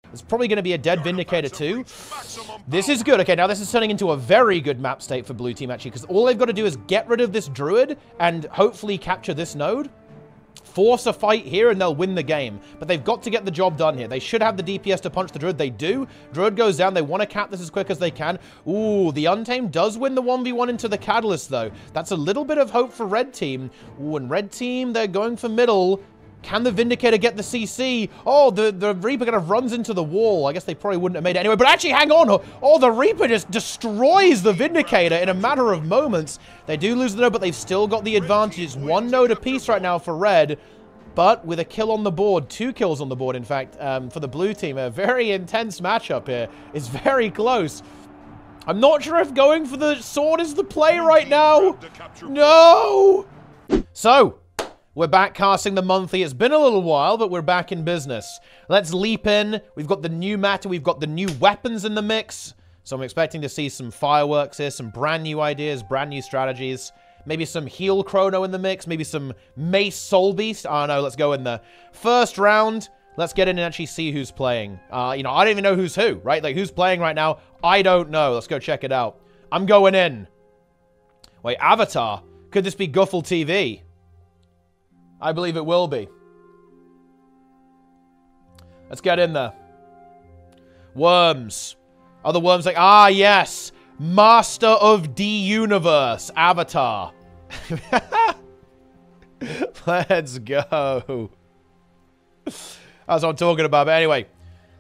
There's probably going to be a dead Vindicator too. This is good. Okay, now this is turning into a very good map state for blue team, actually, because all they've got to do is get rid of this Druid and hopefully capture this node. Force a fight here and they'll win the game. But they've got to get the job done here. They should have the DPS to punch the Druid. They do. Druid goes down. They want to cap this as quick as they can. Ooh, the Untamed does win the 1v1 into the Catalyst, though. That's a little bit of hope for red team. Ooh, and red team, they're going for middle. Can the Vindicator get the CC? Oh, the Reaper kind of runs into the wall. I guess they probably wouldn't have made it anyway. But actually, hang on. Oh, the Reaper just destroys the Vindicator in a matter of moments. They do lose the node, but they've still got the advantage. It's one node apiece right now for red. But with a kill on the board, 2 kills on the board, in fact, for the blue team. A very intense matchup here. It's very close. I'm not sure if going for the sword is the play right now. No! So, we're back casting the monthly. It's been a little while, but we're back in business. Let's leap in. We've got the new meta. We've got the new weapons in the mix. So I'm expecting to see some fireworks here, some brand new ideas, brand new strategies. Maybe some heal chrono in the mix. Maybe some mace soul beast. Oh, no, let's go in the first round. Let's get in and actually see who's playing. You know, I don't even know who's who, right? Like, who's playing right now? I don't know. Let's go check it out. I'm going in. Wait, Avatar. Could this be Guffle TV? I believe it will be. Let's get in there. Worms. Are the worms like, ah, yes. Master of D-Universe. Avatar. Let's go. That's what I'm talking about. But anyway,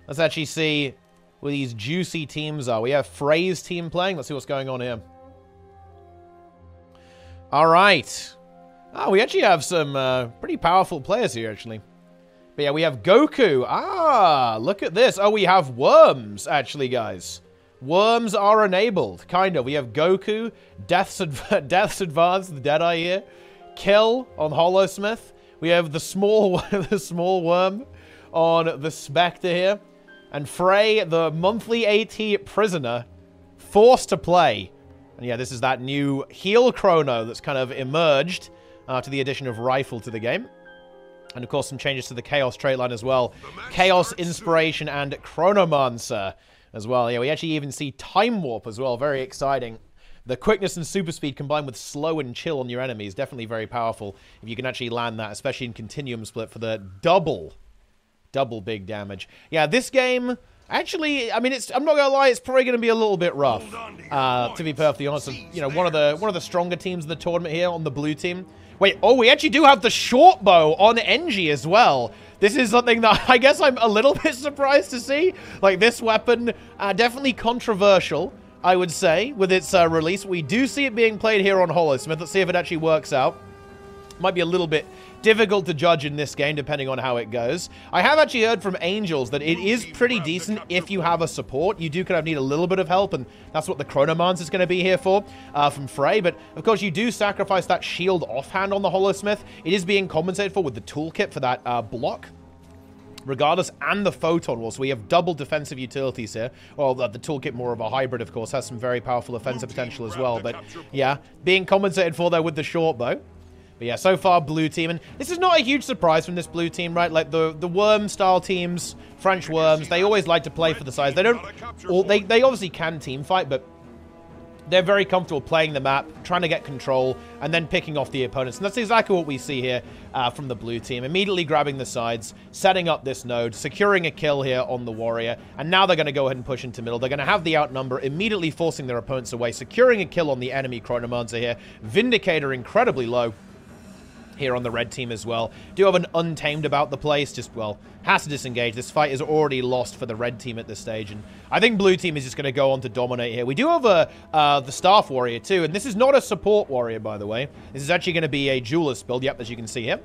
let's actually see where these juicy teams are. We have Frey's team playing. Let's see what's going on here. All right. Oh, we actually have some pretty powerful players here, actually. But yeah, we have Goku. Ah, look at this. Oh, we have worms, actually, guys. Worms are enabled, kind of. We have Goku, Death's Advance, the Deadeye here. Kill on Holosmith. We have the small, the small worm on the Spectre here. And Frey, the monthly AT prisoner, forced to play. And yeah, this is that new heal chrono that's kind of emerged after the addition of Rifle to the game. And of course, some changes to the Chaos trait line as well. Chaos, Inspiration, and Chronomancer as well. Yeah, we actually even see Time Warp as well. Very exciting. The quickness and super speed combined with slow and chill on your enemies, definitely very powerful if you can actually land that, especially in Continuum Split for the double big damage. Yeah, this game, actually, I mean, I'm not gonna lie, it's probably gonna be a little bit rough. To be perfectly honest, you know, one of the stronger teams in the tournament here on the blue team. Wait, oh, we actually do have the short bow on Engie as well. This is something that I guess I'm a little bit surprised to see. Like, this weapon, definitely controversial, I would say, with its release. We do see it being played here on Holosmith. Let's see if it actually works out. Might be a little bit difficult to judge in this game, depending on how it goes. I have actually heard from Angels that it is pretty decent if you have a support. You do kind of need a little bit of help, and that's what the Chronomancer is going to be here for, from Frey. But, of course, you do sacrifice that shield offhand on the Holosmith. It is being compensated for with the toolkit for that block, regardless, and the Photon Wall. So we have double defensive utilities here. Well, the toolkit, more of a hybrid, of course, has some very powerful offensive potential as well. But, yeah, being compensated for there with the short bow. But yeah, so far, blue team. And this is not a huge surprise from this blue team, right? Like, the worm-style teams, French worms, they always like to play for the size. They don't... Well, they obviously can team fight, but they're very comfortable playing the map, trying to get control, and then picking off the opponents. And that's exactly what we see here from the blue team. Immediately grabbing the sides, setting up this node, securing a kill here on the warrior. And now they're going to go ahead and push into middle. They're going to have the outnumber, immediately forcing their opponents away, securing a kill on the enemy Chronomancer here. Vindicator incredibly low here on the red team as well. Do have an Untamed about the place, just, well, has to disengage. This fight is already lost for the red team at this stage, and I think blue team is just going to go on to dominate here. We do have the Staff Warrior too, and this is not a support warrior, by the way. This is actually going to be a duelist build, yep, as you can see here.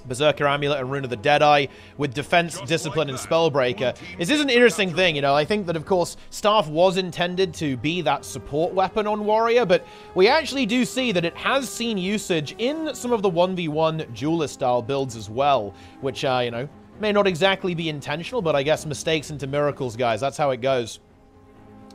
Berserker Amulet and Rune of the Deadeye with Defense, Discipline, and Spellbreaker. This is an interesting thing, you know. I think that, of course, Staff was intended to be that support weapon on Warrior, but we actually do see that it has seen usage in some of the 1v1 duelist-style builds as well, which, you know, may not exactly be intentional, but I guess mistakes into miracles, guys. That's how it goes.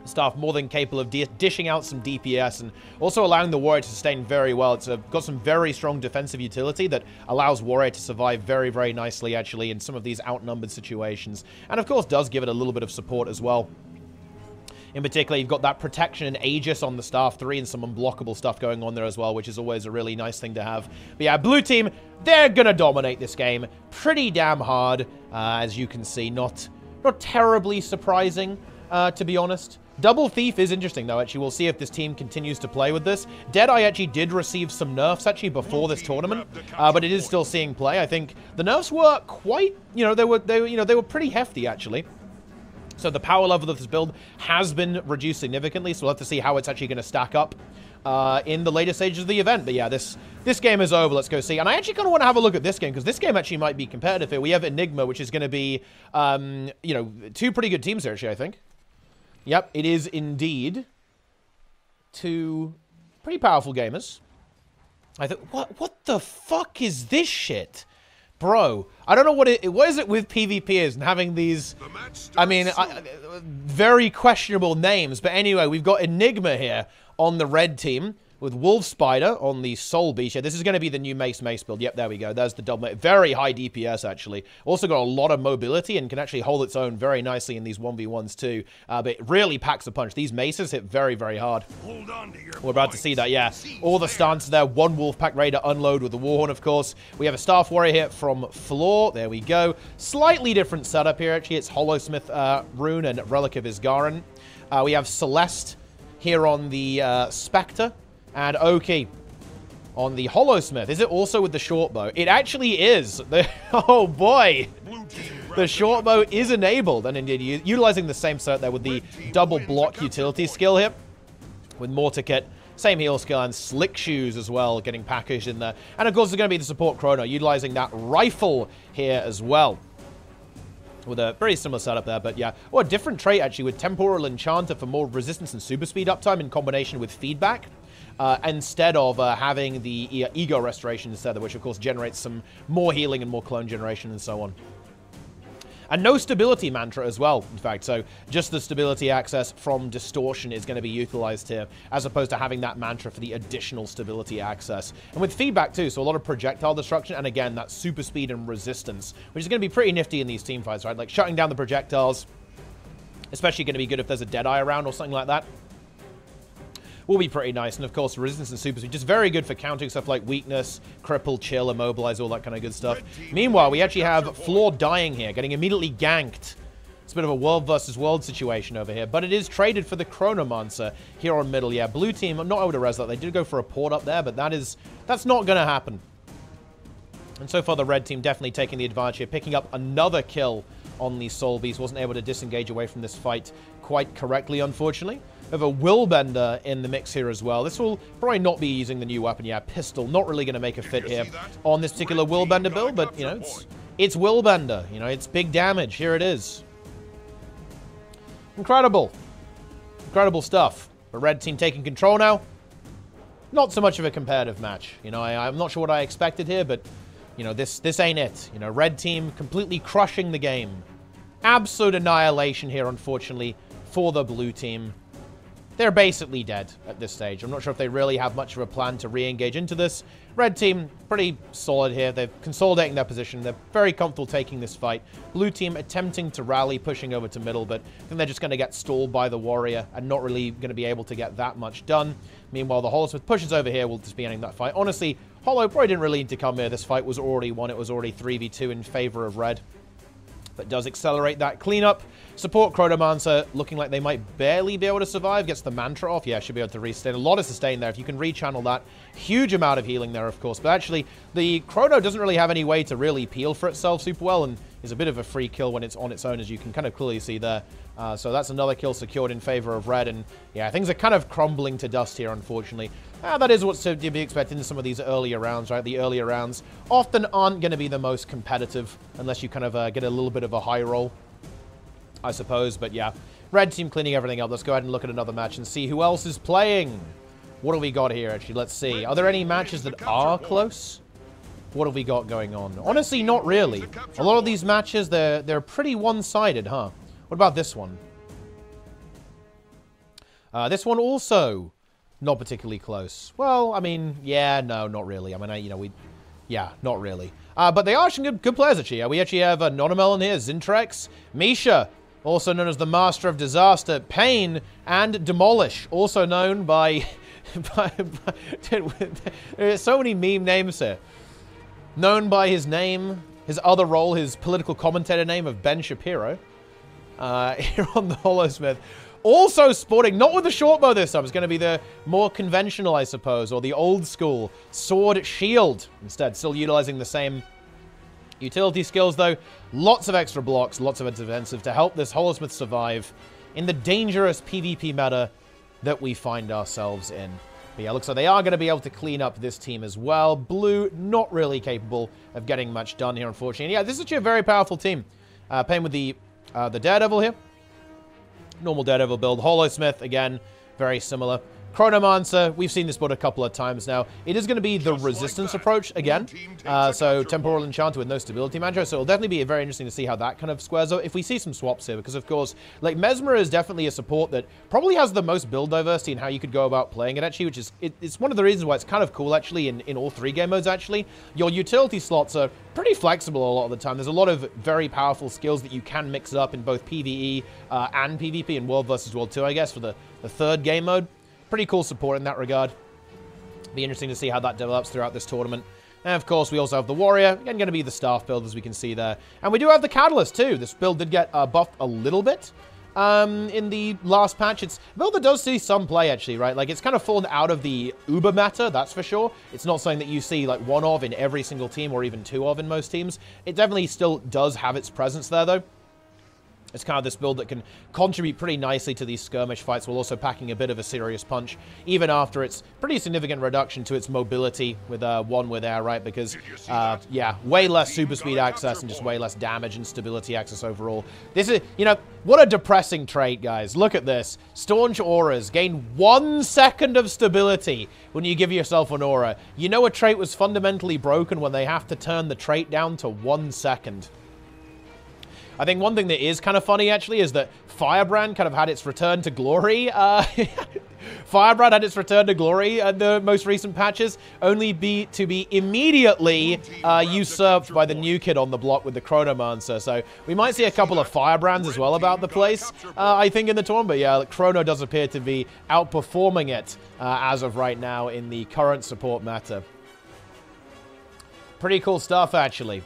Staff more than capable of dishing out some DPS and also allowing the Warrior to sustain very well. It's got some very strong defensive utility that allows Warrior to survive very, very nicely, actually, in some of these outnumbered situations. And, of course, does give it a little bit of support as well. In particular, you've got that protection and Aegis on the Staff 3 and some unblockable stuff going on there as well, which is always a really nice thing to have. But yeah, blue team, they're going to dominate this game pretty damn hard, as you can see. Not terribly surprising, to be honest. Double Thief is interesting, though, actually. We'll see if this team continues to play with this. Deadeye actually did receive some nerfs, actually, before this tournament, but it is still seeing play. I think the nerfs were quite, they were pretty hefty, actually. So the power level of this build has been reduced significantly, so we'll have to see how it's actually going to stack up in the later stages of the event. But yeah, this game is over. Let's go see. And I actually kind of want to have a look at this game, because this game actually might be competitive here. We have Enigma, which is going to be, two pretty good teams here, actually, I think. Yep, it is indeed two pretty powerful gamers. I think, what the fuck is this shit? Bro, I don't know what is it with PvPers and having these, I mean, very questionable names. But anyway, we've got Enigma here on the red team with Wolf Spider on the Soul Beast. Yeah, this is going to be the new Mace build. Yep, there we go. There's the double. Very high DPS, actually. Also got a lot of mobility and can actually hold its own very nicely in these 1v1s, too. But it really packs a punch. These Maces hit very, very hard. Hold on to your We're about to see that, yeah. All the stances there. One Wolfpack Raider unload with the Warhorn, of course. We have a Staff Warrior here from Floor. There we go. Slightly different setup here, actually. It's Hollowsmith Rune and Relic of Isgarin. We have Celeste here on the Spectre. And Oki on the Hollowsmith. Is it also with the short bow? It actually is. Oh boy. The short bow is enabled. And indeed, utilizing the same setup there with the double block utility skill here. With Mortar Kit. Same heal skill and Slick Shoes as well getting packaged in there. And of course, there's going to be the support Chrono. Utilizing that rifle here as well. With a very similar setup there, but yeah. Oh, a different trait actually with Temporal Enchanter for more resistance and super speed uptime in combination with feedback. Instead of having the Ego Restoration instead, which of course generates some more healing and more clone generation and so on. And no stability mantra as well, in fact. So just the stability access from Distortion is going to be utilized here, as opposed to having that mantra for the additional stability access. And with feedback too, so a lot of projectile destruction, and again, that super speed and resistance, which is going to be pretty nifty in these team fights, right? Like shutting down the projectiles, especially going to be good if there's a Deadeye around or something like that. Will be pretty nice. And of course, resistance and super speed, just very good for countering stuff like weakness, cripple, chill, immobilize, all that kind of good stuff. Meanwhile, we actually have Floor dying here, getting immediately ganked. It's a bit of a world versus world situation over here, but it is traded for the Chronomancer here on middle. Yeah, blue team, I'm not able to res that. They did go for a port up there, but that's not going to happen. And so far, the red team definitely taking the advantage here, picking up another kill on the Soul Beast. Wasn't able to disengage away from this fight quite correctly, unfortunately. We have a Willbender in the mix here as well. This will probably not be using the new weapon. Yeah, pistol. Not really going to make a fit here on this particular Willbender build, but, you know, it's Willbender. You know, it's big damage. Here it is. Incredible. Incredible stuff. The red team taking control now. Not so much of a competitive match. You know, I'm not sure what I expected here, but, you know, this ain't it. You know, red team completely crushing the game. Absolute annihilation here, unfortunately, for the blue team. They're basically dead at this stage. I'm not sure if they really have much of a plan to re-engage into this. Red team, pretty solid here. They're consolidating their position. They're very comfortable taking this fight. Blue team attempting to rally, pushing over to middle, but I think they're just going to get stalled by the Warrior and not really going to be able to get that much done. Meanwhile, the Hollowsmith pushes over here. We'll just be ending that fight. Honestly, Hollow probably didn't really need to come here. This fight was already won. It was already 3v2 in favor of red. But does accelerate that cleanup. Support Chronomancer looking like they might barely be able to survive. Gets the mantra off. Yeah, should be able to restain. A lot of sustain there. If you can rechannel that. Huge amount of healing there, of course. But actually, the Chrono doesn't really have any way to really peel for itself super well. And is a bit of a free kill when it's on its own, as you can kind of clearly see there. So that's another kill secured in favor of red. And yeah, things are kind of crumbling to dust here, unfortunately. That is what's to be expected in some of these earlier rounds, right? The earlier rounds often aren't going to be the most competitive unless you kind of get a little bit of a high roll, I suppose. But yeah, red team cleaning everything up. Let's go ahead and look at another match and see who else is playing. What do we got here, actually? Let's see. Are there any matches that are close? What have we got going on? Honestly, not really. A lot of these matches, they're pretty one-sided, huh? What about this one? This one also not particularly close. Well, I mean, yeah, no, not really. I mean, yeah, not really. But they are some good players, actually. We actually have Nonomelon here, Zintrex, Misha, also known as the Master of Disaster, Pain, and Demolish, also known by... There's so many meme names here. Known by his name, his other role, his political commentator name of Ben Shapiro. Here on the Holosmith. Also sporting, not with the short bow this time, it's going to be the more conventional, I suppose, or the old school sword shield. Instead, still utilizing the same utility skills, though. Lots of extra blocks, lots of defensive to help this Holosmith survive in the dangerous PvP meta that we find ourselves in. But yeah, looks like they are going to be able to clean up this team as well. Blue, not really capable of getting much done here, unfortunately. Yeah, this is actually a very powerful team. Playing with the Daredevil here. Normal Daredevil build. Holosmith, again, very similar. Chronomancer, we've seen this build a couple of times now. It is going to be the resistance approach again. So Temporal Enchanter with no stability mantra. So it'll definitely be very interesting to see how that kind of squares up if we see some swaps here. Because, of course, like Mesmer is definitely a support that probably has the most build diversity in how you could go about playing it, actually. Which is, it's one of the reasons why it's kind of cool, actually, in all three game modes, actually. Your utility slots are pretty flexible a lot of the time. There's a lot of very powerful skills that you can mix up in both PvE and PvP and World vs. World 2, I guess, for the third game mode. Pretty cool support in that regard. Be interesting to see how that develops throughout this tournament. And of course, we also have the Warrior. Again, going to be the staff build, as we can see there. And we do have the Catalyst, too. This build did get buffed a little bit in the last patch. It's a build that does see some play, actually, right? Like, it's kind of fallen out of the Uber meta, that's for sure. It's not something that you see, like, one of in every single team, or even two of in most teams. It definitely still does have its presence there, though. It's kind of this build that can contribute pretty nicely to these skirmish fights while also packing a bit of a serious punch, even after its pretty significant reduction to its mobility with one with air, right? Because, yeah, way less super speed access and just way less damage and stability access overall. This is, you know, what a depressing trait, guys. Look at this. Staunch auras gain 1 second of stability when you give yourself an aura. You know a trait was fundamentally broken when they have to turn the trait down to 1 second. I think one thing that is kind of funny, actually, is that Firebrand kind of had its return to glory. Firebrand had its return to glory at the most recent patches, only to be immediately usurped by the new kid on the block with the Chronomancer. So we might see a couple of Firebrands as well about the place, I think, in the tournament. But yeah, Chrono does appear to be outperforming it as of right now in the current support meta. Pretty cool stuff, actually.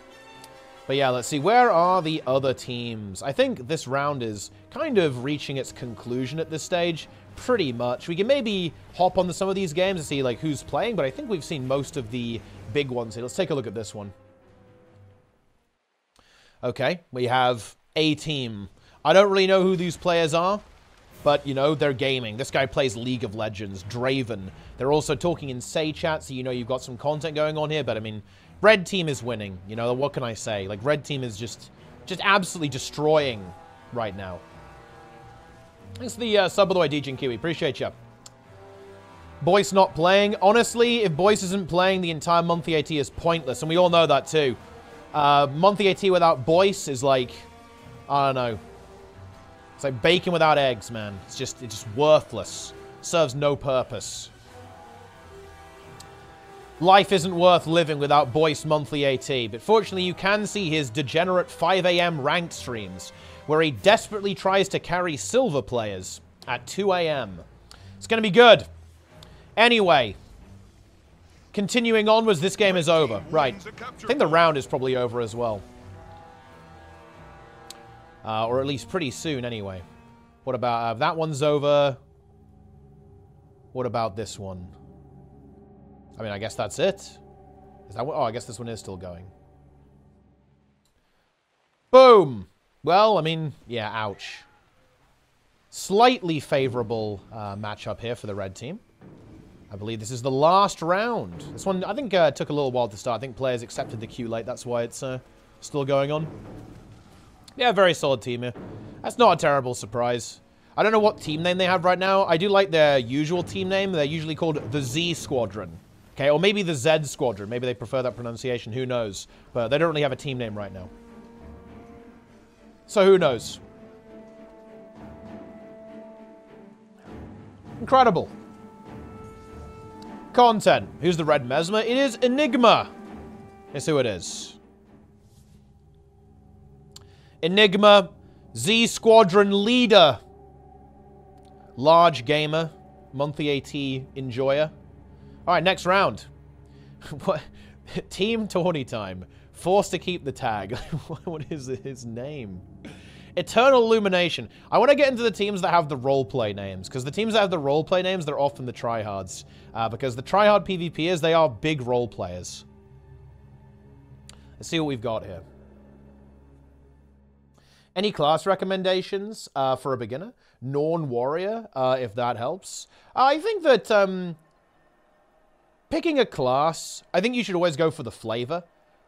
But yeah, let's see. Where are the other teams? I think this round is kind of reaching its conclusion at this stage. Pretty much. We can maybe hop onto some of these games and see like who's playing, but I think we've seen most of the big ones here. Let's take a look at this one. Okay, we have a team. I don't really know who these players are, but, you know, they're gaming. This guy plays League of Legends, Draven. They're also talking in Say chat, so you know you've got some content going on here, but I mean, Red team is winning. You know, what can I say? Like, Red team is just absolutely destroying right now. Thanks for the sub, by the way, DJ and Kiwi. Appreciate you. Boyce not playing. Honestly, if Boyce isn't playing, the entire monthly AT is pointless, and we all know that too. Monthly AT without Boyce is like, I don't know. It's like bacon without eggs, man. It's just worthless. Serves no purpose. Life isn't worth living without Boyce monthly AT, but fortunately you can see his degenerate 5 AM ranked streams, where he desperately tries to carry silver players at 2 AM. It's going to be good. Anyway, continuing onwards, this game is over. Right. I think the round is probably over as well. Or at least pretty soon, anyway. What about... that one's over. What about this one? I mean, I guess that's it. Is that what... oh, I guess this one is still going. Boom! Well, I mean, yeah, ouch. Slightly favorable matchup here for the red team. I believe this is the last round. This one, I think, took a little while to start. I think players accepted the queue late. That's why it's still going on. Yeah, very solid team here. That's not a terrible surprise. I don't know what team name they have right now. I do like their usual team name. They're usually called the Z Squadron. Okay, or maybe the Z Squadron. Maybe they prefer that pronunciation. Who knows? But they don't really have a team name right now. So who knows? Incredible. Content. Who's the red Mesmer? It is Enigma. Guess who it is. Enigma, Z Squadron leader. Large gamer. Monthly AT enjoyer. Alright, next round. What? Team Tawny time. Forced to keep the tag. What is his name? Eternal Illumination. I want to get into the teams that have the roleplay names, because the teams that have the roleplay names, they're often the tryhards. Because the tryhard PvPers, they are big role players. Let's see what we've got here. Any class recommendations for a beginner? Norn Warrior, if that helps. I think that picking a class, I think you should always go for the flavor.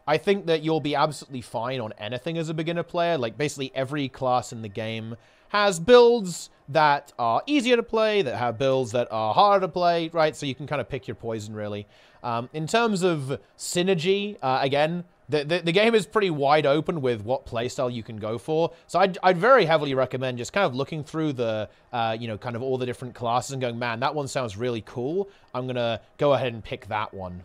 I think that you'll be absolutely fine on anything as a beginner player. Like, basically every class in the game has builds that are easier to play, that have builds that are harder to play, right? So you can kind of pick your poison, really. In terms of synergy, again, the game is pretty wide open with what playstyle you can go for. So I'd very heavily recommend just kind of looking through the, you know, kind of all the different classes and going, man, that one sounds really cool. I'm going to go ahead and pick that one.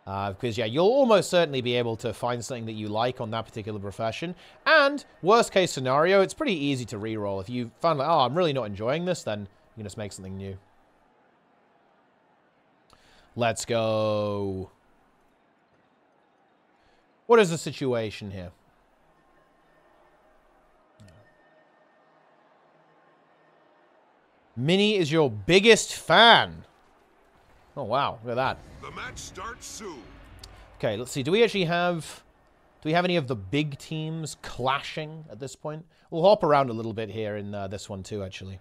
Because, yeah, you'll almost certainly be able to find something that you like on that particular profession. And, worst case scenario, it's pretty easy to reroll. If you find, like, oh, I'm really not enjoying this, then you can just make something new. Let's go. What is the situation here? Minnie is your biggest fan. Oh, wow. Look at that. The match starts soon. Okay, let's see. Do we actually have... Do we have any of the big teams clashing at this point? We'll hop around a little bit here in this one too, actually.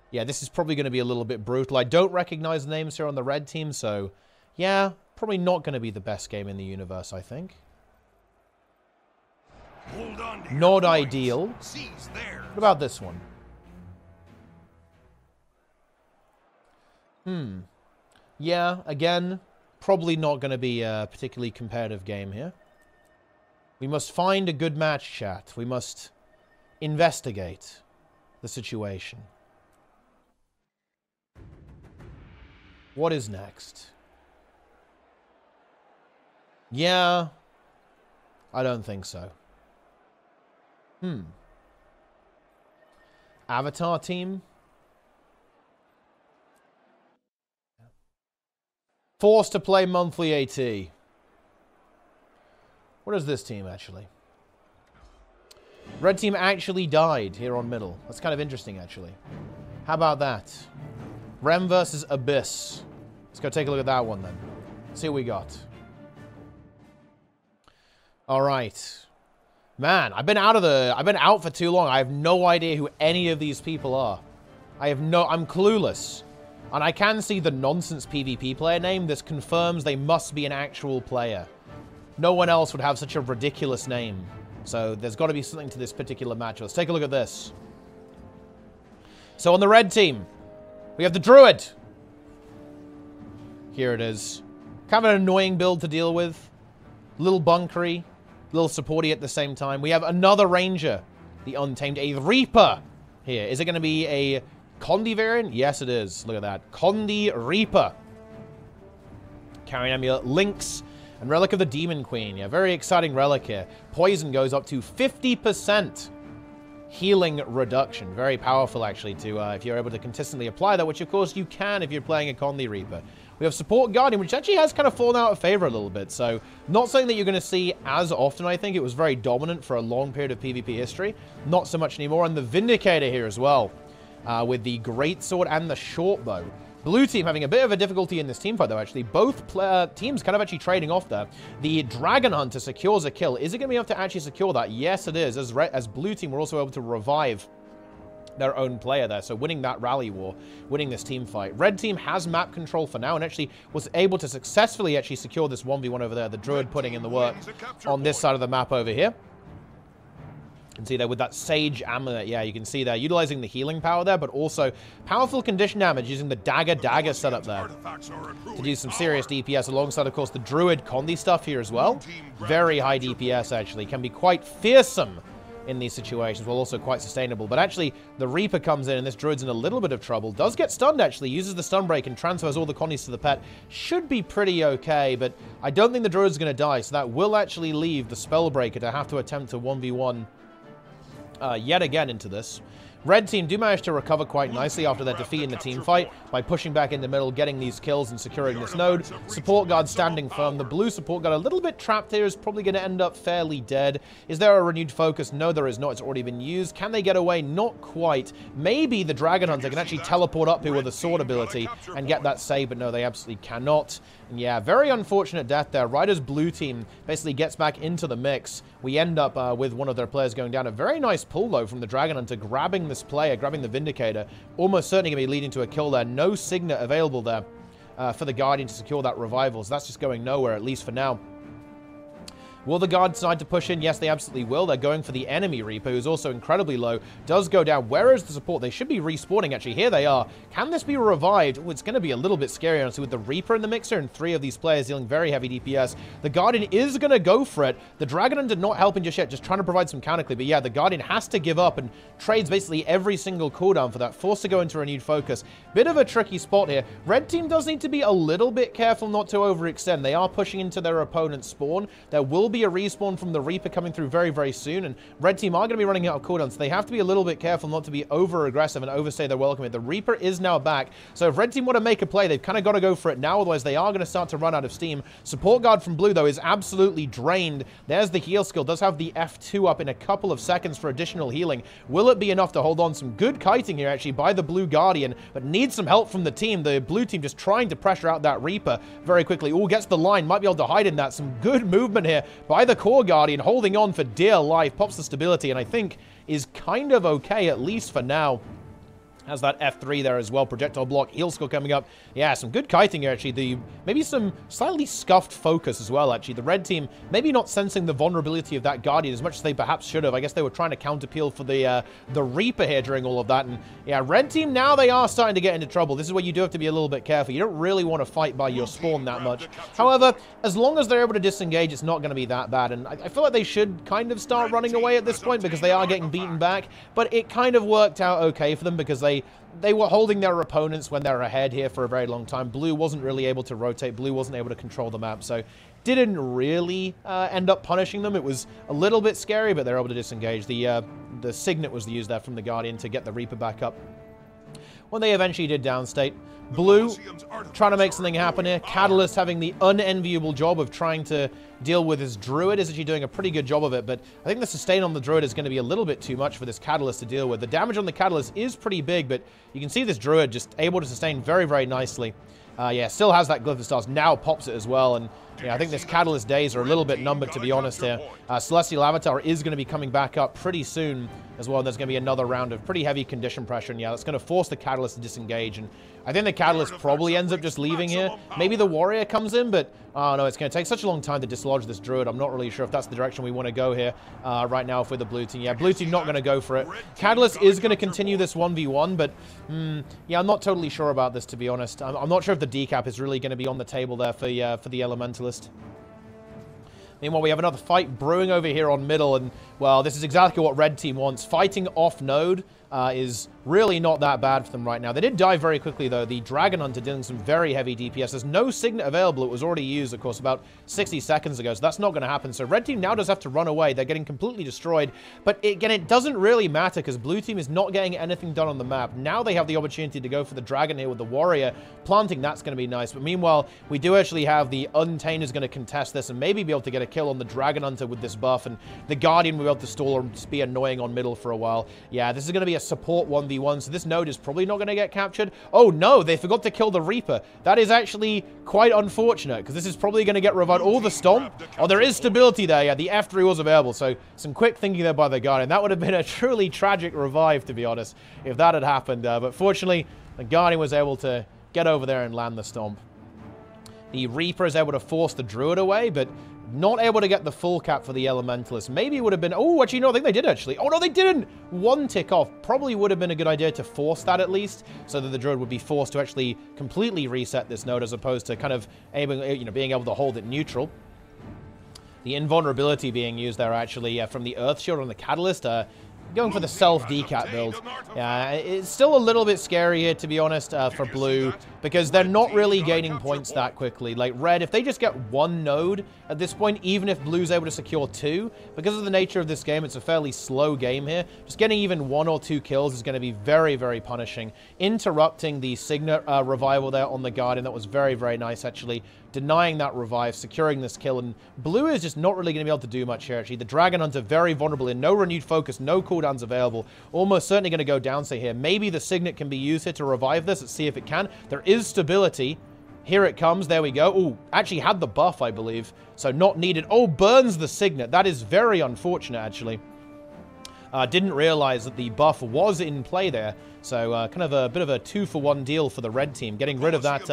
Yeah, this is probably going to be a little bit brutal. I don't recognize the names here on the red team, so... Yeah, probably not going to be the best game in the universe, I think. Hold on to Not ideal. Seize theirs. What about this one? Yeah, again, probably not going to be a particularly competitive game here. We must find a good match, chat. We must investigate the situation. What is next? Yeah, I don't think so. Avatar team? Forced to play monthly AT. What is this team, actually? Red team actually died here on middle. That's kind of interesting, actually. How about that? Rem versus Abyss. Let's go take a look at that one, then. See what we got. All right. Man, I've been out for too long. I have no idea who any of these people are. I'm clueless. And I can see the nonsense PvP player name. This confirms they must be an actual player. No one else would have such a ridiculous name. So there's got to be something to this particular match. Let's take a look at this. So on the red team, we have the Druid. Here it is. Kind of an annoying build to deal with. Little bunkery. Little supporty at the same time. We have another Ranger. The Untamed. A Reaper here. Is it going to be a Condi variant? Yes, it is. Look at that. Condi Reaper. Carrying Amulet, Lynx, and Relic of the Demon Queen. Yeah, very exciting relic here. Poison goes up to 50% healing reduction. Very powerful, actually, to if you're able to consistently apply that, which, of course, you can if you're playing a Condi Reaper. We have Support Guardian, which actually has kind of fallen out of favor a little bit. So, not something that you're going to see as often, I think. It was very dominant for a long period of PvP history. Not so much anymore. And the Vindicator here as well. With the Greatsword and the Shortbow. Blue team having a bit of a difficulty in this team fight, though, actually. Both teams kind of actually trading off there. The Dragon Hunter secures a kill. Is it going to be able to actually secure that? Yes, it is. As blue team, we're also able to revive their own player there. So winning that rally war, winning this team fight. Red team has map control for now and actually was able to successfully actually secure this 1v1 over there. The Druid putting in the work on this side of the map over here. You can see there with that Sage Amulet, yeah, you can see there, utilizing the healing power there, but also powerful condition damage using the Dagger setup there to do some serious DPS alongside, of course, the Druid Condi stuff here as well. Very high DPS, actually. Can be quite fearsome in these situations, while also quite sustainable. But actually, the Reaper comes in, and this Druid's in a little bit of trouble. Does get stunned, actually. Uses the stun break and transfers all the colonies to the pet. Should be pretty okay, but I don't think the Druid's going to die, so that will actually leave the Spellbreaker to have to attempt to 1v1 yet again into this. Red team do manage to recover quite nicely after their defeat in the team fight by pushing back in the middle, getting these kills and securing this node. Support guard standing firm. The blue support guard a little bit trapped here, is probably going to end up fairly dead. Is there a renewed focus? No, there is not. It's already been used. Can they get away? Not quite. Maybe the Dragon Hunter can actually teleport up here with a sword ability and get that save, but no, they absolutely cannot. And yeah, very unfortunate death there. Right as blue team basically gets back into the mix, we end up with one of their players going down. A very nice pull, though, from the Dragon Hunter, grabbing this player, grabbing the Vindicator. Almost certainly going to be leading to a kill there. No Signet available there for the Guardian to secure that revival. So that's just going nowhere, at least for now. Will the Guard decide to push in? Yes, they absolutely will. They're going for the enemy Reaper, who's also incredibly low. Does go down. Where is the support? They should be respawning, actually. Here they are. Can this be revived? Oh, it's going to be a little bit scary, honestly, with the Reaper in the mixer and 3 of these players dealing very heavy DPS. The Guardian is going to go for it. The Dragon Hunter not helping just yet, just trying to provide some counterclear. But yeah, the Guardian has to give up and trades basically every single cooldown for that. Forced to go into renewed focus. Bit of a tricky spot here. Red team does need to be a little bit careful not to overextend. They are pushing into their opponent's spawn. There will be a respawn from the Reaper coming through very, very soon, and red team are going to be running out of cooldowns, so they have to be a little bit careful not to be over-aggressive and overstay their welcome. The Reaper is now back, so if red team want to make a play, they've kind of got to go for it now, otherwise they are going to start to run out of steam. Support guard from blue, though, is absolutely drained. There's the heal skill, does have the F2 up in a couple of seconds for additional healing. Will it be enough to hold on? Some good kiting here, actually, by the blue Guardian, but needs some help from the team. The blue team just trying to pressure out that Reaper very quickly. Oh, gets the line, might be able to hide in that. Some good movement here by the core Guardian, holding on for dear life, pops the stability, and I think is kind of okay, at least for now. Has that F3 there as well. Projectile block, heal skill coming up. Yeah, some good kiting here, actually. Maybe some slightly scuffed focus as well, actually. The red team maybe not sensing the vulnerability of that Guardian as much as they perhaps should have. I guess they were trying to counter-peel for the Reaper here during all of that. And yeah, red team, now they are starting to get into trouble. This is where you do have to be a little bit careful. You don't really want to fight by your spawn that much. However, as long as they're able to disengage, it's not going to be that bad. And I feel like they should kind of start running away at this point because they are getting beaten back. But it kind of worked out okay for them because they were holding their opponents when they're ahead here for a very long time. Blue wasn't really able to rotate. Blue wasn't able to control the map, so didn't really end up punishing them. It was a little bit scary, but they're able to disengage. The Signet was used there from the Guardian to get the Reaper back up. When they eventually did downstate, blue trying to make something happen here. Catalyst having the unenviable job of trying to deal with his Druid, is actually doing a pretty good job of it, but I think the sustain on the Druid is going to be a little bit too much for this Catalyst to deal with. The damage on the Catalyst is pretty big, but you can see this Druid just able to sustain very, very nicely. Yeah, still has that Glyph of Stars, now pops it as well, and yeah, I think this Catalyst days are a little bit numbered, to be honest here. Celestial Avatar is going to be coming back up pretty soon as well, and there's going to be another round of pretty heavy condition pressure, and yeah, that's going to force the Catalyst to disengage, and I think the Catalyst probably ends up just leaving here. Maybe the Warrior comes in, but oh no, it's going to take such a long time to dislodge this Druid. I'm not really sure if that's the direction we want to go here right now for the blue team. Yeah, blue team not going to go for it. Catalyst is going to continue this 1v1, but yeah, I'm not totally sure about this, to be honest. I'm not sure if the decap is really going to be on the table there for the Elementalist. Meanwhile, we have another fight brewing over here on middle, and, well, this is exactly what red team wants. Fighting off-node is really not that bad for them right now. They did die very quickly, though. The Dragon Hunter dealing some very heavy DPS. There's no Signet available. It was already used, of course, about 60 seconds ago, so that's not going to happen. So red team now does have to run away. They're getting completely destroyed. But again, it doesn't really matter because blue team is not getting anything done on the map. Now they have the opportunity to go for the Dragon here with the Warrior. Planting, that's going to be nice. But meanwhile, we do actually have the Untamed is going to contest this and maybe be able to get a kill on the Dragon Hunter with this buff. And the Guardian will be able to stall or just be annoying on middle for a while. Yeah, this is going to be a support 1v1, so this node is probably not going to get captured. Oh no, they forgot to kill the Reaper. That is actually quite unfortunate, because this is probably going to get revived. Oh, the Stomp. Oh, there is stability there. Yeah, the F3 was available, so some quick thinking there by the Guardian. That would have been a truly tragic revive, to be honest, if that had happened. But fortunately, the Guardian was able to get over there and land the Stomp. The Reaper is able to force the Druid away, but not able to get the full cap for the Elementalist. Maybe it would have been... Oh, actually, no, I think they did, actually. Oh, no, they didn't! One tick off. Probably would have been a good idea to force that, at least, so that the Druid would be forced to actually completely reset this node, as opposed to kind of able, being able to hold it neutral. The invulnerability being used there, actually, from the Earth Shield on the Catalyst. Going for the self-decap build. It's still a little bit scary here, to be honest, for Blue, because they're not really gaining points that quickly. Like Red, if they just get one node at this point, even if Blue's able to secure two, because of the nature of this game, it's a fairly slow game here. Just getting even 1 or 2 kills is going to be very, very punishing. Interrupting the Signet revival there on the Guardian, that was very, very nice, actually. Denying that revive, securing this kill, and Blue is just not really going to be able to do much here, actually. The Dragon Hunter very vulnerable, in no renewed focus, no cooldowns available. Almost certainly going to go down, say here. Maybe the Signet can be used here to revive this. Let's see if it can. There is stability. Here it comes. There we go. Oh, actually had the buff, I believe. So not needed. Oh, burns the Signet. That is very unfortunate, actually. Didn't realize that the buff was in play there. So kind of a bit of a 2-for-1 deal for the red team, getting rid of that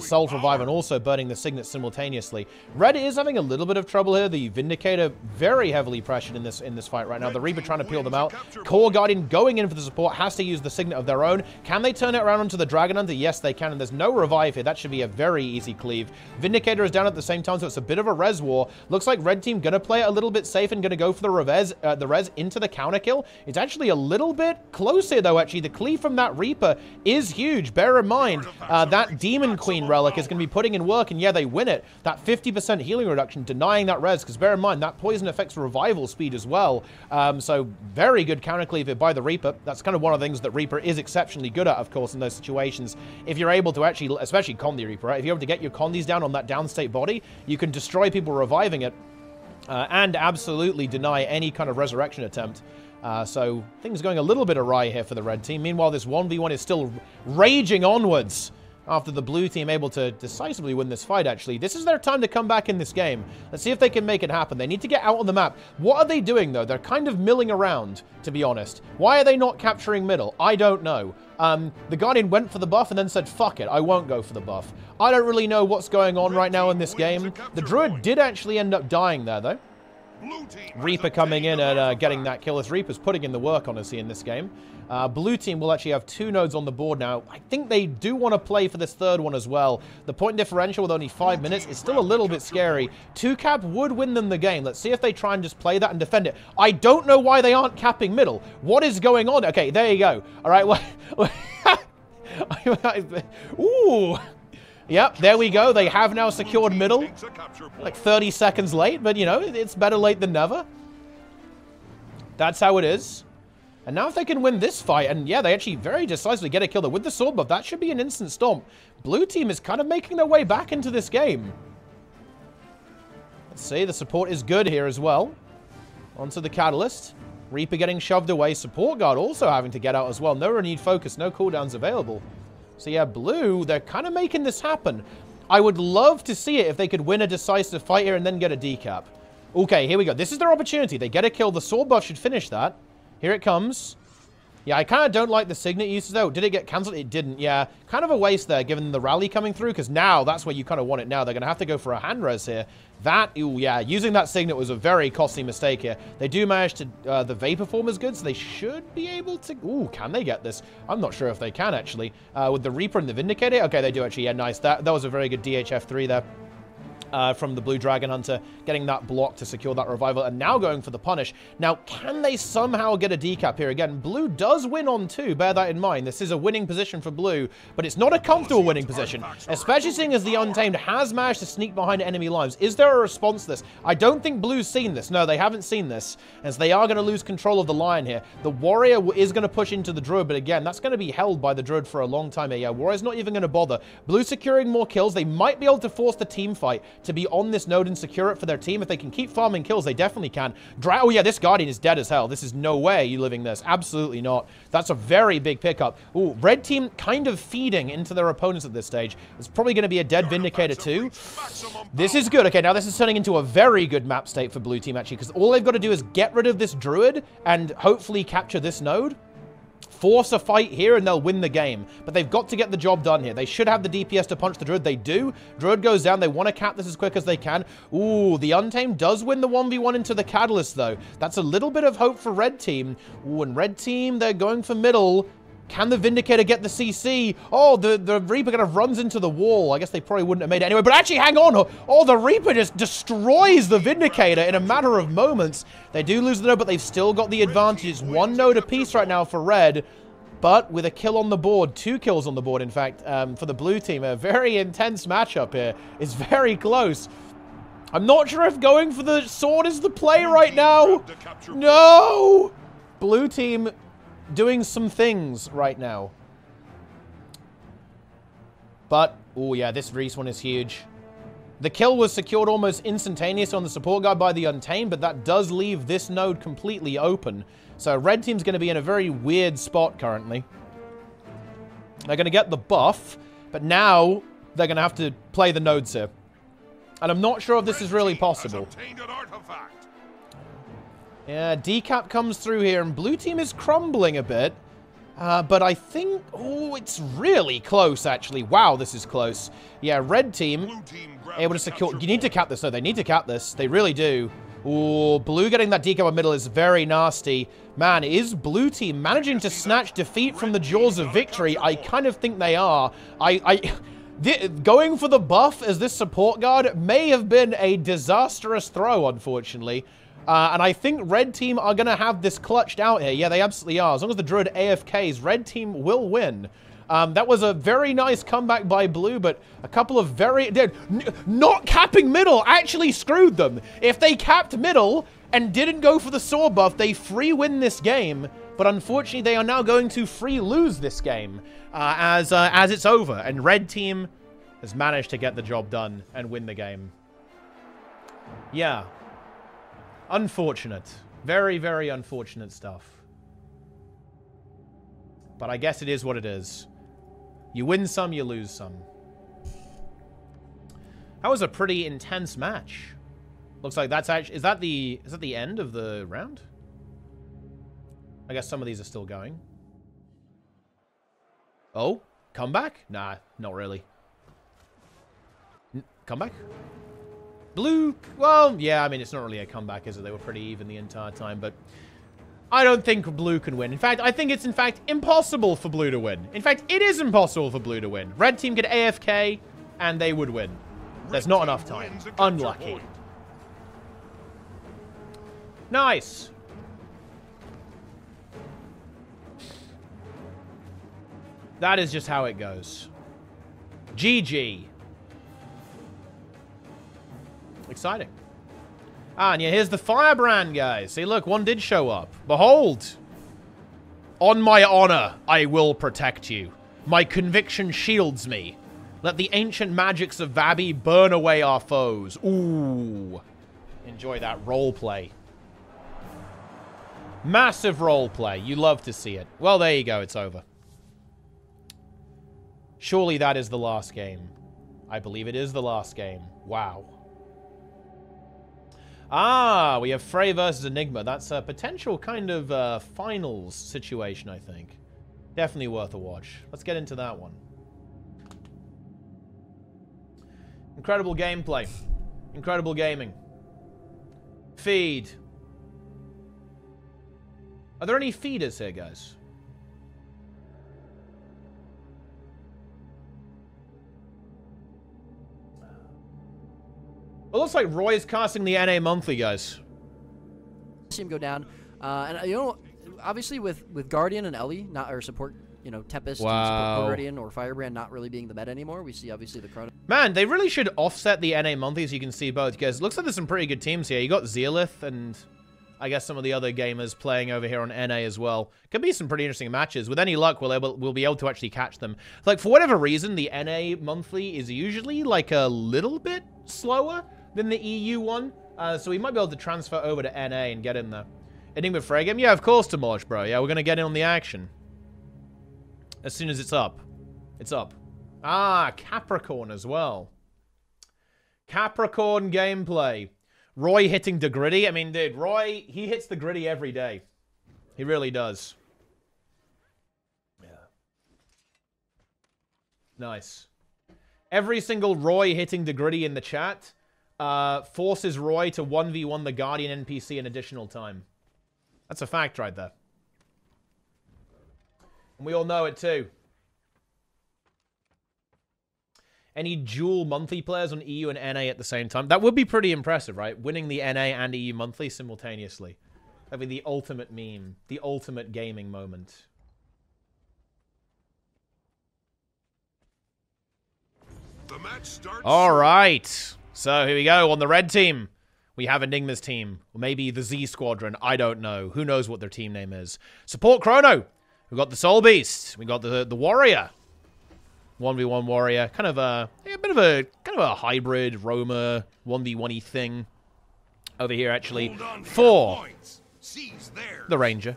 Soul Revive and also burning the Signet simultaneously. Red is having a little bit of trouble here. The Vindicator very heavily pressured in this fight right now. The Reaper trying to peel them out. Core Guardian going in for the support, has to use the Signet of their own. Can they turn it around onto the Dragon Hunter? Yes, they can, and there's no revive here. That should be a very easy cleave. Vindicator is down at the same time, so it's a bit of a res war. Looks like red team gonna play it a little bit safe and gonna go for the res into the counter kill. It's actually a little bit close here, though, actually. The cleave from that Reaper is huge. Bear in mind, that Demon Queen relic is going to be putting in work, and yeah, they win it. That 50% healing reduction, denying that res, because bear in mind, that poison affects revival speed as well. So very good counter cleave here by the Reaper. That's kind of one of the things that Reaper is exceptionally good at, of course, in those situations. If you're able to actually, especially Condi Reaper, right? If you're able to get your Condis down on that downstate body, you can destroy people reviving it. And absolutely deny any kind of resurrection attempt. So things going a little bit awry here for the red team. Meanwhile, this 1v1 is still raging onwards after the blue team able to decisively win this fight, actually. This is their time to come back in this game. Let's see if they can make it happen. They need to get out on the map. What are they doing, though? They're kind of milling around, to be honest. Why are they not capturing middle? I don't know. The Guardian went for the buff and then said, fuck it, I won't go for the buff. I don't really know what's going on right now in this game. The Druid did actually end up dying there, though. Reaper coming in and getting that kill. As Reaper's putting in the work, honestly, in this game. Blue team will actually have 2 nodes on the board now. I think they do want to play for this third one as well. The point differential with only 5 minutes is still a little bit scary. 2-cap would win them the game. Let's see if they try and just play that and defend it. I don't know why they aren't capping middle. What is going on? Okay, there you go. All right. Ooh. Yep, there we go. They have now secured middle. Like 30 seconds late, but, you know, it's better late than never. That's how it is. And now if they can win this fight, and yeah, they actually very decisively get a kill there with the sword buff, that should be an instant stomp. Blue team is kind of making their way back into this game. Let's see, the support is good here as well. Onto the Catalyst. Reaper getting shoved away. Support Guard also having to get out as well. No renewed focus, no cooldowns available. So yeah, Blue, they're kind of making this happen. I would love to see it if they could win a decisive fight here and then get a decap. Okay, here we go. This is their opportunity. They get a kill. The sword buff should finish that. Here it comes. Yeah, I kind of don't like the Signet uses, though. Did it get cancelled? It didn't, yeah. Kind of a waste there, given the rally coming through, because now that's where you kind of want it now. They're going to have to go for a hand res here. That, ooh, yeah, using that Signet was a very costly mistake here. They do manage to, the Vapor Form is good, so they should be able to, ooh, can they get this? I'm not sure if they can, actually. With the Reaper and the Vindicator, okay, they do actually, yeah, nice. That was a very good DHF3 there. From the Blue Dragon Hunter, getting that block to secure that revival, and now going for the punish. Now, can they somehow get a decap here? Again, Blue does win on 2, bear that in mind. This is a winning position for Blue, but it's not a comfortable winning position, especially seeing as the Untamed has managed to sneak behind enemy lives. Is there a response to this? I don't think Blue's seen this. No, they haven't seen this, as they are going to lose control of the Lion here. The Warrior is going to push into the Druid, but again, that's going to be held by the Druid for a long time here. Yeah, Warrior's not even going to bother. Blue securing more kills. They might be able to force the team fight to be on this node and secure it for their team. If they can keep farming kills, they definitely can. Oh yeah, this Guardian is dead as hell. This is no way you living this. Absolutely not. That's a very big pickup. Ooh, red team kind of feeding into their opponents at this stage. It's probably going to be a dead Vindicator too. This is good. Okay, now this is turning into a very good map state for blue team, actually, because all they've got to do is get rid of this Druid and hopefully capture this node. Force a fight here and they'll win the game. But they've got to get the job done here. They should have the DPS to punch the Druid. They do. Druid goes down. They want to cap this as quick as they can. Ooh, the Untamed does win the 1v1 into the Catalyst, though. That's a little bit of hope for red team. Ooh, and red team, they're going for middle. Can the Vindicator get the CC? Oh, the Reaper kind of runs into the wall. I guess they probably wouldn't have made it anyway. But actually, hang on. Oh, the Reaper just destroys the Vindicator in a matter of moments. They do lose the node, but they've still got the advantage. It's 1 node apiece right now for Red. But with a kill on the board, 2 kills on the board, in fact, for the blue team. A very intense matchup here. It's very close. I'm not sure if going for the sword is the play right now. No! Blue team doing some things right now. But, oh yeah, this Reese one is huge. The kill was secured almost instantaneously on the support guard by the Untamed, but that does leave this node completely open. So red team's going to be in a very weird spot currently. They're going to get the buff, but now they're going to have to play the nodes here. And I'm not sure if this is really possible. Yeah, decap comes through here, and blue team is crumbling a bit. But I think... Oh, it's really close, actually. Wow, this is close. Yeah, red team able to secure... You need to cap this, though. They need to cap this. They really do. Ooh, blue getting that decap in middle is very nasty. Man, is blue team managing to snatch defeat from the jaws of victory? I kind of think they are. Going for the buff as this support guard may have been a disastrous throw, unfortunately. And I think red team are going to have this clutched out here. Yeah, they absolutely are. As long as the Druid AFKs, red team will win. That was a very nice comeback by blue, but a couple of very... Not capping middle actually screwed them. If they capped middle and didn't go for the sword buff, they free win this game. But unfortunately, they are now going to free lose this game as it's over. And red team has managed to get the job done and win the game. Yeah. Unfortunate. Very, very unfortunate stuff. But I guess it is what it is. You win some, you lose some. That was a pretty intense match. Looks like that's actually... Is that the end of the round? I guess some of these are still going. Oh? Comeback? Nah, not really. Comeback? Blue, well, yeah, I mean, it's not really a comeback, is it? They were pretty even the entire time, but I don't think blue can win. In fact, I think it's, in fact, impossible for blue to win. In fact, it is impossible for blue to win. Red team could AFK, and they would win. There's not enough time. Unlucky. Nice. That is just how it goes. GG. Exciting. And yeah, here's the firebrand, guys. See, look, one did show up. Behold. On my honor, I will protect you. My conviction shields me. Let the ancient magics of Vabi burn away our foes. Ooh. Enjoy that roleplay. Massive roleplay. You love to see it. Well, there you go. It's over. Surely that is the last game. I believe it is the last game. Wow. Ah, we have Frey versus Enigma. That's a potential kind of finals situation, I think. Definitely worth a watch. Let's get into that one. Incredible gameplay. Incredible gaming. Feed. Are there any feeders here, guys? It looks like Roy is casting the NA monthly, guys. See him go down, and you know, obviously with Guardian and Ellie not or support, you know, Tempest, and support Guardian or Firebrand not really being the meta anymore. We see obviously the Chrono. Man, they really should offset the NA monthly so you can see both, because it looks like there's some pretty good teams here. You got Zealith and I guess some of the other gamers playing over here on NA as well. Could be some pretty interesting matches. With any luck, we'll be able to actually catch them. Like, for whatever reason, the NA monthly is usually like a little bit slower than the EU one. So we might be able to transfer over to NA and get in there. Enigma Frey game? Yeah, of course, Demolish, bro. Yeah, we're going to get in on the action. As soon as it's up. It's up. Ah, Capricorn as well. Capricorn gameplay. Roy hitting the gritty. I mean, dude, Roy, he hits the gritty every day. He really does. Yeah. Nice. Every single Roy hitting the gritty in the chat forces Roy to 1v1 the Guardian NPC in additional time. That's a fact right there. And we all know it too. Any dual monthly players on EU and NA at the same time? That would be pretty impressive, right? Winning the NA and EU monthly simultaneously. That'd be the ultimate meme. The ultimate gaming moment. The match starts. All right. So here we go. On the red team, we have Enigma's team. Or maybe the Z Squadron. I don't know. Who knows what their team name is? Support Chrono. We've got the Soul Beast. We got the Warrior. 1v1 Warrior. Kind of a bit of a hybrid Roma 1v1-y thing over here, actually. For the Ranger.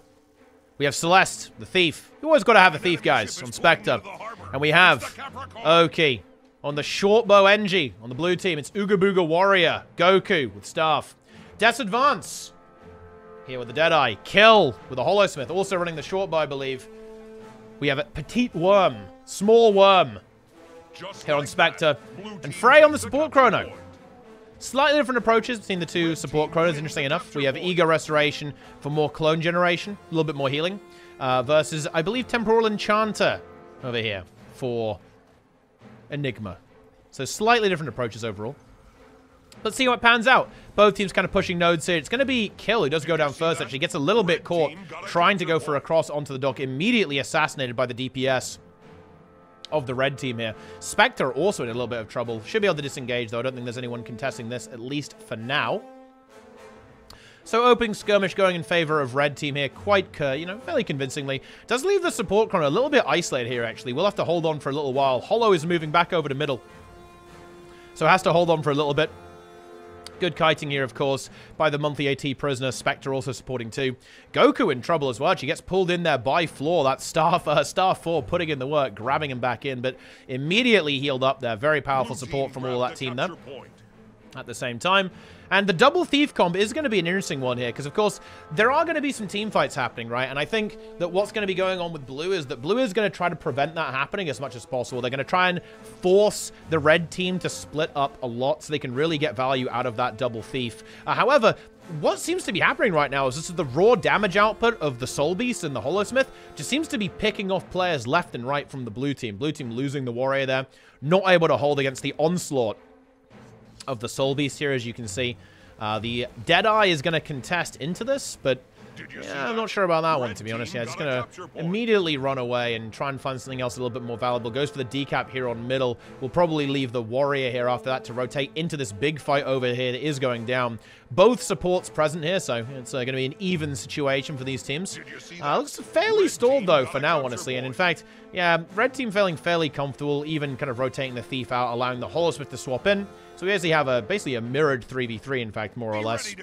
We have Celeste, the Thief. You always got to have a Thief, guys, on Spectre. And we have Oki. On the short bow Engie, on the blue team, it's Ooga Booga Warrior, Goku with Staff. Death's Advance, here with the Deadeye. Kill with the Holosmith, also running the short bow, I believe. We have a Petite Worm, Small Worm, here on Spectre. And Frey on the support chrono. Slightly different approaches between the two support chronos, interesting enough. We have Ego Restoration for more clone generation, a little bit more healing, versus, I believe, Temporal Enchanter over here for Enigma. So slightly different approaches overall. Let's see how it pans out. Both teams kind of pushing nodes here. It's going to be Kill, who does go down first, actually. Gets a little bit caught trying to go for a cross onto the dock. Immediately assassinated by the DPS of the red team here. Spectre also in a little bit of trouble. Should be able to disengage, though. I don't think there's anyone contesting this, at least for now. So opening skirmish going in favor of red team here, quite, fairly convincingly. Does leave the support chrono a little bit isolated here, actually. We'll have to hold on for a little while. Hollow is moving back over to middle, so has to hold on for a little bit. Good kiting here, of course, by the monthly AT prisoner. Spectre also supporting too. Goku in trouble as well. She gets pulled in there by Floor. That Star 4 putting in the work, grabbing him back in, but immediately healed up there. Very powerful support from all that team there at the same time. And the double Thief comp is going to be an interesting one here, because, of course, there are going to be some team fights happening, right? And I think that what's going to be going on with Blue is that Blue is going to try to prevent that happening as much as possible. They're going to try and force the red team to split up a lot so they can really get value out of that double Thief. However, what seems to be happening right now is this is the raw damage output of the Soul Beast and the Holosmith just seems to be picking off players left and right from the blue team. Blue team losing the Warrior there, not able to hold against the onslaught of the Soul Beast here, as you can see. The Deadeye is going to contest into this, but yeah, I'm not sure about that one, to be honest. Yeah, just going to immediately run away and try and find something else a little bit more valuable. Goes for the decap here on middle. We'll probably leave the Warrior here after that to rotate into this big fight over here that is going down. Both supports present here, so it's going to be an even situation for these teams. Looks fairly stalled, though, for now, honestly. And in fact, yeah, red team feeling fairly comfortable, even kind of rotating the Thief out, allowing the Holosmith to swap in. So we actually have basically a mirrored 3v3, in fact, more or less,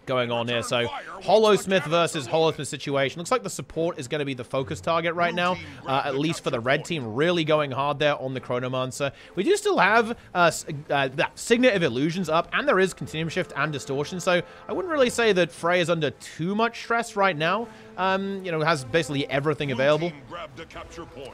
going on here. So Holosmith versus Holosmith situation. Looks like the support is going to be the focus target right now, at least for the red team. Really going hard there on the Chronomancer. We do still have that Signet of Illusions up, and there is Continuum Shift and Distortion. So I wouldn't really say that Frey is under too much stress right now. Has basically everything available.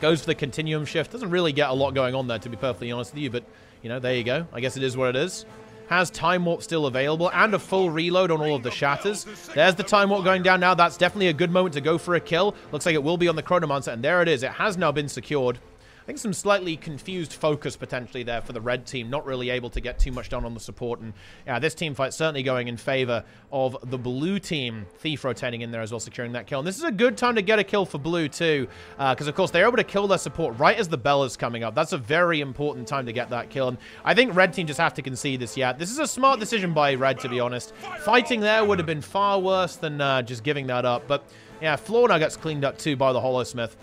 Goes for the Continuum Shift. Doesn't really get a lot going on there, to be perfectly honest with you, but there you go. I guess it is what it is. Has Time Warp still available and a full reload on all of the shatters. There's the Time Warp going down now. That's definitely a good moment to go for a kill. Looks like it will be on the Chronomancer, and there it is. It has now been secured. I think some slightly confused focus potentially there for the red team, not really able to get too much done on the support, and this team fight certainly going in favor of the blue team. Thief rotating in there as well, securing that kill. And this is a good time to get a kill for blue too, because of course they're able to kill their support right as the bell is coming up. That's a very important time to get that kill, and I think red team just have to concede this. Yeah, this is a smart decision by red, to be honest. Fighting there would have been far worse than just giving that up, but yeah, Floor now gets cleaned up too by the Holosmith.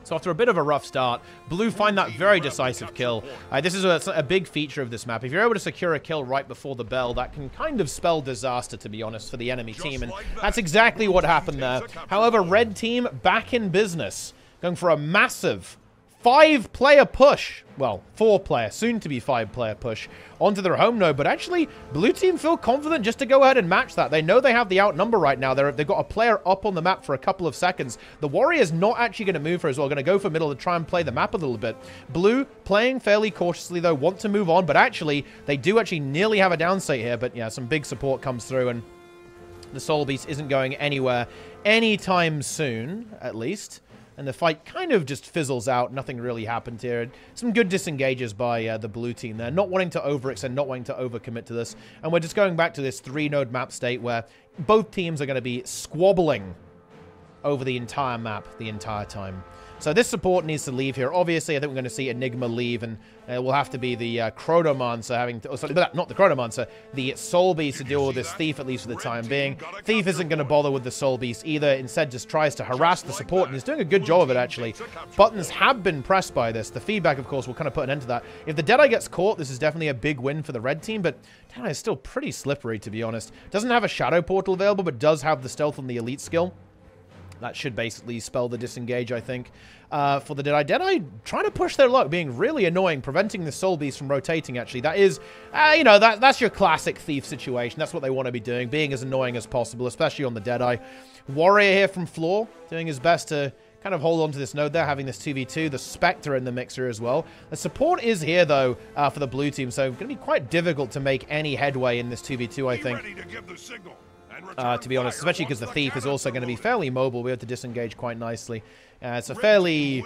So after a bit of a rough start, Blue find that very decisive kill. This is a big feature of this map. If you're able to secure a kill right before the bell, that can kind of spell disaster, to be honest, for the enemy team. And that's exactly what happened there. However, red team back in business, going for a massive 5-player push. Well, 4-player, soon to be 5-player push onto their home node. But actually, blue team feel confident just to go ahead and match that. They know they have the outnumber right now. They've got a player up on the map for a couple of seconds. The Warrior's not actually going to move for as well. Going to go for middle to try and play the map a little bit. Blue playing fairly cautiously, though, want to move on. But actually, they do actually nearly have a down state here. But yeah, some big support comes through, and the Soul Beast isn't going anywhere anytime soon, at least. and the fight kind of just fizzles out. Nothing really happened here. Some good disengages by the blue team there, not wanting to overextend, not wanting to overcommit to this. And we're just going back to this 3-node map state where both teams are going to be squabbling over the entire map the entire time. So this support needs to leave here. Obviously, I think we're going to see Enigma leave, and it will have to be the Chronomancer having to... Oh, sorry, not the Chronomancer. The Soul Beast to deal with this Thief, at least for the time being. Thief isn't going to bother with the Soul Beast either. Instead, just tries to harass the support, and he's doing a good job of it, actually. Buttons have been pressed by this. The feedback, of course, will kind of put an end to that. If the Deadeye gets caught, this is definitely a big win for the red team, but Deadeye is still pretty slippery, to be honest. Doesn't have a Shadow Portal available, but does have the Stealth on the Elite skill. That should basically spell the disengage, I think, for the Deadeye. Deadeye trying to push their luck, being really annoying, preventing the Soul Beast from rotating, actually. That is, you know, that's your classic Thief situation. That's what they want to be doing, being as annoying as possible, especially on the Deadeye. Warrior here from Floor, doing his best to kind of hold on to this node there, having this 2v2. The Spectre in the mixer as well. The support is here, though, for the blue team, so it's going to be quite difficult to make any headway in this 2v2, I think. To be honest, especially because the Thief is also going to be fairly mobile. We have to disengage quite nicely. It's a fairly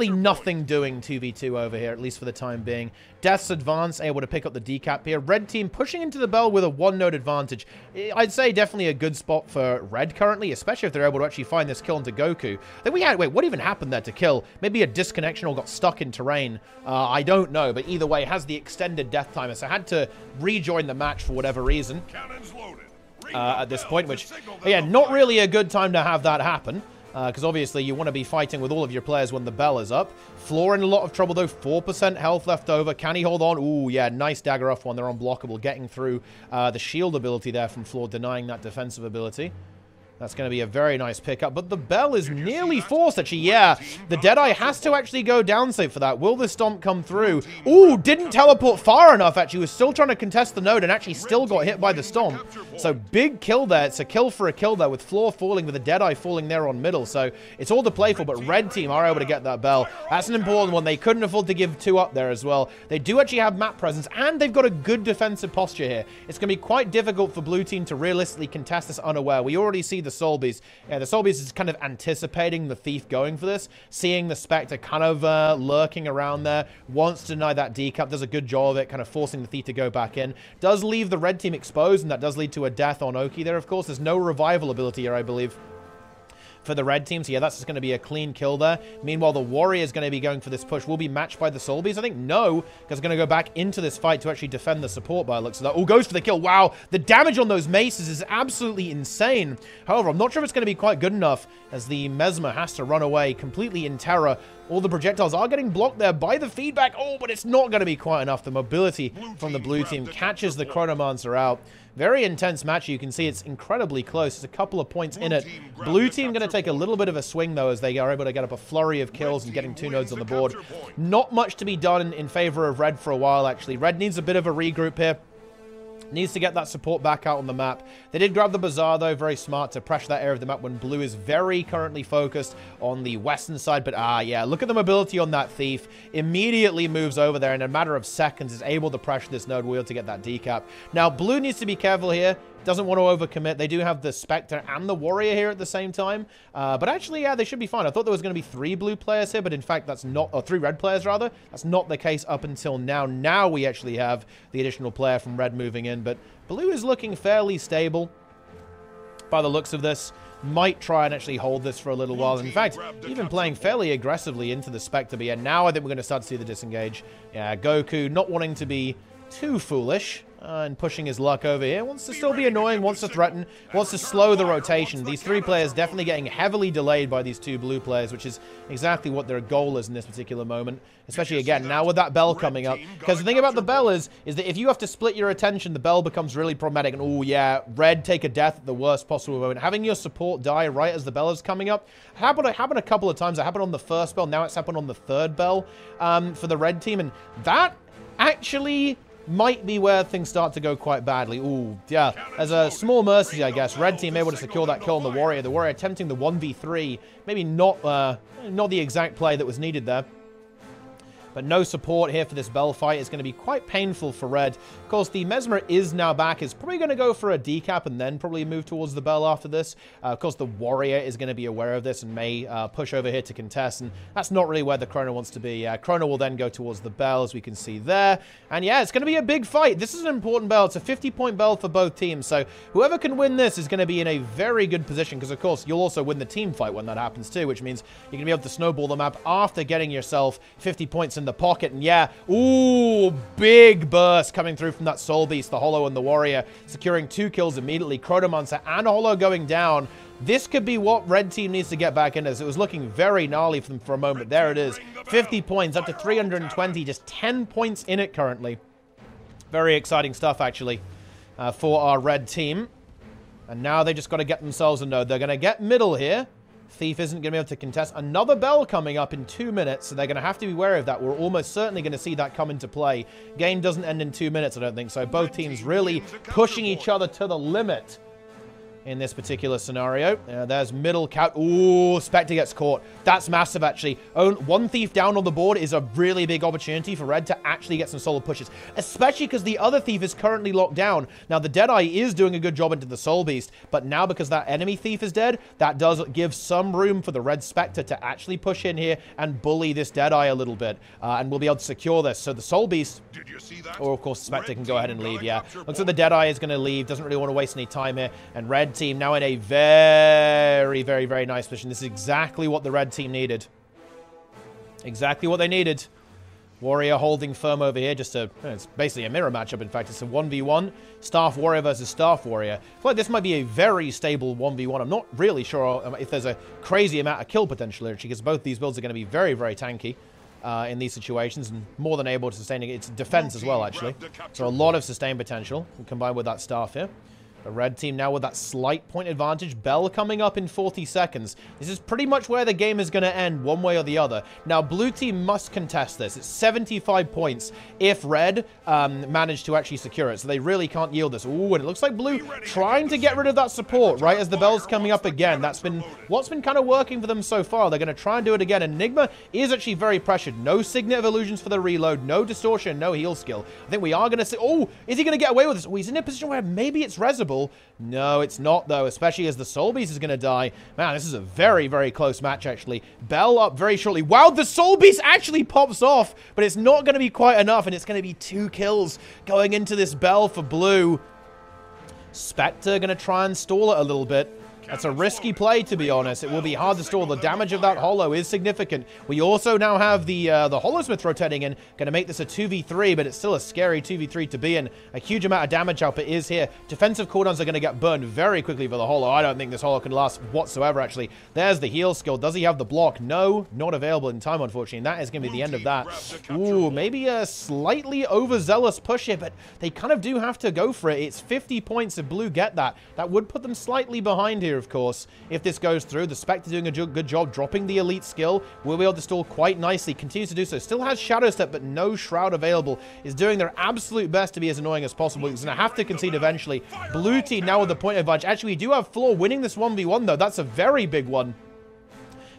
nothing doing 2v2 over here, at least for the time being. Death's Advance able to pick up the decap here. Red team pushing into the bell with a 1-node advantage. I'd say definitely a good spot for Red currently, especially if they're able to actually find this kill into Goku. Then we had, wait, what even happened there to kill? Maybe a disconnection or got stuck in terrain. I don't know, but either way, has the extended death timer, so had to rejoin the match for whatever reason. At this point, which, again, not really a good time to have that happen, because obviously you want to be fighting with all of your players when the bell is up. Floor in a lot of trouble, though. 4% health left over. Can he hold on? Ooh, yeah, nice dagger off one. They're unblockable, getting through the shield ability there from Floor, denying that defensive ability. That's going to be a very nice pickup, but the bell is nearly forced, actually. Yeah, the Deadeye has to actually go down safe for that. Will the stomp come through? Ooh, didn't teleport far enough, actually. Was still trying to contest the node and actually still got hit by the stomp. So big kill there. It's a kill for a kill there with Floor falling, with the Deadeye falling there on middle. So it's all to play for, but red team are able to get that bell. That's an important one. They couldn't afford to give 2 up there as well. They do actually have map presence, and they've got a good defensive posture here. It's going to be quite difficult for blue team to realistically contest this unaware. We already see the Soul Beast. Yeah, the Soul Beast is kind of anticipating the Thief going for this, seeing the Spectre kind of lurking around there, wants to deny that decap, does a good job of it, kind of forcing the Thief to go back in. Does leave the red team exposed, and that does lead to a death on Oki there, of course. There's no revival ability here, I believe, for the red team. So yeah, that's just going to be a clean kill there. Meanwhile, the Warrior is going to be going for this push. Will be matched by the Soul Beast? I think no, because it's going to go back into this fight to actually defend the support by the looks of that. Oh, goes for the kill. Wow, the damage on those maces is absolutely insane. However, I'm not sure if it's going to be quite good enough, as the Mesmer has to run away completely in terror. All the projectiles are getting blocked there by the feedback. Oh, but it's not going to be quite enough. The mobility from the blue team catches the Chronomancer out. Very intense match. You can see it's incredibly close. It's a couple of points in it. Blue team going to take a little bit of a swing, though, as they are able to get up a flurry of kills and getting 2 nodes on the board. Not much to be done in favor of red for a while, actually. Red needs a bit of a regroup here. Needs to get that support back out on the map. They did grab the Bazaar, though. Very smart to pressure that area of the map when blue is very currently focused on the western side. But, yeah, look at the mobility on that Thief. Immediately moves over there, and in a matter of seconds is able to pressure this node wheel to get that decap. Now, blue needs to be careful here. Doesn't want to overcommit. They do have the Spectre and the Warrior here at the same time. But actually, yeah, they should be fine. I thought there was going to be 3 blue players here, but in fact, that's not... Or 3 red players, rather. That's not the case up until now. Now we actually have the additional player from red moving in. But blue is looking fairly stable by the looks of this. Might try and actually hold this for a little while. In fact, even playing fairly aggressively into the Spectre. But yeah, now I think we're going to start to see the disengage. Yeah, Goku not wanting to be too foolish. And pushing his luck over here. Wants to still be annoying, wants to threaten, wants to slow the rotation. These 3 players definitely getting heavily delayed by these 2 blue players, which is exactly what their goal is in this particular moment. Especially, again, now with that bell coming up. Because the thing about the bell is that if you have to split your attention, the bell becomes really problematic. And, oh, yeah, red take a death at the worst possible moment. Having your support die right as the bell is coming up. Happened a couple of times. It happened on the first bell. Now it's happened on the 3rd bell for the red team. And that actually... might be where things start to go quite badly. Ooh, yeah. As a small mercy, I guess. Red team able to secure that kill on the Warrior. The Warrior attempting the 1v3. Maybe not the exact play that was needed there. But no support here for this Bell fight. Is going to be quite painful for Red. Of course, the Mesmer is now back. Is probably going to go for a decap and then probably move towards the Bell after this. Of course, the Warrior is going to be aware of this and may push over here to contest. And that's not really where the Chrono wants to be. Chrono will then go towards the Bell, as we can see there. And yeah, it's going to be a big fight. This is an important Bell. It's a 50-point Bell for both teams. So whoever can win this is going to be in a very good position. Because, of course, you'll also win the team fight when that happens too. Which means you're going to be able to snowball the map after getting yourself 50 points in the pocket. And yeah, ooh, big burst coming through from that Soul Beast, the Hollow and the Warrior, securing 2 kills immediately. Chronomancer and Hollow going down. This could be what Red Team needs to get back in, as it was looking very gnarly for them for a moment. There it is. 50 points, up to 320, just 10 points in it currently. Very exciting stuff, actually, for our Red Team. And now they just got to get themselves a node. They're going to get middle here. Thief isn't going to be able to contest. Another Bell coming up in 2 minutes, so they're going to have to be wary of that. We're almost certainly going to see that come into play. Game doesn't end in 2 minutes, I don't think. So both teams really pushing each other to the limit in this particular scenario. There's middle count. Ooh, Spectre gets caught. That's massive, actually. One Thief down on the board is a really big opportunity for Red to actually get some solid pushes, especially because the other Thief is currently locked down. Now, the Deadeye is doing a good job into the Soul Beast, but now because that enemy Thief is dead, that does give some room for the Red Spectre to actually push in here and bully this Deadeye a little bit, and we'll be able to secure this. So the Soul Beast, or of course, the Spectre can go ahead and leave, yeah. Looks like the Deadeye is going to leave, doesn't really want to waste any time here, and Red Team now in a very, very, very nice position. This is exactly what the Red Team needed. Exactly what they needed. Warrior holding firm over here. It's basically a mirror matchup, in fact. It's a 1v1. Staff Warrior versus Staff Warrior. I feel like this might be a very stable 1v1. I'm not really sure if there's a crazy amount of kill potential here, because both these builds are going to be very, very tanky in these situations, and more than able to sustain its defense as well, actually. So a lot of sustain potential combined with that Staff here. The Red Team now with that slight point advantage. Bell coming up in 40 seconds. This is pretty much where the game is going to end, one way or the other. Now, Blue Team must contest this. It's 75 points if Red manage to actually secure it. So they really can't yield this. Ooh, and it looks like Blue trying to get rid of that support, right, as the Bell's coming up again. That's been what's been kind of working for them so far. They're going to try and do it again. Enigma is actually very pressured. No Signet of Illusions for the reload. No Distortion. No heal skill. I think we are going to see... Oh, is he going to get away with this? Oh, he's in a position where maybe it's Resible. No, it's not, though, especially as the Soul Beast is going to die. Man, this is a very, very close match, actually. Bell up very shortly. Wow, the Soul Beast actually pops off, but it's not going to be quite enough, and it's going to be 2 kills going into this Bell for Blue. Spectre going to try and stall it a little bit. That's a risky play, to be honest. It will be hard to stall. The damage of that Hollow is significant. We also now have the Hollowsmith rotating in. Going to make this a 2v3, but it's still a scary 2v3 to be in. A huge amount of damage output is here. Defensive cooldowns are going to get burned very quickly for the Hollow. I don't think this Hollow can last whatsoever, actually. There's the heal skill. Does he have the block? No, not available in time, unfortunately. And that is going to be the end of that. Ooh, maybe a slightly overzealous push here, but they kind of do have to go for it. It's 50 points if Blue get that. That would put them slightly behind here, of course, if this goes through. The Spectre doing a good job dropping the elite skill. Will be able to stall quite nicely. Continues to do so. Still has Shadow Step, but no Shroud available. Is doing their absolute best to be as annoying as possible. He's going to have to concede eventually. Blue Team now with the point advantage. Actually, we do have Floor winning this 1v1, though. That's a very big one.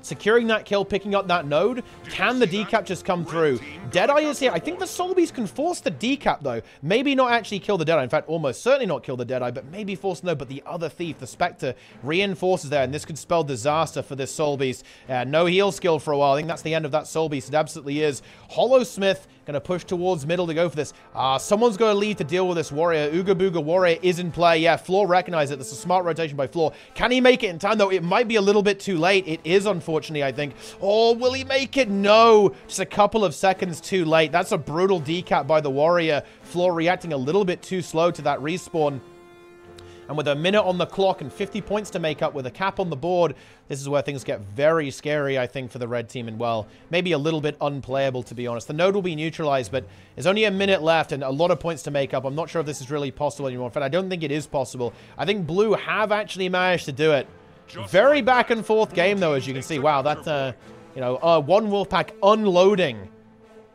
Securing that kill, picking up that node. Can the decap just come through? Deadeye is here. I think the Soul Beast can force the decap, though. Maybe not actually kill the Deadeye. In fact, almost certainly not kill the Deadeye, but maybe force the node. But the other Thief, the Spectre, reinforces there, and this could spell disaster for this Soul Beast. No heal skill for a while. I think that's the end of that Soul Beast. It absolutely is. Hollowsmith going to push towards middle to go for this. Someone's going to leave to deal with this Warrior. Ooga Booga Warrior is in play. Yeah, Floor recognized it. That's a smart rotation by Floor. Can he make it in time, though? It might be a little bit too late. It is, unfortunately, I think. Oh, will he make it? No. Just a couple of seconds too late. That's a brutal decap by the Warrior. Floor reacting a little bit too slow to that respawn. And with a minute on the clock and 50 points to make up with a cap on the board, this is where things get very scary, I think, for the Red Team. And, well, maybe a little bit unplayable, to be honest. The node will be neutralized, but there's only a minute left and a lot of points to make up. I'm not sure if this is really possible anymore. In fact, I don't think it is possible. I think Blue have actually managed to do it. Very back and forth game, though, as you can see. Wow, that, one Wolfpack unloading.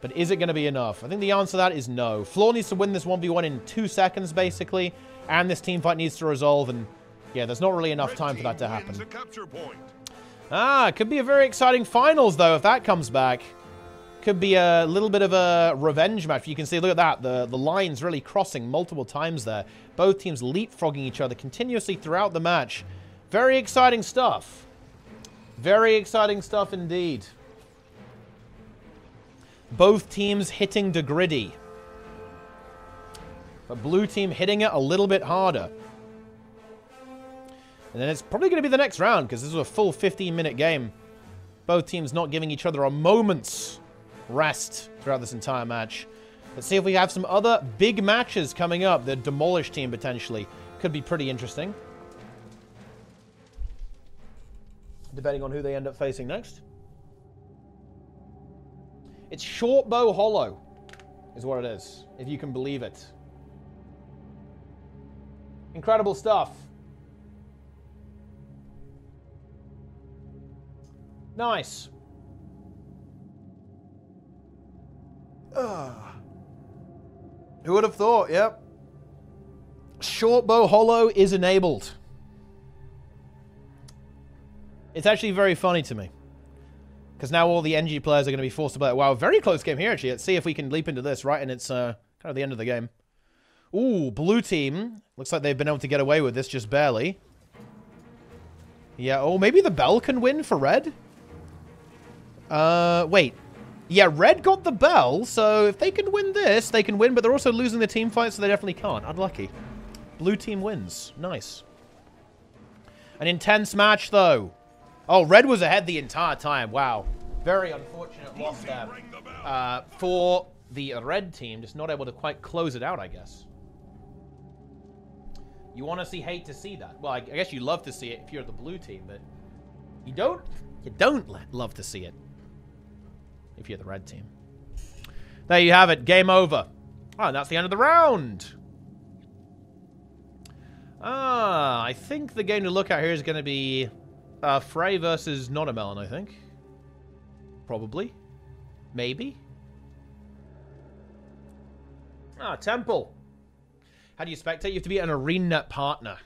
But is it going to be enough? I think the answer to that is no. Floor needs to win this 1v1 in 2 seconds, basically. And this team fight needs to resolve, and yeah, there's not really enough time for that to happen. It could be a very exciting finals, though, if that comes back. Could be a little bit of a revenge match. You can see, look at that. The lines really crossing multiple times there. Both teams leapfrogging each other continuously throughout the match. Very exciting stuff. Very exciting stuff indeed. Both teams hitting the griddy. But blue team hitting it a little bit harder. And then it's probably going to be the next round, because this was a full 15-minute game. Both teams not giving each other a moment's rest throughout this entire match. Let's see if we have some other big matches coming up. The Demolish team, potentially. Could be pretty interesting. Depending on who they end up facing next. It's Shortbow Hollow, is what it is, if you can believe it. Incredible stuff. Nice. Who would have thought? Yep. Shortbow Hollow is enabled. It's actually very funny to me. Because now all the NG players are going to be forced to play. Wow, very close game here, actually. Let's see if we can leap into this, right? And it's kind of the end of the game. Ooh, blue team. Looks like they've been able to get away with this just barely. Yeah, oh, maybe the bell can win for red? Wait. Yeah, red got the bell, so if they can win this, they can win, but they're also losing the team fight, so they definitely can't. Unlucky. Blue team wins. Nice. An intense match, though. Oh, red was ahead the entire time. Wow. Very unfortunate loss there for the red team. Just not able to quite close it out, I guess. You want to see, hate to see that. Well, I guess you love to see it if you're the blue team, but you don't love to see it if you're the red team. There you have it. Game over. Oh, and that's the end of the round. I think the game to look at here is going to be Frey versus Nonamelon, I think. Probably. Maybe. Temple. How do you spectate? You have to be an ArenaNet partner.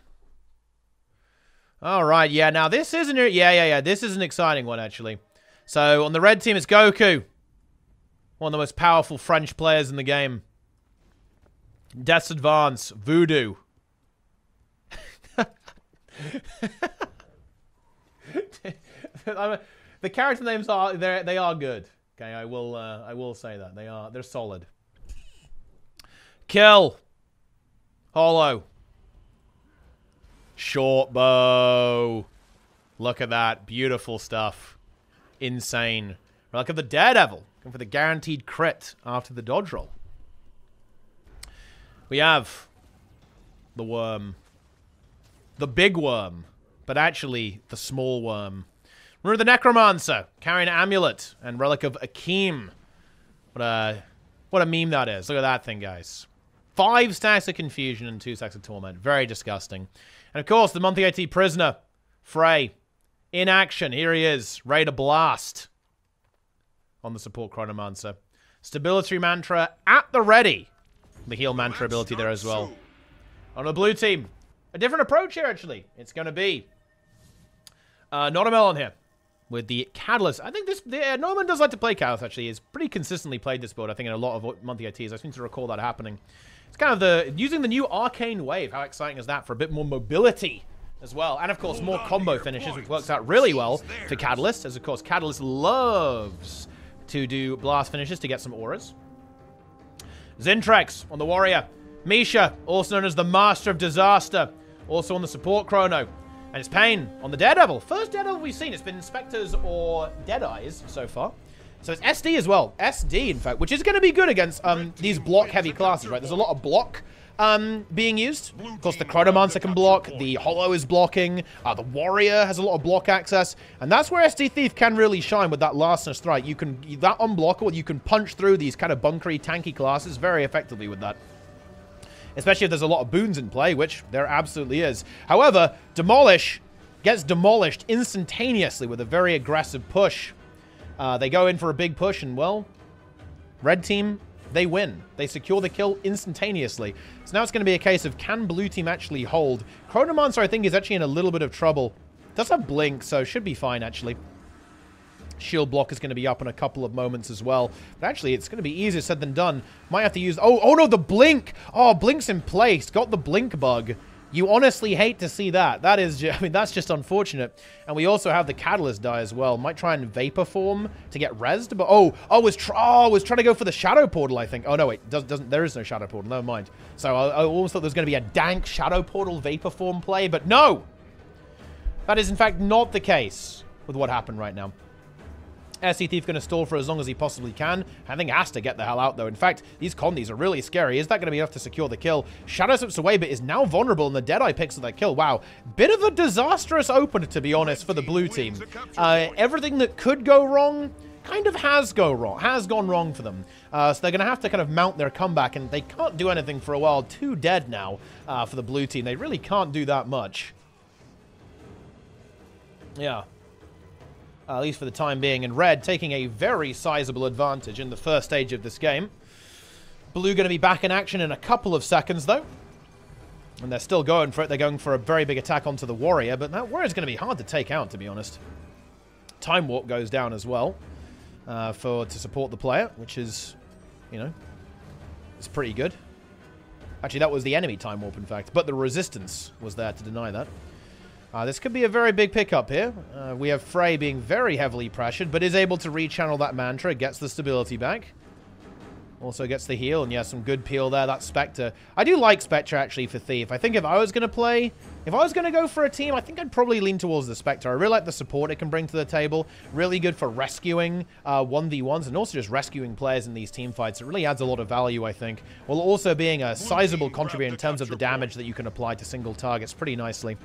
Alright, yeah, now this isn't... Yeah. This is an exciting one, actually. So, on the red team, it's Goku. One of the most powerful French players in the game. Death's Advance. Voodoo. The character names are... They are good. Okay, I will say that. They're solid. Kill. Hollow. Shortbow. Look at that. Beautiful stuff. Insane. Relic of the Daredevil. Going for the guaranteed crit after the dodge roll. We have the worm. The big worm. But actually, the small worm. Remember the Necromancer. Carrying an amulet. And Relic of Akeem. What a meme that is. Look at that thing, guys. 5 stacks of confusion and 2 stacks of torment. Very disgusting. And of course, the monthly IT prisoner. Frey. In action. Here he is. Ready to blast. On the support Chronomancer. Stability mantra at the ready. The heal mantra ability there as well. On the blue team. A different approach here, actually. It's going to be Nonamelon here. With the Catalyst. I think Norman does like to play Catalyst, actually. He's pretty consistently played this build, I think, in a lot of monthly ITs. I seem to recall that happening. It's kind of using the new Arcane Wave. How exciting is that for a bit more mobility as well? And, of course, more combo finishes, which works out really well for Catalyst. As, of course, Catalyst loves to do blast finishes to get some auras. Zintrex on the Warrior. Misha, also known as the Master of Disaster. Also on the support Chrono. And it's Pain on the Daredevil. First Daredevil we've seen. It's been Spectres or Deadeyes so far. So it's SD as well. SD, in fact, which is going to be good against these block-heavy classes, right? There's a lot of block being used. Of course, the Chronomancer can block. The Hollow is blocking. The Warrior has a lot of block access. And that's where SD Thief can really shine with that lastness threat. You can, that unblockable, you can punch through these kind of bunkery, tanky classes very effectively with that. Especially if there's a lot of boons in play, which there absolutely is. However, Demolish gets demolished instantaneously with a very aggressive push. They go in for a big push, and, well, red team, they win. They secure the kill instantaneously. So now it's going to be a case of, can blue team actually hold? Chronomancer, I think, is actually in a little bit of trouble. Does have Blink, so should be fine, actually. Shield block is going to be up in a couple of moments as well. But actually, it's going to be easier said than done. Might have to use... Oh no, the blink! Oh, blink's in place. Got the blink bug. You honestly hate to see that. That is... I mean, that's just unfortunate. And we also have the Catalyst die as well. Might try and Vapor Form to get rezzed. But, was trying to go for the Shadow Portal, I think. Oh, no, wait. Doesn't. There is no Shadow Portal. Never mind. So I always thought there was going to be a dank Shadow Portal Vapor Form play. But no! That is, in fact, not the case with what happened right now. SC Thief going to stall for as long as he possibly can. I think has to get the hell out, though. In fact, these Condies are really scary. Is that going to be enough to secure the kill? Shadow slips away, but is now vulnerable, and the Deadeye picks up that kill. Wow. Bit of a disastrous opener, to be honest, for the blue team. Everything that could go wrong kind of has gone wrong for them. So they're going to have to kind of mount their comeback, and they can't do anything for a while. 2 dead now for the blue team. They really can't do that much. Yeah. At least for the time being. And Red taking a very sizable advantage in the first stage of this game. Blue going to be back in action in a couple of seconds, though. And they're still going for it. They're going for a very big attack onto the Warrior. But that Warrior's going to be hard to take out, to be honest. Time Warp goes down as well. To support the player, which is, you know, it's pretty good. Actually, that was the enemy Time Warp, in fact. But the Resistance was there to deny that. This could be a very big pickup here. We have Frey being very heavily pressured, but is able to rechannel that Mantra, gets the stability back. Also gets the heal, and yeah, some good peel there. That Spectre. I do like Spectre, actually, for Thief. I think if I was going to go for a team, I think I'd probably lean towards the Spectre. I really like the support it can bring to the table. Really good for rescuing 1v1s, and also just rescuing players in these team fights. It really adds a lot of value, I think, while also being a sizable contributor in terms of the damage that you can apply to single targets pretty nicely.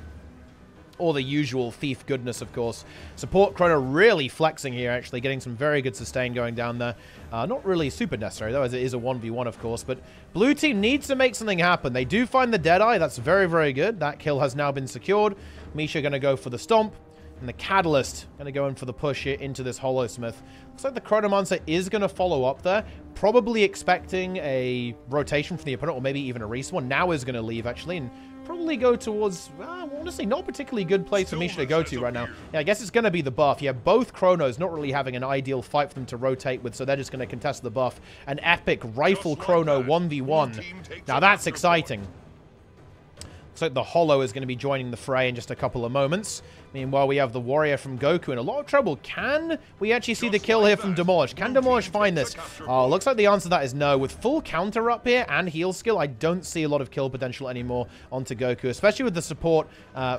Or the usual Thief goodness, of course. Support Chrono really flexing here, actually. Getting some very good sustain going down there. Not really super necessary, though, as it is a 1v1, of course. But blue team needs to make something happen. They do find the Deadeye. That's very, very good. That kill has now been secured. Misha going to go for the Stomp. And the Catalyst going to go in for the push here into this Holosmith. Looks like the Chronomancer is going to follow up there. Probably expecting a rotation from the opponent, or maybe even a respawn. Now is going to leave, actually, and probably go towards, honestly, not particularly good place for Misha to go to right now. Yeah, I guess it's going to be the buff. Yeah, both Chronos not really having an ideal fight for them to rotate with, so they're just going to contest the buff. An epic Rifle Chrono 1v1. Now that's exciting. Looks like the Holo is going to be joining the fray in just a couple of moments. Meanwhile, we have the Warrior from Goku in a lot of trouble. Can we actually see the kill here from Demolish? Can Demolish find this? Oh, looks like the answer to that is no. With full counter up here and heal skill, I don't see a lot of kill potential anymore onto Goku, especially with the support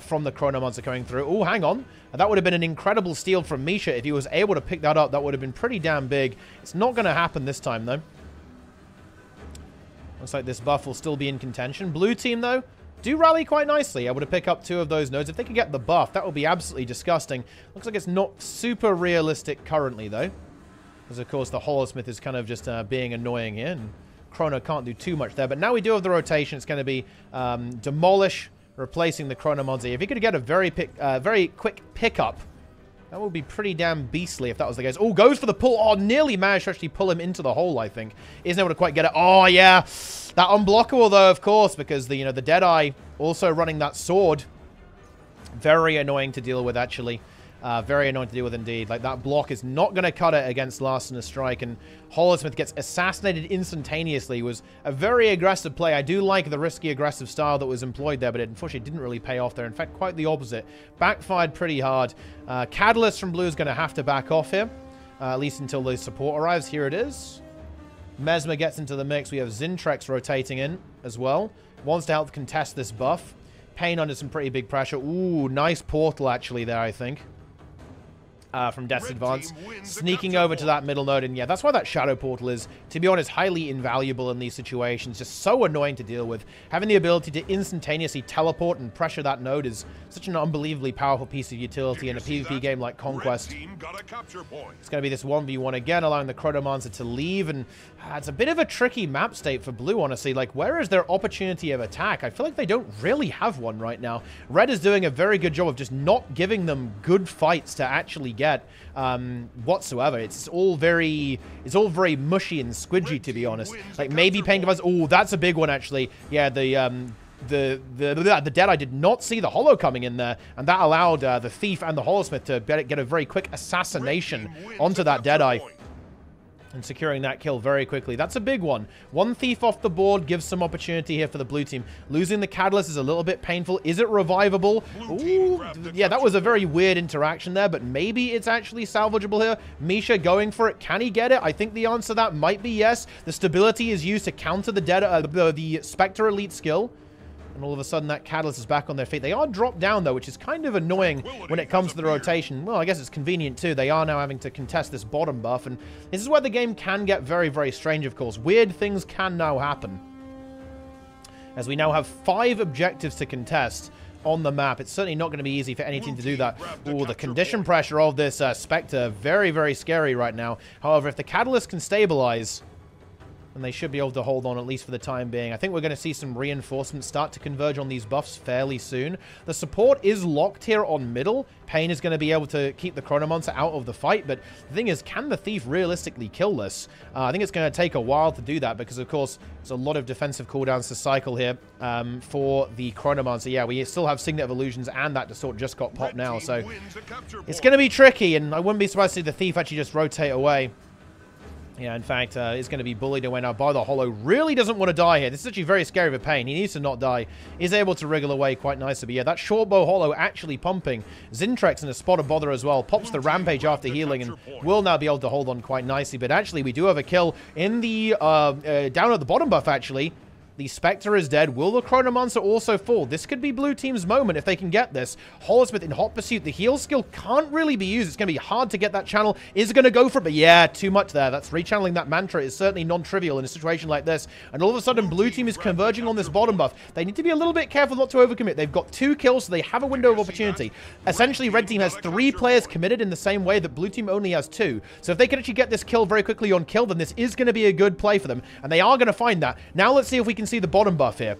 from the Chronomancer coming through. Oh, hang on. That would have been an incredible steal from Misha. If he was able to pick that up, that would have been pretty damn big. It's not going to happen this time, though. Looks like this buff will still be in contention. Blue team, though, do rally quite nicely. Able to pick up 2 of those nodes. If they could get the buff, that would be absolutely disgusting. Looks like it's not super realistic currently, though. Because, of course, the Holosmith is kind of just being annoying here. And Chrono can't do too much there. But now we do have the rotation. It's going to be Demolish replacing the Chronomancer. If he could get a very quick pickup, that would be pretty damn beastly if that was the case. Oh, goes for the pull. Oh, nearly managed to actually pull him into the hole, I think. Isn't able to quite get it. Oh, yeah. That unblockable, though, of course, because the Deadeye also running that sword. Very annoying to deal with, actually. Very annoying to deal with indeed. Like, that block is not going to cut it against Larcenous Strike, and Holosmith gets assassinated instantaneously. It was a very aggressive play. I do like the risky aggressive style that was employed there, but it unfortunately didn't really pay off there. In fact, quite the opposite. Backfired pretty hard. Catalyst from Blue is going to have to back off here, at least until the support arrives. Here it is. Mesmer gets into the mix. We have Zintrex rotating in as well. Wants to help contest this buff. Pain under some pretty big pressure. Ooh, nice portal actually there, I think. From Death's Advance, sneaking over to that middle node, and yeah, that's why that Shadow Portal is, to be honest, highly invaluable in these situations. Just so annoying to deal with. Having the ability to instantaneously teleport and pressure that node is such an unbelievably powerful piece of utility in a PvP game like Conquest. It's going to be this 1v1 again, allowing the Chronomancer to leave, and it's a bit of a tricky map state for Blue, honestly. Like, where is their opportunity of attack? I feel like they don't really have one right now. Red is doing a very good job of just not giving them good fights to actually get whatsoever. It's all very mushy and squidgy, to be honest. Like, maybe Pain Device. Oh, that's a big one, actually. Yeah, the the Deadeye did not see the Holo coming in there, and that allowed the Thief and the Holosmith to get a very quick assassination onto that Deadeye. And securing that kill very quickly. That's a big one. One Thief off the board gives some opportunity here for the blue team. Losing the Catalyst is a little bit painful. Is it revivable? Ooh, yeah, that was a very weird interaction there, but maybe it's actually salvageable here. Misha going for it. Can he get it? I think the answer to that might be yes. The stability is used to counter the Spectre Elite skill. And all of a sudden, that Catalyst is back on their feet. They are dropped down, though, which is kind of annoying when it comes to the rotation. Well, I guess it's convenient, too. They are now having to contest this bottom buff. And this is where the game can get very, very strange, of course. Weird things can now happen. As we now have 5 objectives to contest on the map. It's certainly not going to be easy for any team to do that. Ooh, the condition pressure of this Spectre, very, very scary right now. However, if the Catalyst can stabilize, and they should be able to hold on at least for the time being. I think we're going to see some reinforcements start to converge on these buffs fairly soon. The support is locked here on middle. Pain is going to be able to keep the Chronomancer out of the fight, but the thing is, can the Thief realistically kill this? I think it's going to take a while to do that because, of course, there's a lot of defensive cooldowns to cycle here for the Chronomancer. Yeah, we still have Signet of Illusions, and that Distort just got popped now, so it's going to be tricky, and I wouldn't be surprised to see the Thief actually just rotate away. Yeah, in fact, is going to be bullied away now by the Holo. Really doesn't want to die here. This is actually very scary for Pain. He needs to not die. Is able to wriggle away quite nicely. But yeah, that shortbow Holo actually pumping. Zintrix in a spot of bother as well. Pops the Rampage after healing and will now be able to hold on quite nicely. But actually, we do have a kill in the down at the bottom buff, actually. The Spectre is dead. Will the Chronomancer also fall? This could be blue team's moment if they can get this. Holosmith in hot pursuit. The heal skill can't really be used. It's going to be hard to get that channel. Is going to go for it, but yeah, too much there. That's rechanneling that mantra is certainly non-trivial in a situation like this. And all of a sudden, blue team is converging on this bottom buff. They need to be a little bit careful not to overcommit. They've got 2 kills, so they have a window of opportunity. Essentially, red team has 3 players committed in the same way that blue team only has 2. So if they can actually get this kill very quickly on kill, then this is going to be a good play for them. And they are going to find that. Now let's see if we can see the bottom buff here.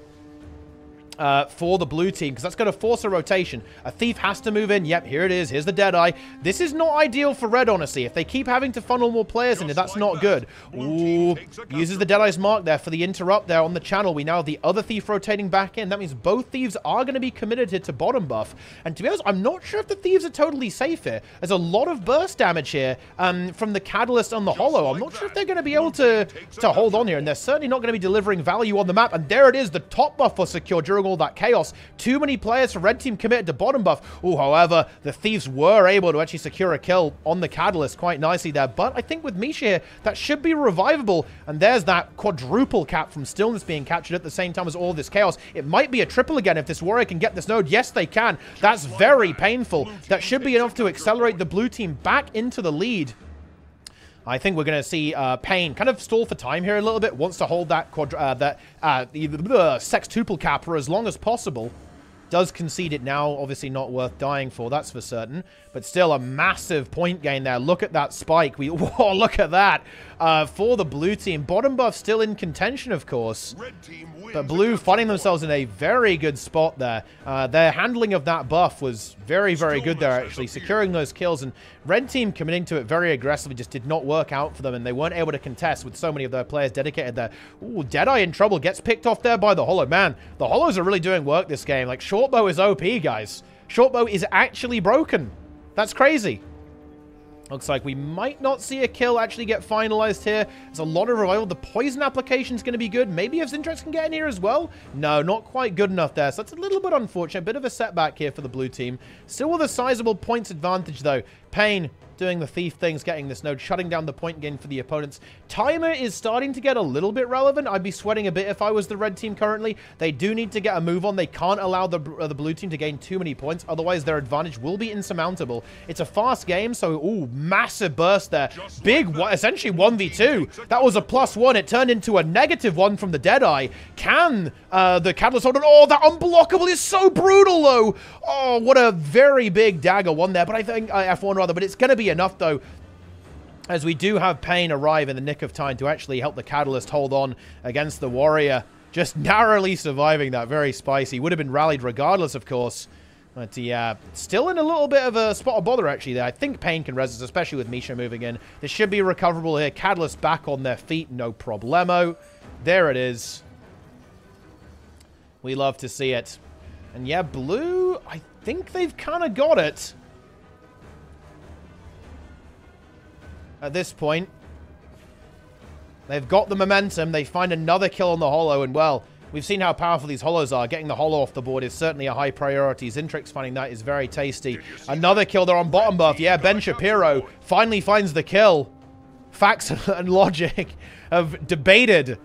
For the blue team, because that's going to force a rotation. A Thief has to move in. Yep, here it is. Here's the Deadeye. This is not ideal for red, honestly. If they keep having to funnel more players into, that's not good. Ooh, uses the Deadeye's mark there for the interrupt there on the channel. We now have the other Thief rotating back in. That means both Thieves are going to be committed to bottom buff. And to be honest, I'm not sure if the Thieves are totally safe here. There's a lot of burst damage here from the Catalyst on the Holo. I'm not sure if they're going to be able to hold on here. And they're certainly not going to be delivering value on the map. And there it is. The top buff was secured during all that chaos. Too many players for red team committed to bottom buff. Oh, however, the Thieves were able to actually secure a kill on the Catalyst quite nicely there. But I think with Misha here, that should be revivable. And there's that quadruple cap from Stillness being captured at the same time as all this chaos. It might be a triple again if this warrior can get this node. Yes, they can. That's very painful. That should be enough to accelerate the blue team back into the lead. I think we're going to see Pain kind of stall for time here a little bit. Wants to hold that sextuple cap for as long as possible. Does concede it now. Obviously not worth dying for, that's for certain. But still a massive point gain there. Look at that spike. Whoa, look at that. For the blue team. Bottom buff still in contention, of course. But blue finding themselves in a very good spot there. Their handling of that buff was very, very good there, actually. Securing those kills. And red team committing to it very aggressively just did not work out for them. And they weren't able to contest with so many of their players dedicated there. Ooh, Deadeye in trouble. Gets picked off there by the Holo. Man, the Holos are really doing work this game. Like, Shortbow is OP, guys. Shortbow is actually broken. That's crazy. Looks like we might not see a kill actually get finalized here. There's a lot of revival. The poison application is going to be good. Maybe if Zintrix can get in here as well. No, not quite good enough there. So that's a little bit unfortunate. Bit of a setback here for the blue team. Still with a sizable points advantage, though. Pain doing the Thief things, getting this node, shutting down the point gain for the opponents. Timer is starting to get a little bit relevant. I'd be sweating a bit if I was the red team currently. They do need to get a move on. They can't allow the blue team to gain too many points. Otherwise, their advantage will be insurmountable. It's a fast game, so, ooh, massive burst there. Big, essentially 1v2. That was a +1. It turned into a -1 from the Deadeye. Can the Catalyst hold on? Oh, that unblockable is so brutal, though. Oh, what a very big dagger one there. But I think, F1 rather, but it's going to be enough, though, as we do have Pain arrive in the nick of time to actually help the Catalyst hold on against the Warrior. Just narrowly surviving that. Very spicy. Would have been rallied regardless, of course. But yeah, still in a little bit of a spot of bother, actually, there. I think Pain can resist, especially with Misha moving in. This should be recoverable here. Catalyst back on their feet. No problemo. There it is. We love to see it. And yeah, blue, I think they've kind of got it. At this point. They've got the momentum. They find another kill on the holo, and well, we've seen how powerful these holos are. Getting the holo off the board is certainly a high priority. Zintrix finding that is very tasty. Another kill there on bottom buff. Yeah, Ben Shapiro finally finds the kill. Facts and logic have debated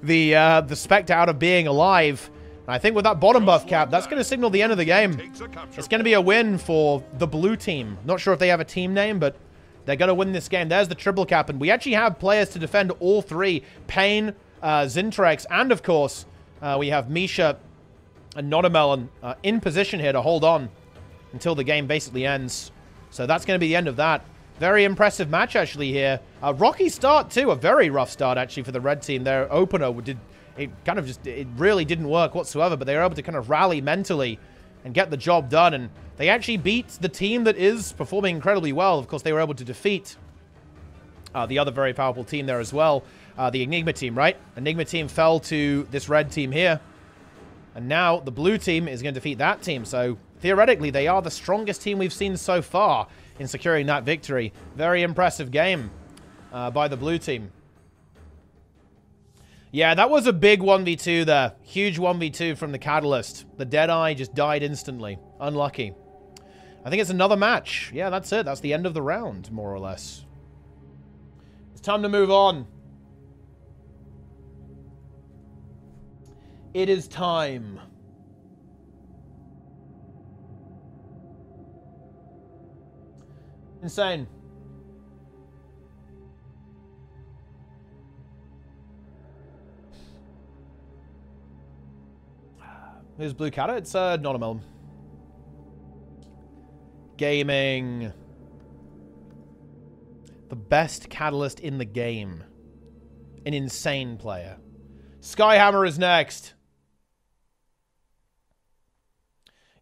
the Spectre out of being alive. And I think with that bottom buff cap, that's going to signal the end of the game. It's going to be a win for the blue team. Not sure if they have a team name, but they're going to win this game. There's the triple cap, and we actually have players to defend all three. Pain, Zintrix, and of course, we have Misha and Notamelon in position here to hold on until the game basically ends. So that's going to be the end of that. Very impressive match, actually, here. Rocky start, too. A very rough start, actually, for the red team. Their opener it really didn't work whatsoever, but they were able to kind of rally mentally and get the job done. And they actually beat the team that is performing incredibly well. Of course, they were able to defeat the other very powerful team there as well. The Enigma team, right? Enigma team fell to this red team here. And now the blue team is going to defeat that team. So theoretically, they are the strongest team we've seen so far in securing that victory. Very impressive game by the blue team. Yeah, that was a big 1v2 there. Huge 1v2 from the Catalyst. The Deadeye just died instantly. Unlucky. I think it's another match. Yeah, that's it. That's the end of the round, more or less. It's time to move on. It is time. Insane. Who's Blue Cata? It's not a melon. Gaming. The best Catalyst in the game. An insane player. Skyhammer is next.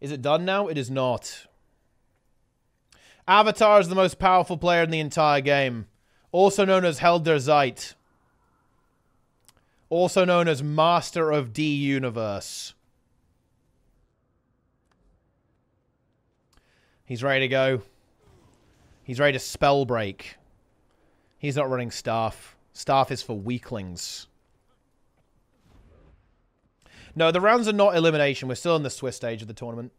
Is it done now? It is not. Avatar is the most powerful player in the entire game. Also known as Helder Zeit. Also known as Master of D Universe. He's ready to go. He's ready to spell break. He's not running Staff. Staff is for weaklings. No, the rounds are not elimination. We're still in the Swiss stage of the tournament.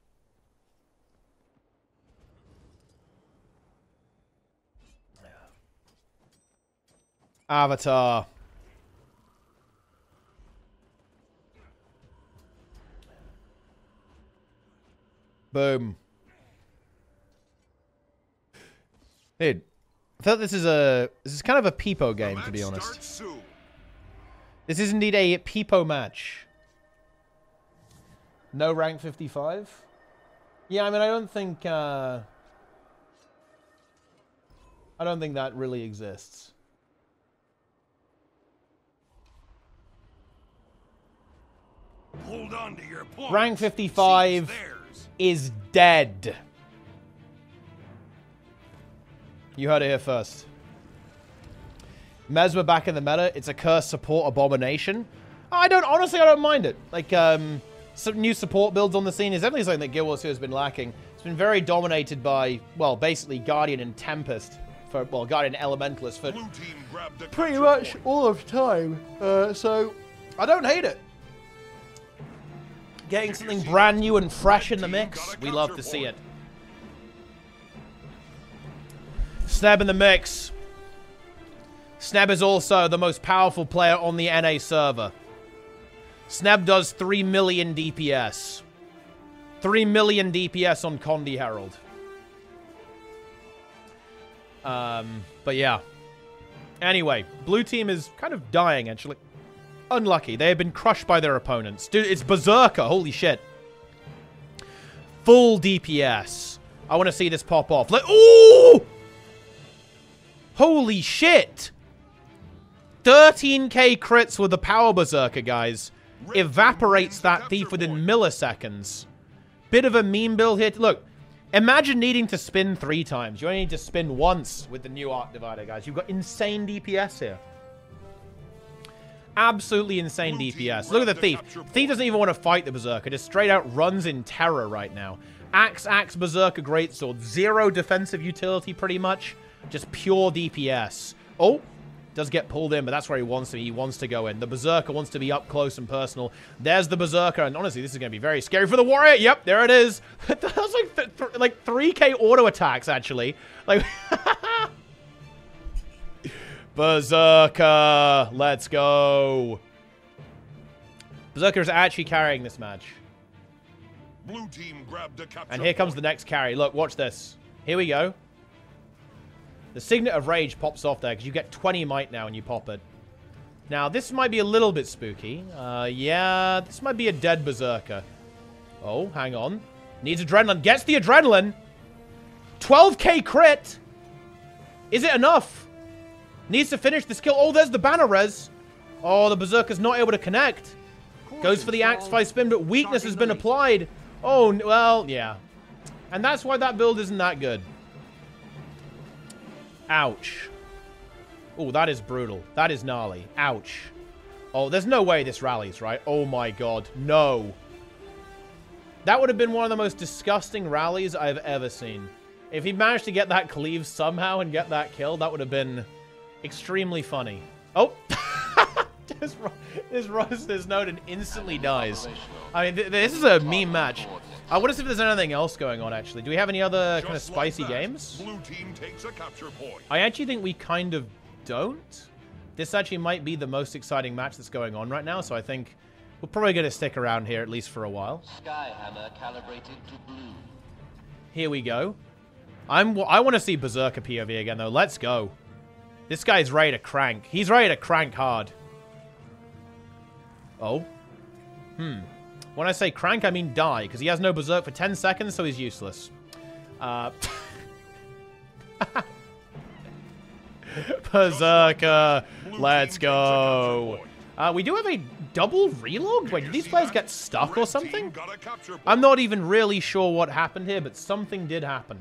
Avatar. Boom. Dude, I thought this is kind of a Peepo game, to be honest. This is indeed a Peepo match. No rank 55? Yeah, I mean, I don't think that really exists. Hold on to your point. Rank 55 is dead. You heard it here first. Mesmer back in the meta. It's a curse support abomination. Honestly, I don't mind it. Like, some new support builds on the scene is definitely something that Guild Wars 2 has been lacking. It's been very dominated by, well, basically Guardian and Tempest. Guardian Elementalist for pretty much all of time. So, I don't hate it. Getting something brand new and fresh in the mix, we love to see it. Sneb in the mix. Sneb is also the most powerful player on the NA server. Sneb does 3 million DPS. 3 million DPS on Condi Herald. But yeah. Anyway, blue team is kind of dying, actually. Unlucky. They have been crushed by their opponents. Dude, it's Berserker. Holy shit. Full DPS. I want to see this pop off. Ooh! Holy shit! 13k crits with the Power Berserker, guys. Evaporates that thief within milliseconds. Bit of a meme build here. Look, imagine needing to spin 3 times. You only need to spin once with the new Arc Divider, guys. You've got insane DPS here. Absolutely insane DPS. Look at the Thief. Thief doesn't even want to fight the Berserker. Just straight out runs in terror right now. Axe, Berserker, Greatsword. 0 defensive utility pretty much. Just pure DPS. Oh, does get pulled in, but that's where he wants to. He wants to go in. The Berserker wants to be up close and personal. There's the Berserker, and honestly, this is going to be very scary for the Warrior. Yep, there it is. That's like 3k auto attacks, actually. Like, Berserker, let's go. Berserker is actually carrying this match. Blue team grabbed the capture And here comes the next carry. Look, watch this. Here we go. The Signet of Rage pops off there because you get 20 might now when you pop it. Now, this might be a little bit spooky. Yeah, this might be a dead Berserker. Oh, hang on. Needs adrenaline. Gets the adrenaline. 12k crit. Is it enough? Needs to finish this kill. Oh, there's the banner res. Oh, the Berserker's not able to connect. Goes for the Axe 5 spin, but weakness has been applied. Oh, well, yeah. And that's why that build isn't that good. Ouch. Oh, that is brutal. That is gnarly. Ouch. Oh, there's no way this rallies, right? Oh my god. No. That would have been one of the most disgusting rallies I've ever seen. If he managed to get that cleave somehow and get that kill, that would have been extremely funny. Oh. This runs this node and instantly dies. I mean, this is a meme match. I want to see if there's anything else going on, actually. Do we have any other kind of spicy games? Blue team takes a capture point. I actually think we kind of don't. This actually might be the most exciting match that's going on right now, so I think we're probably going to stick around here at least for a while. Skyhammer calibrated to blue. Here we go. I want to see Berserker POV again, though. Let's go. This guy's ready to crank. He's ready to crank hard. Oh. When I say crank, I mean die, because he has no Berserk for 10 seconds, so he's useless. Berserker, let's go. We do have a double relog? Wait, did these players get stuck or something? I'm not even really sure what happened here, but something did happen.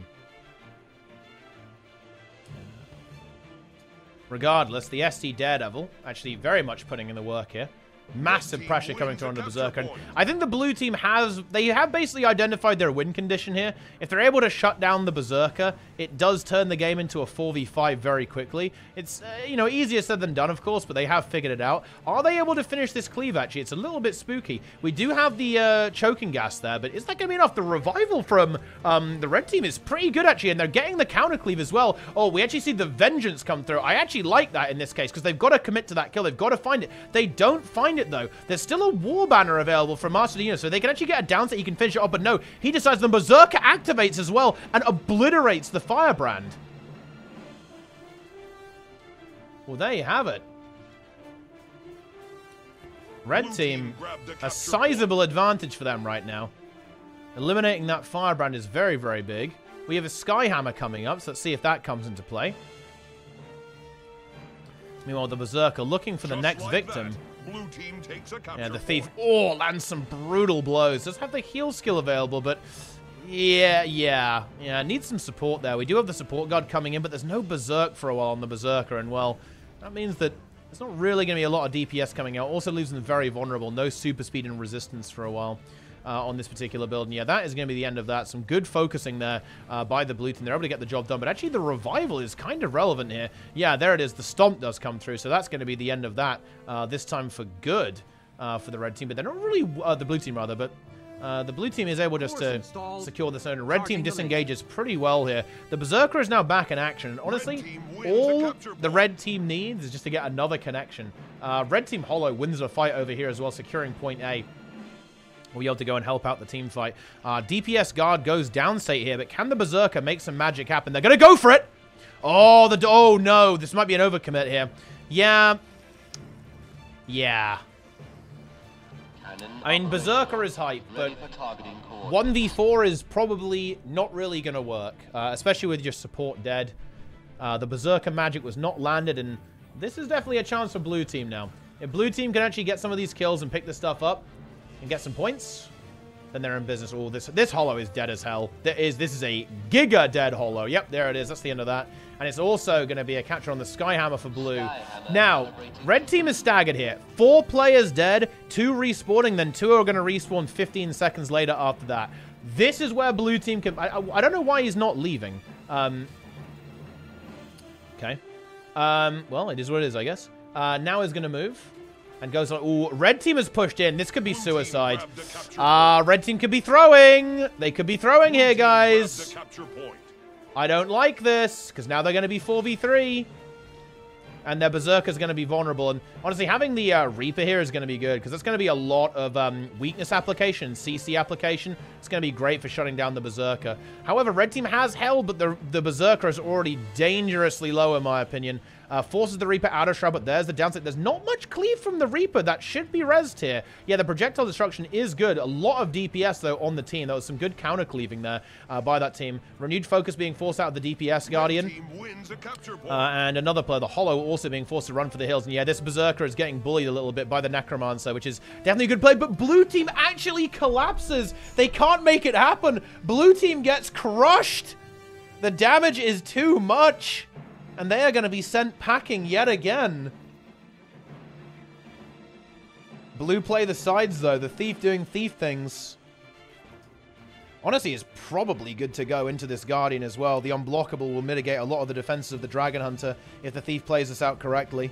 Regardless, the SD Daredevil actually very much putting in the work here. Massive pressure coming through on the Berserker. And I think the blue team have basically identified their win condition here. If they're able to shut down the Berserker, it does turn the game into a 4v5 very quickly. It's, you know, easier said than done, of course, but they have figured it out. Are they able to finish this cleave, actually? It's a little bit spooky. We do have the choking gas there, but is that going to be enough? The revival from the red team is pretty good, actually, and they're getting the counter cleave as well. Oh, we actually see the Vengeance come through. I actually like that in this case, because they've got to commit to that kill. They've got to find it. They don't find it, though. There's still a war banner available from Master Dino, so they can actually get a down set. He can finish it off, but no, he decides the Berserker activates as well and obliterates the Firebrand. Well, there you have it. Red team, a sizable advantage for them right now. Eliminating that Firebrand is very, very big. We have a Skyhammer coming up, so let's see if that comes into play. Meanwhile, the Berserker looking for the next victim. Blue team takes a capture Yeah, the Thief, oh, lands some brutal blows. Does have the heal skill available, but yeah, needs some support there. We do have the support guard coming in, but there's no Berserk for a while on the Berserker, and well, that means that there's not really going to be a lot of DPS coming out. Also leaves them very vulnerable. No super speed and resistance for a while. On this particular build. And yeah, that is going to be the end of that. Some good focusing there by the blue team. They're able to get the job done. But actually, the revival is kind of relevant here. Yeah, there it is. The stomp does come through. So that's going to be the end of that. This time for good for the red team. But they're not really... the blue team, rather. But the blue team is able just to secure this zone. Red team disengages pretty well here. The Berserker is now back in action. And honestly, all the red team needs is just to get another connection. Red team Hollow wins a fight over here as well, securing point A. We'll be able to go and help out the team fight. DPS guard goes downstate here, but can the Berserker make some magic happen? They're going to go for it! Oh, oh no, this might be an overcommit here. Yeah. I mean, Berserker is hype, but 1v4 is probably not really going to work, especially with your support dead. The Berserker magic was not landed, and this is definitely a chance for blue team now. If blue team can actually get some of these kills and pick this stuff up, and get some points. then they're in business. Oh, this holo is dead as hell. This is a giga dead holo. Yep, there it is. That's the end of that. And it's also going to be a capture on the Skyhammer for blue. Now, red team is staggered here. 4 players dead, 2 respawning, then 2 are going to respawn 15 seconds later after that. This is where blue team can... I don't know why he's not leaving. Okay. Well, it is what it is, I guess. Now he's going to move. And goes on. Ooh, red team has pushed in. This could be suicide. Red team could be throwing. They could be throwing here, guys. I don't like this, because now they're going to be 4v3. And their Berserker's going to be vulnerable. And honestly, having the Reaper here is going to be good, because it's going to be a lot of weakness application, CC application. It's going to be great for shutting down the Berserker. However, red team has held, but the Berserker is already dangerously low, in my opinion. Forces the Reaper out of Shroud, but there's the downside. There's not much cleave from the Reaper. That should be rezzed here. Yeah, the projectile destruction is good. A lot of DPS, though, on the team. There was some good counter cleaving there by that team. Renewed focus being forced out of the DPS Guardian. And another player, the Hollow, also being forced to run for the hills. And yeah, this Berserker is getting bullied a little bit by the Necromancer, which is definitely a good play. But blue team actually collapses. They can't make it happen. Blue team gets crushed. The damage is too much. And they are going to be sent packing yet again. Blue play the sides, though. The Thief doing Thief things. Honestly, it's probably good to go into this Guardian as well. The Unblockable will mitigate a lot of the defenses of the Dragon Hunter if the Thief plays this out correctly.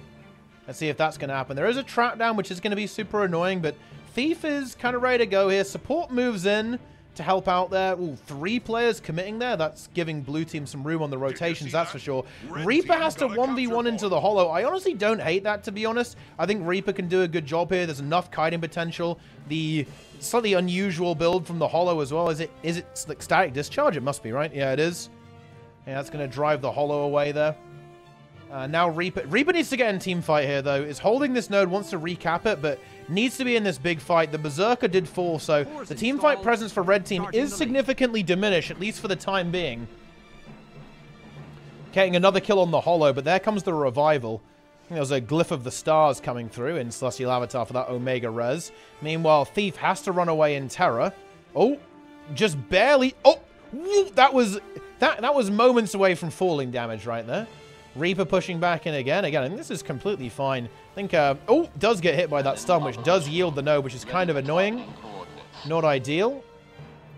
Let's see if that's going to happen. There is a trap down, which is going to be super annoying, but Thief is kind of ready to go here. Support moves in to help out there. Ooh, 3 players committing there. That's giving blue team some room on the rotations, that's for sure. Reaper has to 1v1 into the Hollow. I honestly don't hate that, to be honest. I think Reaper can do a good job here. There's enough kiting potential. The slightly unusual build from the Hollow as well. Is it like static discharge? It must be, right? Yeah, it is. Yeah, that's going to drive the Hollow away there. Now Reaper needs to get in team fight here, though. Is holding this node, wants to recap it, but needs to be in this big fight. The Berserker did fall, so the team fight presence for red team is significantly diminished, at least for the time being. Getting another kill on the Hollow, but there comes the revival. I think there was a glyph of the stars coming through in Celestial Avatar for that Omega res. Meanwhile, Thief has to run away in terror. Oh, just barely. Oh, that was moments away from falling damage right there. Reaper pushing back in again. Again, and this is completely fine. I think, oh, does get hit by that stun, which does yield the node, which is kind of annoying. Not ideal.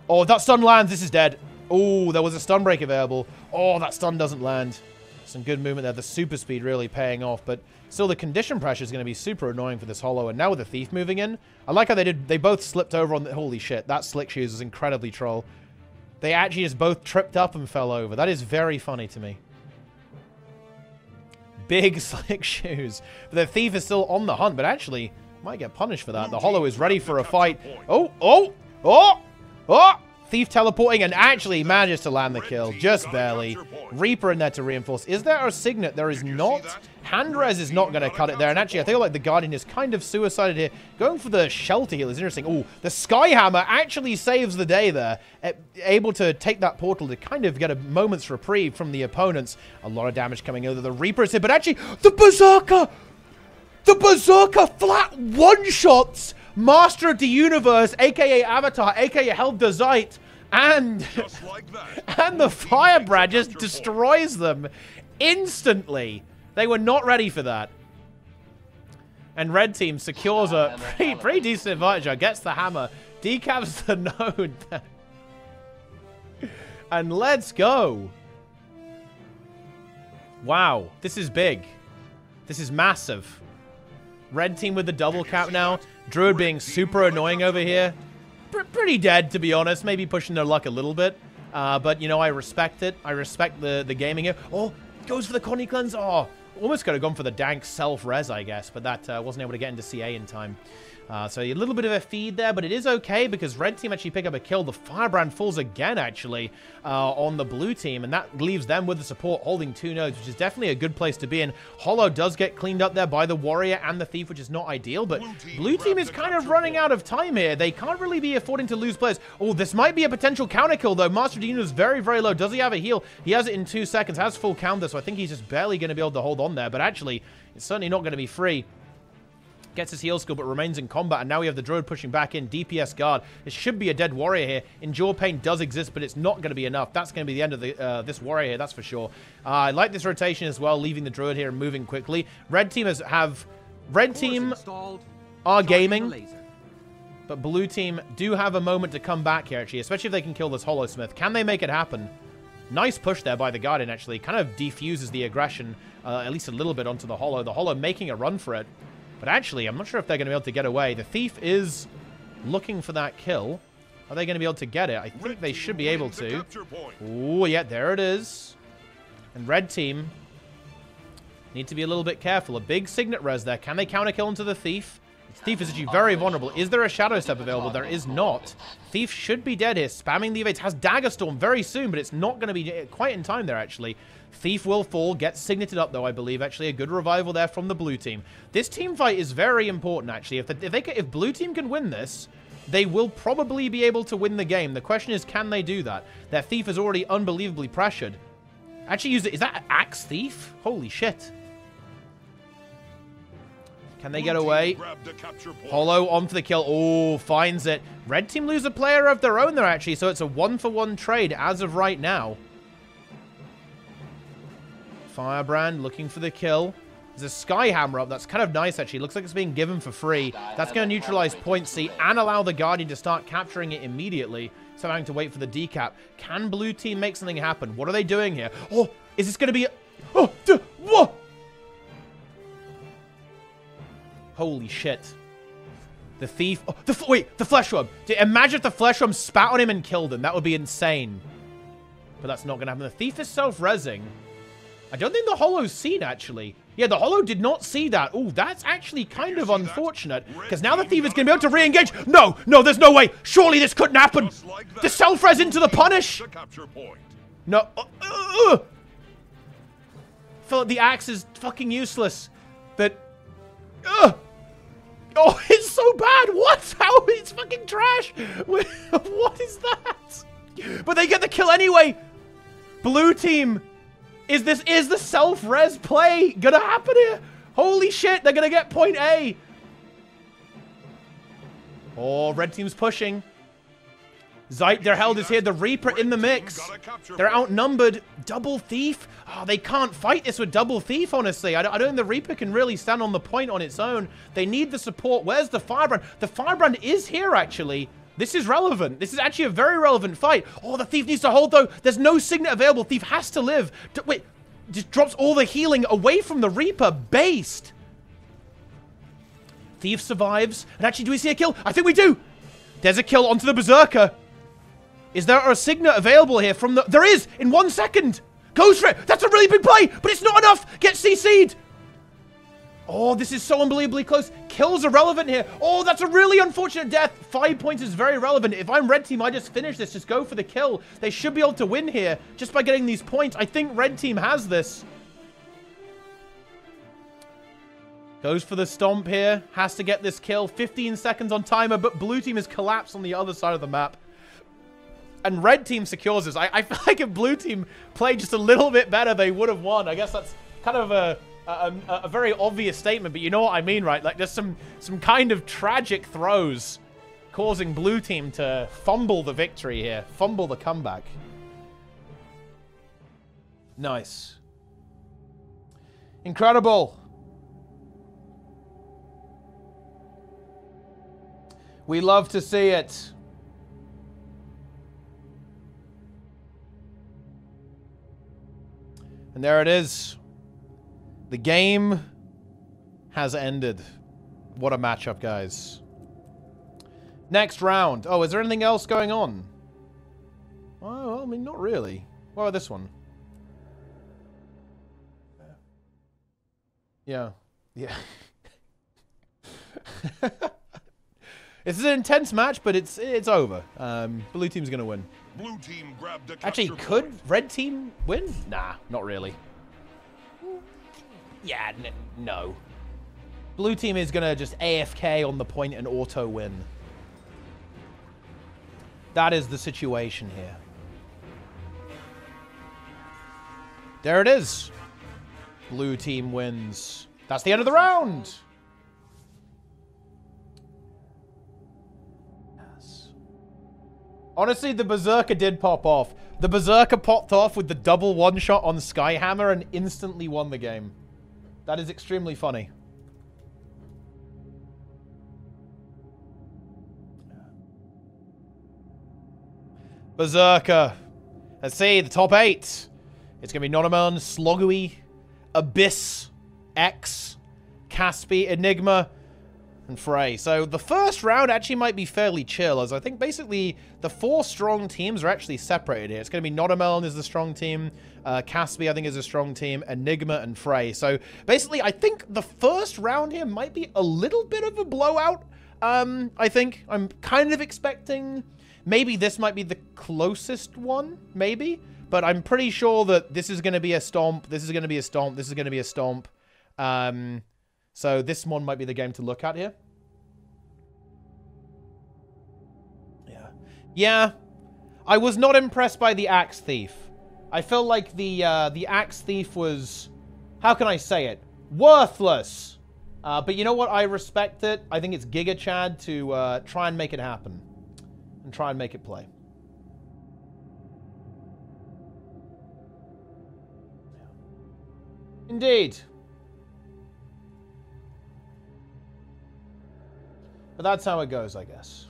Oh, that stun lands. This is dead. Oh, there was a stun break available. Oh, that stun doesn't land. Some good movement there. The super speed really paying off, but still the condition pressure is going to be super annoying for this Hollow. And now with the Thief moving in, I like how they both slipped over on the, holy shit, that Slick Shoes is incredibly troll. They actually just both tripped up and fell over. That is very funny to me. Big Slick Shoes. But the Thief is still on the hunt, but actually might get punished for that. The Hollow is ready for a fight. Oh, oh, oh, oh! Thief teleporting and actually manages to land the kill. Just barely. Reaper in there to reinforce. Is there a Signet? There is not. Handres is not going to cut it there. And actually, I feel like the Guardian is kind of suicided here. Going for the Shelter Heal is interesting. Oh, the Skyhammer actually saves the day there. Able to take that portal to kind of get a moment's reprieve from the opponents. A lot of damage coming over. The Reaper is here, but actually, the Berserker! The Berserker flat one-shots Master of the Universe, aka Avatar, aka Helldazite, and and the Firebrand just destroys them instantly. They were not ready for that. And red team secures a pretty decent advantage. Gets the hammer, decaps the node, and let's go. Wow, this is big. This is massive. Red team with the double cap now. Druid being super annoying over here. Pretty dead, to be honest. Maybe pushing their luck a little bit. But, you know, I respect it. I respect the gaming here. Oh, goes for the Connie Cleanse. Oh, almost could have gone for the dank self-res, I guess. But that wasn't able to get into CA in time. So a little bit of a feed there, but it is okay because red team actually pick up a kill. The Firebrand falls again, actually, on the blue team, and that leaves them with the support holding 2 nodes, which is definitely a good place to be in. Hollow does get cleaned up there by the Warrior and the Thief, which is not ideal, but blue team is kind of running out of time here. They can't really be affording to lose players. Oh, this might be a potential counter kill, though. Master Dino is very, very low. Does he have a heal? He has it in 2 seconds, has full counter, so I think he's just barely going to be able to hold on there, but actually, it's certainly not going to be free. gets his heal skill but remains in combat, and now we have the Druid pushing back in. DPS guard. It should be a dead warrior here. Endure Pain does exist, but it's not going to be enough. That's going to be the end of the this warrior here, that's for sure. I like this rotation as well, leaving the Druid here and moving quickly. Red team are gaming, but blue team do have a moment to come back here, actually, especially if they can kill this Hollow-Smith. Can they make it happen? Nice push there by the Guardian, actually. Kind of defuses the aggression, at least a little bit, onto the Hollow. The Hollow making a run for it. But actually, I'm not sure if they're going to be able to get away. The Thief is looking for that kill. Are they going to be able to get it? I think they should be able to. Oh, yeah, there it is. And red team need to be a little bit careful. A big Signet res there. Can they counter kill into the Thief? Thief is actually very vulnerable. Is there a Shadow Step available? There is not. Thief should be dead here. Spamming the evades. Has Dagger Storm very soon, but it's not going to be quite in time there, actually. Thief will fall. Gets signeted up, though, I believe. Actually, a good revival there from the blue team. This team fight is very important, actually. If blue team can win this, they will probably be able to win the game. The question is, can they do that? Their Thief is already unbelievably pressured. Actually, is that Axe Thief? Holy shit. Can they get away? Hollow on for the kill. Oh, finds it. Red team lose a player of their own there, actually, so it's a 1-for-1 trade as of right now. Firebrand looking for the kill. There's a Skyhammer up. That's kind of nice, actually. Looks like it's being given for free. That's going to neutralize Point C and allow the Guardian to start capturing it immediately. So I'm having to wait for the decap. Can blue team make something happen? What are they doing here? Oh, is this going to be... Oh, what? Holy shit. The Thief... Oh, wait, the Flesh Worm. Imagine if the Flesh Worm spat on him and killed him. That would be insane. But that's not going to happen. The Thief is self-rezzing. I don't think the Hollow's seen, actually. Yeah, the Hollow did not see that. Oh, that's actually kind of unfortunate. Because now the Thief is going to be able to re-engage. No, no, there's no way. Surely this couldn't happen. The self-res into the punish. No. Feel like the axe is fucking useless. That... Oh, it's so bad. What? How? It's fucking trash. What is that? But they get the kill anyway. Blue team. Is the self-res play gonna happen here? Holy shit, they're gonna get point A. Oh, red team's pushing. Zeit, their held is here. The Reaper in the mix. They're outnumbered. Double Thief? Oh, they can't fight this with Double Thief, honestly. I don't think the Reaper can really stand on the point on its own. They need the support. Where's the Firebrand? The Firebrand is here, actually. This is relevant. This is actually a very relevant fight. Oh, the Thief needs to hold, though. There's no Signet available. Thief has to live. Wait, just drops all the healing away from the Reaper. Based. Thief survives. And actually, do we see a kill? I think we do. There's a kill onto the Berserker. Is there a Signet available here from the... There is! In 1 second! Goes for it! That's a really big play! But it's not enough! Get CC'd! Oh, this is so unbelievably close. Kills are relevant here. Oh, that's a really unfortunate death. 5 points is very relevant. If I'm red team, I just finish this. Just go for the kill. They should be able to win here just by getting these points. I think red team has this. Goes for the stomp here. Has to get this kill. 15 seconds on timer, but blue team is collapsed on the other side of the map. And red team secures this. I feel like if blue team played just a little bit better, they would have won. I guess that's kind of a very obvious statement, but you know what I mean, right? Like, there's some kind of tragic throws causing blue team to fumble the victory here. Fumble the comeback. Nice. Incredible. We love to see it. And there it is. The game has ended. What a matchup, guys. Next round. Oh, is there anything else going on? Oh, well, I mean, not really. What about this one? Yeah. Yeah. This is an intense match, but it's over. Blue team's going to win. Blue team grabbed the Actually, could red team win? Nah, not really. Yeah, no. Blue team is going to just AFK on the point and auto win. That is the situation here. There it is. Blue team wins. That's the end of the round. Honestly, the Berserker did pop off. The Berserker popped off with the double one-shot on Skyhammer and instantly won the game. That is extremely funny. Berserker. Let's see, the top 8. It's going to be Nonomon, Slogui, Abyss, X, Caspi, Enigma, and Frey. So the first round actually might be fairly chill, as I think basically the 4 strong teams are actually separated here. It's going to be Notamelon is the strong team, Caspi I think is a strong team, Enigma and Frey. So basically I think the first round here might be a little bit of a blowout. I think I'm kind of expecting maybe this might be the closest one, maybe, but I'm pretty sure that this is going to be a stomp, this is going to be a stomp, this is going to be a stomp. So this one might be the game to look at here. Yeah. I was not impressed by the Axe Thief. I felt like the Axe Thief was, how can I say it? Worthless. But you know what? I respect it. I think it's Giga Chad to try and make it happen. And try and make it play. Indeed. But that's how it goes, I guess.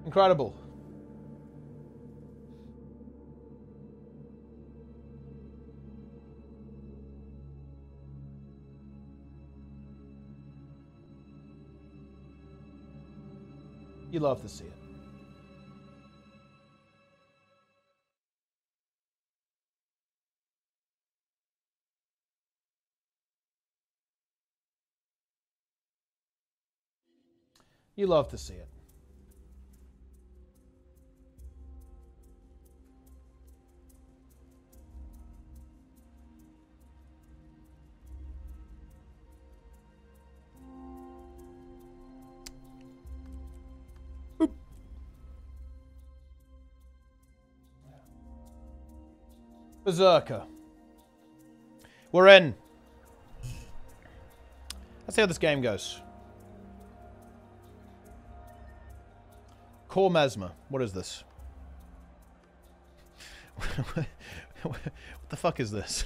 Incredible. You love to see it. You love to see it. Boop. Berserker. We're in. Let's see how this game goes. Core Mesmer. What is this? What the fuck is this?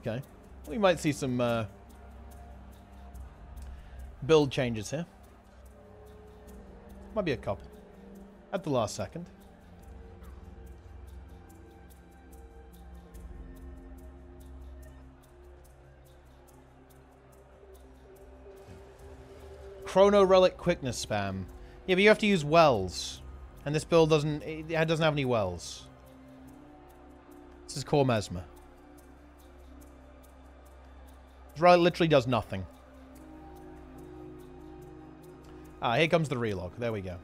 Okay. We might see some build changes here. Might be a couple. At the last second. Chrono Relic Quickness Spam. Yeah, but you have to use wells. And this build doesn't have any wells. This is Core Mesmer. This relic literally does nothing. Ah, here comes the relog. There we go.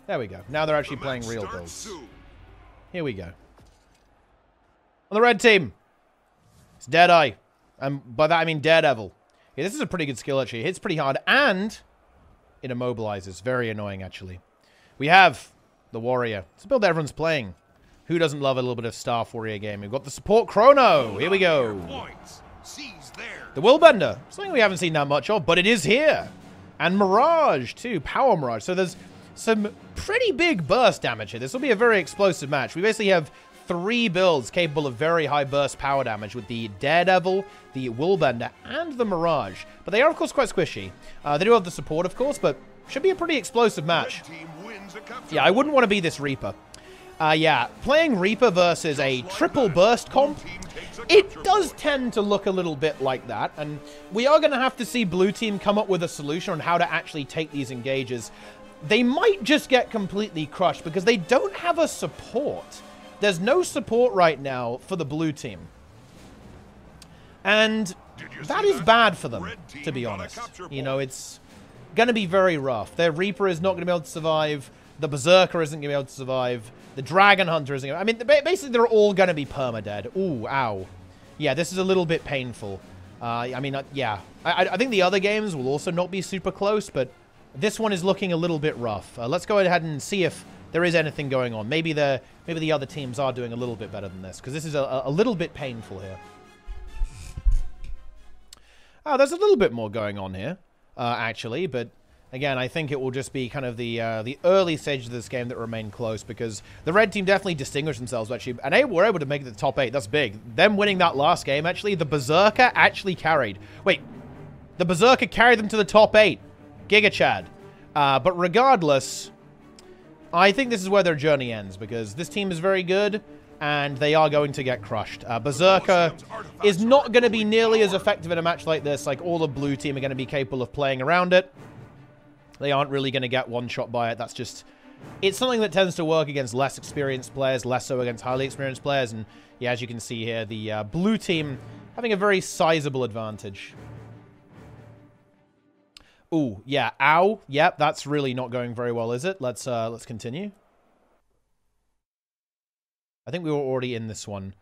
There we go. Now they're actually playing real builds. Here we go. On the red team, it's Deadeye. And by that I mean Daredevil. Yeah, this is a pretty good skill, actually. It hits pretty hard, and it immobilizes. Very annoying, actually. We have the Warrior. It's a build that everyone's playing. Who doesn't love a little bit of Staff Warrior game? We've got the support Chrono. Here we go. The Willbender. Something we haven't seen that much of, but it is here. And Mirage, too. Power Mirage. So there's some pretty big burst damage here. This will be a very explosive match. We basically have 3 builds capable of very high burst power damage with the Daredevil, the Willbender, and the Mirage. But they are, of course, quite squishy. They do have the support, of course, but should be a pretty explosive match. Yeah, I wouldn't want to be this Reaper. Yeah, playing Reaper versus a triple burst comp, it does tend to look a little bit like that. And we are going to have to see Blue Team come up with a solution on how to actually take these engages. They might just get completely crushed because they don't have a support. There's no support right now for the Blue Team. And that is bad for them, to be honest. You know, it's going to be very rough. Their Reaper is not going to be able to survive. The Berserker isn't going to be able to survive. The Dragon Hunter isn't going to... I mean, basically, they're all going to be permadead. Ooh, ow. Yeah, this is a little bit painful. I mean, yeah. I think the other games will also not be super close, but this one is looking a little bit rough. Let's go ahead and see if there is anything going on. Maybe the other teams are doing a little bit better than this, because this is a little bit painful here. Oh, there's a little bit more going on here, actually, but again, I think it will just be kind of the early stages of this game that remain close, because the red team definitely distinguished themselves, actually, and they were able to make it to the top 8. That's big. Them winning that last game, actually, the Berserker actually carried. Wait, the Berserker carried them to the top 8. Giga Chad. But regardless, I think this is where their journey ends, because this team is very good, and they are going to get crushed. Berserker is not going to be nearly as effective in a match like this. Like, all the blue team are going to be capable of playing around it. They aren't really going to get one shot by it. That's just... It's something that tends to work against less experienced players, less so against highly experienced players. And, yeah, as you can see here, the blue team having a very sizable advantage. Ooh, yeah, ow. Yep, that's really not going very well, is it? Let's continue. I think we were already in this one.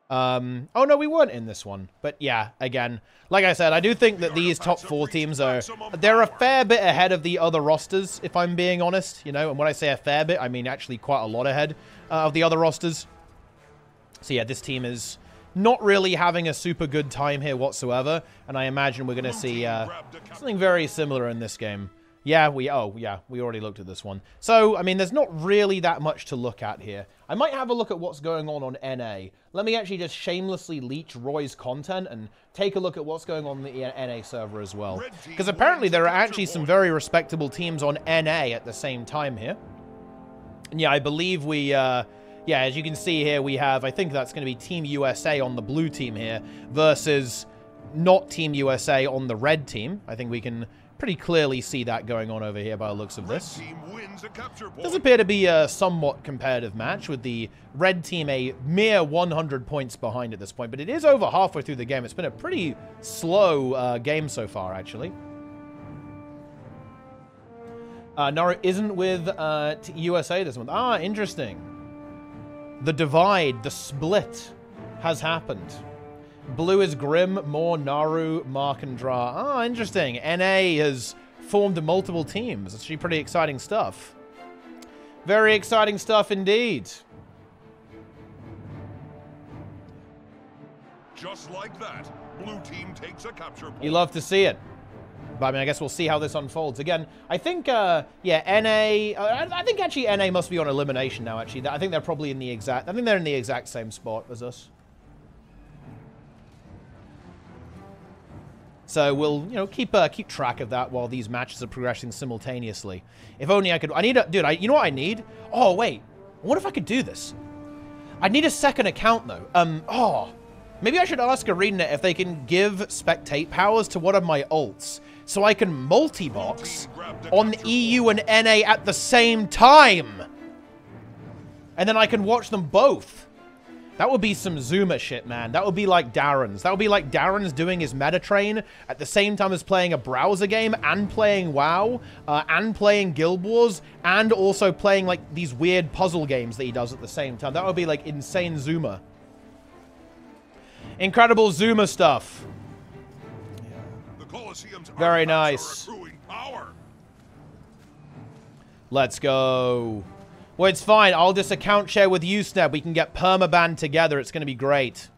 Oh, no, we weren't in this one. But, yeah, again, like I said, I do think that these top 4 teams are... They're a fair bit ahead of the other rosters, if I'm being honest. You know, and when I say a fair bit, I mean actually quite a lot ahead of the other rosters. So, yeah, this team is not really having a super good time here whatsoever. And I imagine we're going to see something very similar in this game. Yeah, we already looked at this one. So, I mean, there's not really that much to look at here. I might have a look at what's going on NA. Let me actually just shamelessly leech Roy's content and take a look at what's going on the NA server as well. Because apparently there are actually some very respectable teams on NA at the same time here. And yeah, I believe we, yeah, as you can see here, we have, I think that's going to be Team USA on the blue team here versus not Team USA on the red team. I think we can pretty clearly see that going on over here by the looks of this. Does appear to be a somewhat competitive match with the red team a mere 100 points behind at this point, but it is over halfway through the game. It's been a pretty slow game so far, actually. Naru isn't with USA this month. Ah, interesting. The divide, the split has happened. Blue is Grim, Moore, Naru, Mark, and Dra. Ah, interesting. NA has formed multiple teams. It's actually pretty exciting stuff. Very exciting stuff indeed. Just like that, blue team takes a capture point. You love to see it. But I mean, I guess we'll see how this unfolds. Again, I think, yeah, NA... I think actually NA must be on elimination now, actually. I think they're probably in the exact... I think they're in the exact same spot as us. So we'll, you know, keep track of that while these matches are progressing simultaneously. If only I could... I need a... Dude, you know what I need? Oh, wait. What if I could do this? I need a second account, though. Oh. Maybe I should ask ArenaNet if they can give spectate powers to one of my ults so I can multi-box on EU and NA at the same time. And then I can watch them both. That would be some Zuma shit, man. That would be like Darren's. That would be like Darren's doing his meta train at the same time as playing a browser game and playing WoW and playing Guild Wars and also playing like these weird puzzle games that he does at the same time. That would be like insane Zuma. Incredible Zuma stuff. Very nice. Let's go. Well, it's fine. I'll just account share with you, Sneb. We can get permaban together. It's going to be great.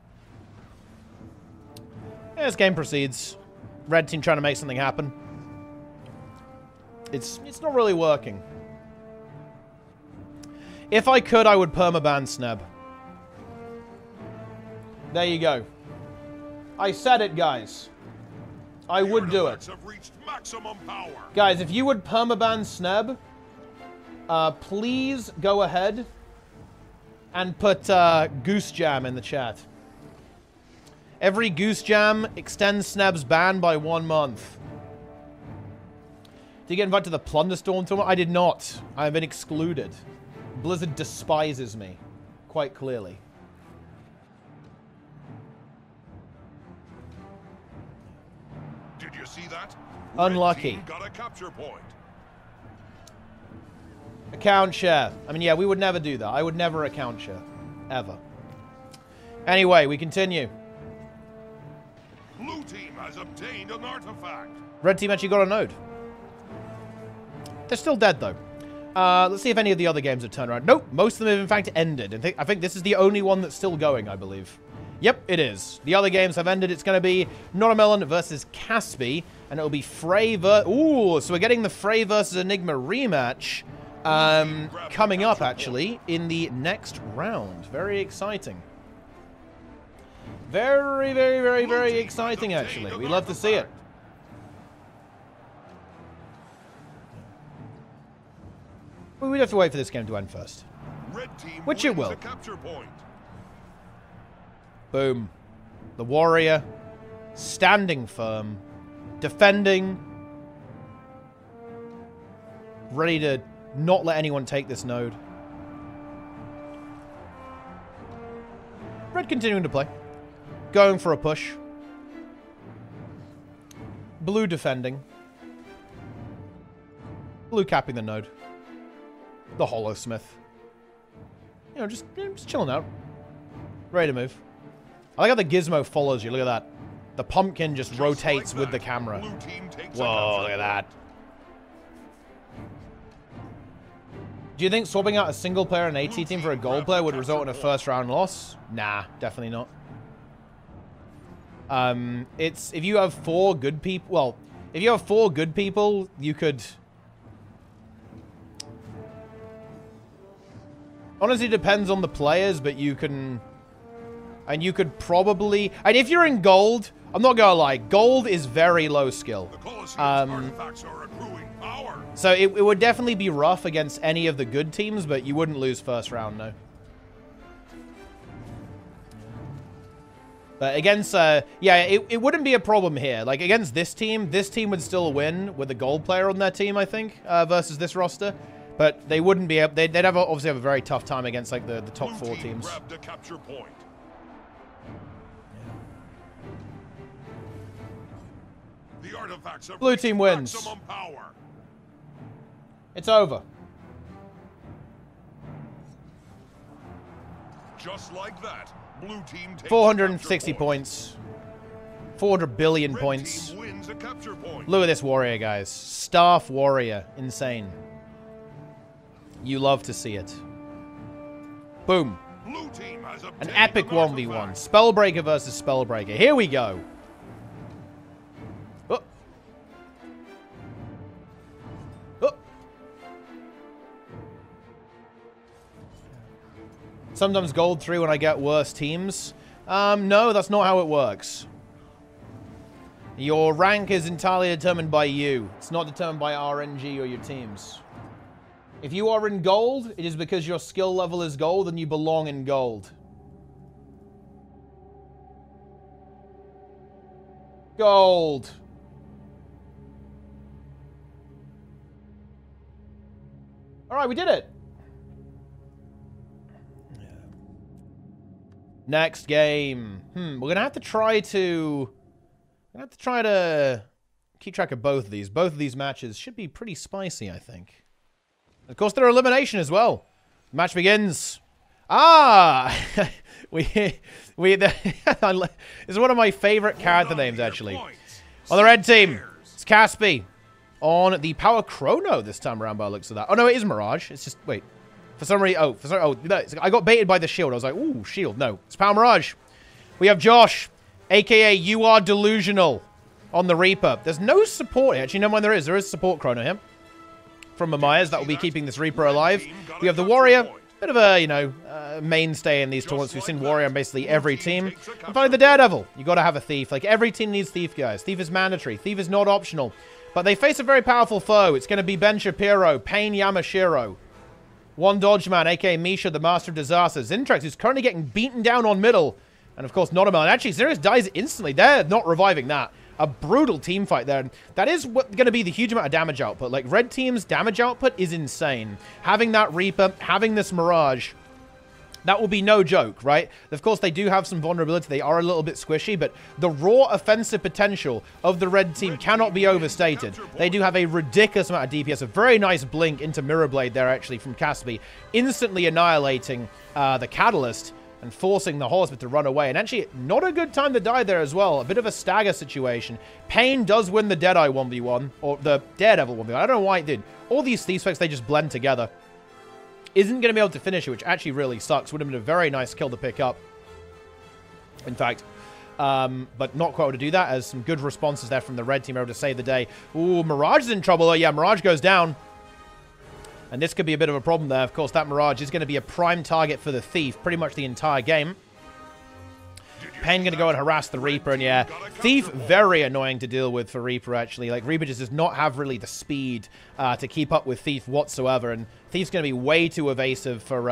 Yeah, this game proceeds. Red team trying to make something happen. It's not really working. If I could, I would permaban Sneb. There you go. I said it, guys. I would do it. Guys, if you would permaban Sneb... please go ahead and put Goose Jam in the chat. Every Goose Jam extends Sneb's ban by 1 month. Did you get invited to the Plunderstorm tournament? I did not. I have been excluded. Blizzard despises me, quite clearly. Did you see that? Unlucky. Red team got a capture point. Account share. I mean, yeah, we would never do that. I would never account share. Ever. Anyway, we continue. Blue team has obtained an artifact. Red team actually got a node. They're still dead, though. Let's see if any of the other games have turned around. Nope, most of them have, in fact, ended. I think this is the only one that's still going, I believe. Yep, it is. The other games have ended. It's going to be Notamelon versus Caspi, and it'll be Frey Ooh, so we're getting the Frey versus Enigma rematch coming up, actually, in the next round. Very exciting. Very, very, very, very exciting, actually. We love to see it. We'd have to wait for this game to end first. Which it will. Boom. The warrior. Standing firm. Defending. Ready to not let anyone take this node. Red continuing to play. Going for a push. Blue defending. Blue capping the node. The Holosmith. You know, just chilling out. Ready to move. I like how the gizmo follows you. Look at that. The pumpkin just rotates with the camera. Whoa, look at that. Do you think swapping out a single player and AT team for a gold player would result in a first round loss? Nah, definitely not. It's if you have 4 good people. Well, if you have 4 good people, you could. Honestly, depends on the players, but you can. And you could probably. And if you're in gold, I'm not gonna lie, gold is very low skill. So it would definitely be rough against any of the good teams, but you wouldn't lose first round, no. But against, yeah, it wouldn't be a problem here. Like, against this team would still win with a gold player on their team, I think, versus this roster. But they wouldn't be able, they'd have obviously have a very tough time against, like, the top 4 teams. Blue team wins. It's over. Just like that, blue team takes 460 points. 400 billion points. Look at this warrior, guys. Staff warrior. Insane. You love to see it. Boom. An epic 1v1. Spellbreaker versus Spellbreaker. Here we go. Oh. Oh. Sometimes gold 3 when I get worse teams. No, that's not how it works. Your rank is entirely determined by you. It's not determined by RNG or your teams. If you are in gold, it is because your skill level is gold and you belong in gold. Gold. All right, we did it. Next game. We're going to have to try to... keep track of both of these. Both of these matches should be pretty spicy, I think. Of course, they're elimination as well. Match begins. Ah! This is one of my favorite character names, actually. On the red team, it's Caspi. On the Power Chrono this time around by the looks of that. Oh, no, it is Mirage. It's just, wait. For some reason, no, I got baited by the shield. I was like, ooh, shield. No, it's Power Mirage. We have Josh, a.k.a. You Are Delusional, on the Reaper. There's no support here. Actually, no mind there is. There is support Chrono here. From Mamias, that will be keeping this Reaper alive. We have the Warrior, bit of a, you know, mainstay in these tournaments. We've seen Warrior on basically every team. And finally, the Daredevil. You got to have a Thief. Like, every team needs Thief, guys. Thief is mandatory. Thief is not optional. But they face a very powerful foe. It's going to be Ben Shapiro, Pain Yamashiro. One Dodge Man, a.k.a. Misha, the Master of Disasters. Zintrax, who's currently getting beaten down on middle. And, of course, Notamelon. Actually, Sirius dies instantly. They're not reviving that. A brutal team fight there. That is going to be the huge amount of damage output. Like, red team's damage output is insane. Having that Reaper, having this Mirage, that will be no joke, right? Of course, they do have some vulnerability. They are a little bit squishy, but the raw offensive potential of the red team cannot be overstated. They do have a ridiculous amount of DPS. A very nice blink into Mirrorblade there, actually, from Caspi. Instantly annihilating the Catalyst and forcing the Holosmith to run away. And actually, not a good time to die there as well. A bit of a stagger situation. Pain does win the Deadeye 1v1, or the Daredevil 1v1. I don't know why it did. All these Thief specs, they just blend together. Isn't going to be able to finish it, which actually really sucks. Would have been a very nice kill to pick up. in fact. But not quite able to do that, as some good responses there from the red team able to save the day. Ooh, Mirage is in trouble. Oh, yeah, Mirage goes down. And this could be a bit of a problem there. Of course, that Mirage is going to be a prime target for the Thief pretty much the entire game. Pen going to go and harass the Reaper, and yeah, Thief very annoying to deal with for Reaper, actually. Like, Reaper just does not have really the speed to keep up with Thief whatsoever, and Thief's going to be way too evasive for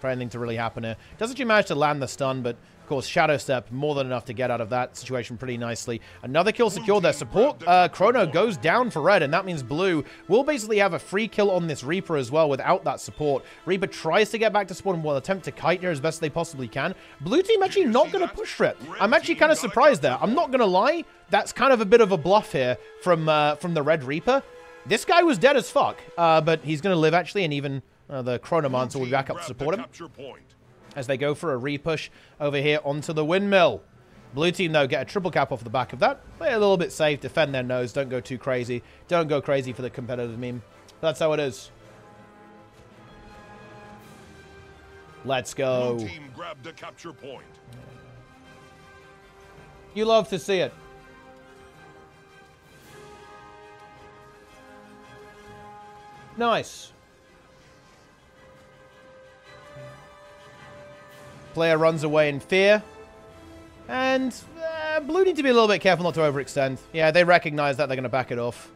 anything to really happen here. Does actually manage to land the stun, but of course, Shadow Step, more than enough to get out of that situation pretty nicely. Another kill secured there. Support Chrono goes down for red, and that means Blue will basically have a free kill on this Reaper as well without that support. Reaper tries to get back to spawn and will attempt to kite here as best they possibly can. Blue team actually not going to push for it. I'm actually kind of surprised there. I'm not going to lie. That's kind of a bit of a bluff here from the Red Reaper. This guy was dead as fuck, but he's going to live actually, and even the Chronomancer will be back up to support him as they go for a repush over here onto the windmill. Blue team, though, get a triple cap off the back of that. Play a little bit safe, defend their nose, don't go too crazy. Don't go crazy for the competitive meme. That's how it is. Let's go. Blue team grabbed a capture point. You love to see it. Nice. Player runs away in fear. And Blue need to be a little bit careful not to overextend. Yeah, they recognize that. They're going to back it off.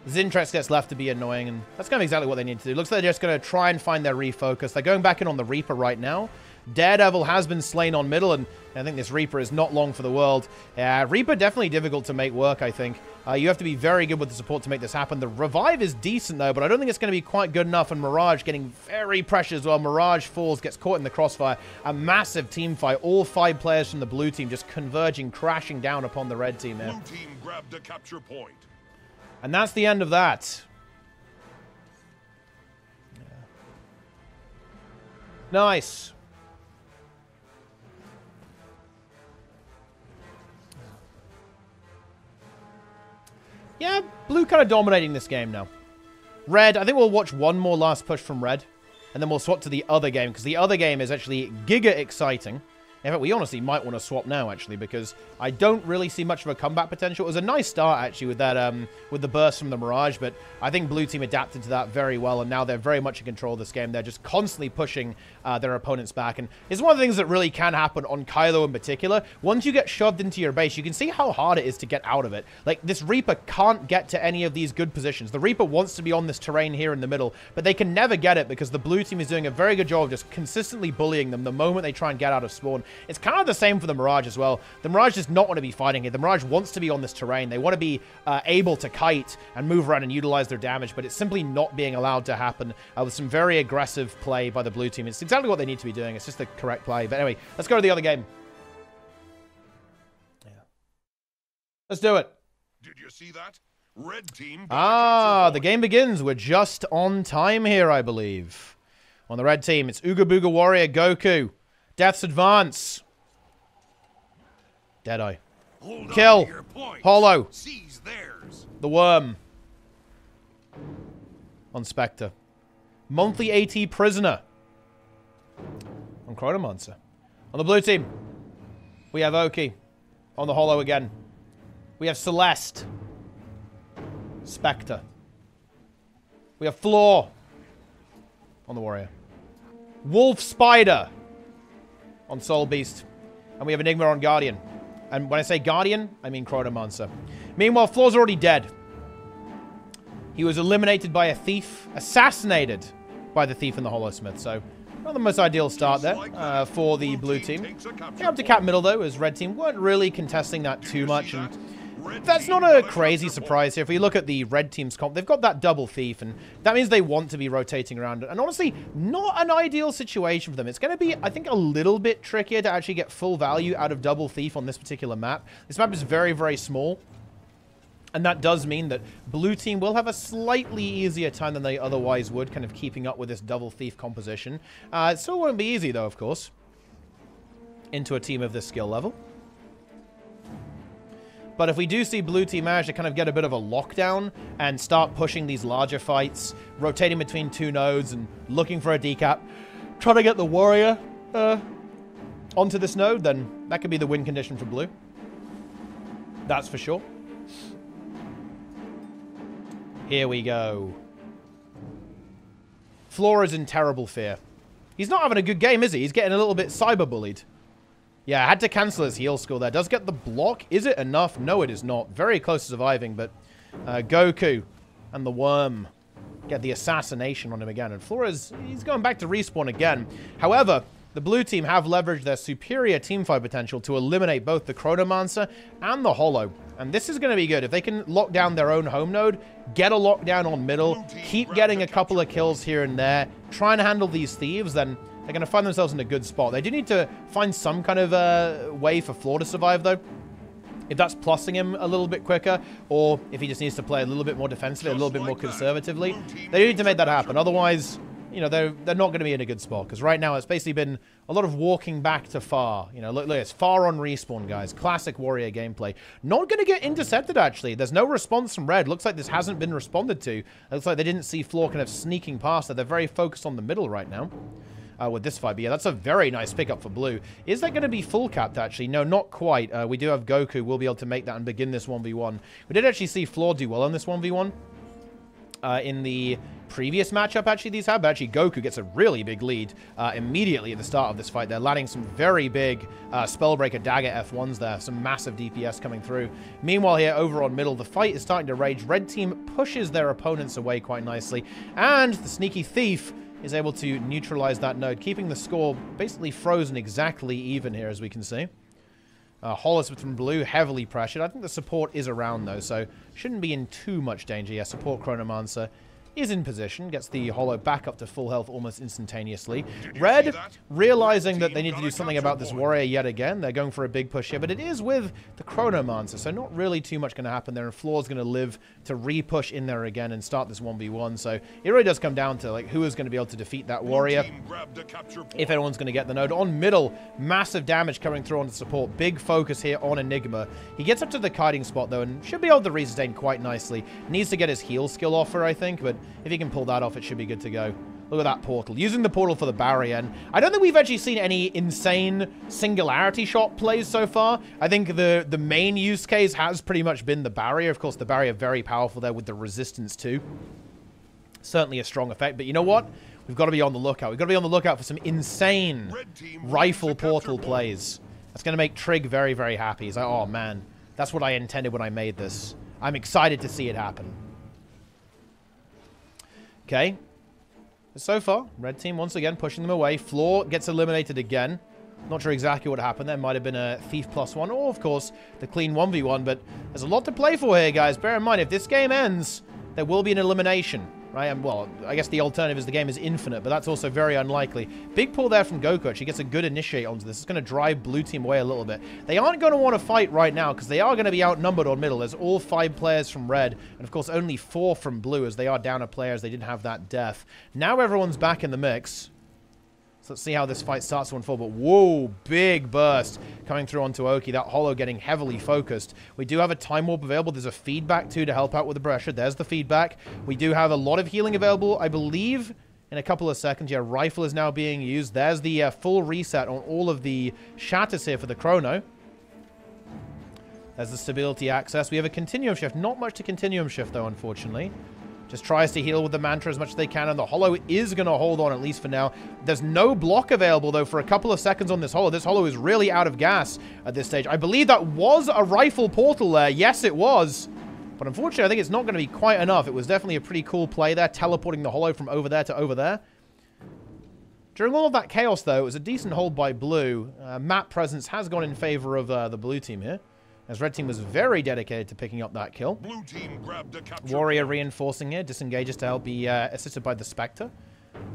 Zintrax gets left to be annoying, and that's kind of exactly what they need to do. Looks like they're just going to try and find their refocus. They're going back in on the Reaper right now. Daredevil has been slain on middle, and I think this Reaper is not long for the world. Reaper definitely difficult to make work, I think. You have to be very good with the support to make this happen. The revive is decent, though, but I don't think it's going to be quite good enough, and Mirage getting very precious while Mirage falls, gets caught in the crossfire. A massive team fight. All 5 players from the blue team just converging, crashing down upon the red team there. Blue team grabbed a capture point. And that's the end of that. Nice. Yeah, Blue kind of dominating this game now. Red, I think we'll watch one more last push from Red, and then we'll swap to the other game, because the other game is actually giga exciting. In fact, we honestly might want to swap now, actually, because I don't really see much of a comeback potential. It was a nice start, actually, with that with the burst from the Mirage, but I think Blue Team adapted to that very well, and now they're very much in control of this game. They're just constantly pushing their opponents back, and it's one of the things that really can happen on Kylo in particular. Once you get shoved into your base, you can see how hard it is to get out of it. Like, this Reaper can't get to any of these good positions. The Reaper wants to be on this terrain here in the middle, but they can never get it because the Blue Team is doing a very good job of just consistently bullying them the moment they try and get out of spawn. It's kind of the same for the Mirage as well. The Mirage does not want to be fighting here. The Mirage wants to be on this terrain. They want to be able to kite and move around and utilize their damage, but it's simply not being allowed to happen with some very aggressive play by the blue team. It's exactly what they need to be doing. It's just the correct play. But anyway, let's go to the other game. Yeah. Let's do it. Did you see that? Red team. The game begins. We're just on time here, I believe. On the red team, it's Ooga Booga Warrior Goku. Death's Advance. Deadeye. Kill. Hollow. Seize theirs. The Worm. On Spectre. Monthly AT Prisoner. On Chronomancer. On the blue team, we have Oki. On the Hollow again. We have Celeste. Spectre. We have Floor. On the Warrior. Wolf Spider. On Soul Beast. And we have Enigma on Guardian. And when I say Guardian, I mean Chronomancer. Meanwhile, Floor's already dead. He was eliminated by a thief. Assassinated by the thief and the Hollowsmith. So, not the most ideal start there for the blue team. They're up to cap middle, though, as red team weren't really contesting that too much. And that's not a crazy surprise here. If we look at the red team's comp, they've got that double thief, and that means they want to be rotating around. And honestly, not an ideal situation for them. It's going to be, I think, a little bit trickier to actually get full value out of double thief on this particular map. This map is very, very small. And that does mean that blue team will have a slightly easier time than they otherwise would, kind of keeping up with this double thief composition. It still won't be easy, though, of course, into a team of this skill level. But if we do see blue team manage to kind of get a bit of a lockdown and start pushing these larger fights, rotating between two nodes and looking for a decap, trying to get the warrior onto this node, then that could be the win condition for blue. That's for sure. Here we go. Flora's in terrible fear. He's not having a good game, is he? He's getting a little bit cyberbullied. Yeah, had to cancel his heal skill there. Does get the block. Is it enough? No, it is not. Very close to surviving, but Goku and the worm get the assassination on him again. And he's going back to respawn again. However, the blue team have leveraged their superior teamfight potential to eliminate both the Chronomancer and the Hollow. And this is going to be good. If they can lock down their own home node, get a lockdown on middle, keep getting a couple of kills here and there, try and handle these thieves, then they're going to find themselves in a good spot. They do need to find some kind of way for Floor to survive, though. If that's plussing him a little bit quicker, or if he just needs to play a little bit more defensively, a little bit more conservatively, they need to make that happen. Otherwise, you know, they're not going to be in a good spot. Because right now, it's basically been a lot of walking back to far. You know, look, it's far on respawn, guys. Classic Warrior gameplay. Not going to get intercepted, actually. There's no response from Red. Looks like this hasn't been responded to. It looks like they didn't see Floor kind of sneaking past it. They're very focused on the middle right now. With this fight. But yeah, that's a very nice pickup for blue. Is that going to be full capped, actually? No, not quite. We do have Goku. We'll be able to make that and begin this 1v1. We did actually see Floor do well on this 1v1. In the previous matchup, actually, these have. But actually, Goku gets a really big lead immediately at the start of this fight. They're landing some very big Spellbreaker Dagger F1s there. Some massive DPS coming through. Meanwhile, here, over on middle, the fight is starting to rage. Red team pushes their opponents away quite nicely. And the sneaky thief is able to neutralize that node, keeping the score basically frozen exactly even here, as we can see. Hollis from blue, heavily pressured. I think the support is around, though, so shouldn't be in too much danger. Yeah, support Chronomancer is in position, gets the Hollow back up to full health almost instantaneously. Red, realizing that they need to do something about this Warrior yet again. They're going for a big push here, but it is with the Chronomancer, so not really too much going to happen there, and Floor's going to live to re-push in there again and start this 1v1, so it really does come down to like who is going to be able to defeat that Warrior, if anyone's going to get the node. On middle, massive damage coming through on the support. Big focus here on Enigma. He gets up to the kiting spot, though, and should be able to resustain quite nicely. Needs to get his heal skill off her, I think, but if he can pull that off, it should be good to go. Look at that portal. Using the portal for the barrier. And I don't think we've actually seen any insane singularity shot plays so far. I think the main use case has pretty much been the barrier. Of course, the barrier very powerful there with the resistance too. Certainly a strong effect. But you know what? We've got to be on the lookout. We've got to be on the lookout for some insane rifle portal plays. That's going to make Trig very, very happy. He's like, oh man, that's what I intended when I made this. I'm excited to see it happen. Okay. So far, red team once again pushing them away. Floor gets eliminated again. Not sure exactly what happened. There might have been a Thief +1 or, of course, the clean 1v1. But there's a lot to play for here, guys. Bear in mind, if this game ends, there will be an elimination, right? And, well, I guess the alternative is the game is infinite, but that's also very unlikely. Big pull there from Goku. Actually gets a good initiate onto this. It's going to drive blue team away a little bit. They aren't going to want to fight right now because they are going to be outnumbered on middle. There's all 5 players from red, and of course only 4 from blue, as they are down a player as they didn't have that death. Now everyone's back in the mix. So let's see how this fight starts to unfold. But whoa, big burst coming through onto Oki. That Hollow getting heavily focused. We do have a Time Warp available. There's a feedback too to help out with the pressure. There's the feedback. We do have a lot of healing available, I believe, in a couple of seconds. Yeah, Rifle is now being used. There's the full reset on all of the shatters here for the Chrono. There's the stability access. We have a Continuum Shift. Not much to Continuum Shift, though, unfortunately. Just tries to heal with the mantra as much as they can, and the Hollow is going to hold on, at least for now. There's no block available, though, for a couple of seconds on this Hollow. This Hollow is really out of gas at this stage. I believe that was a Rifle portal there. Yes, it was. But unfortunately, I think it's not going to be quite enough. It was definitely a pretty cool play there, teleporting the Hollow from over there to over there. During all of that chaos, though, it was a decent hold by blue. Map presence has gone in favor of the blue team here, as red team was very dedicated to picking up that kill. Blue team grabbed a capture Warrior point. reinforcing here, disengages to help be assisted by the Spectre.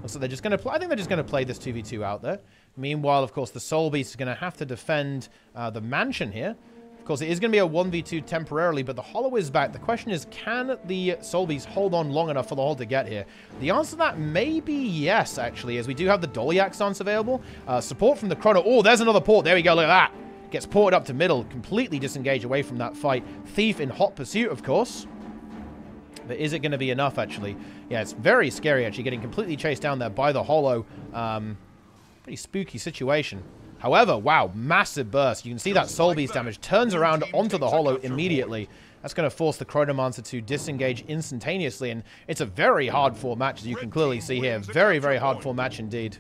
So they're just going to play. I think they're just going to play this 2v2 out there. Meanwhile, of course, the Soul Beast is going to have to defend the mansion here. Of course, it is going to be a 1v2 temporarily, but the Hollow is back. The question is, can the Soul Beast hold on long enough for the Hollow to get here? The answer to that may be yes, actually, as we do have the Dolyak stance available. Support from the Chrono. Oh, there's another port. There we go. Look at that. Gets ported up to middle, completely disengaged away from that fight. Thief in hot pursuit, of course. But is it going to be enough, actually? Yeah, it's very scary, actually, getting completely chased down there by the Hollow. Pretty spooky situation. However, wow, massive burst. You can see that Soul Beast damage turns around onto the Hollow immediately. That's going to force the Chronomancer to disengage instantaneously, and it's a very hard-fought match, as you can clearly see here. Very, very hard-fought match indeed.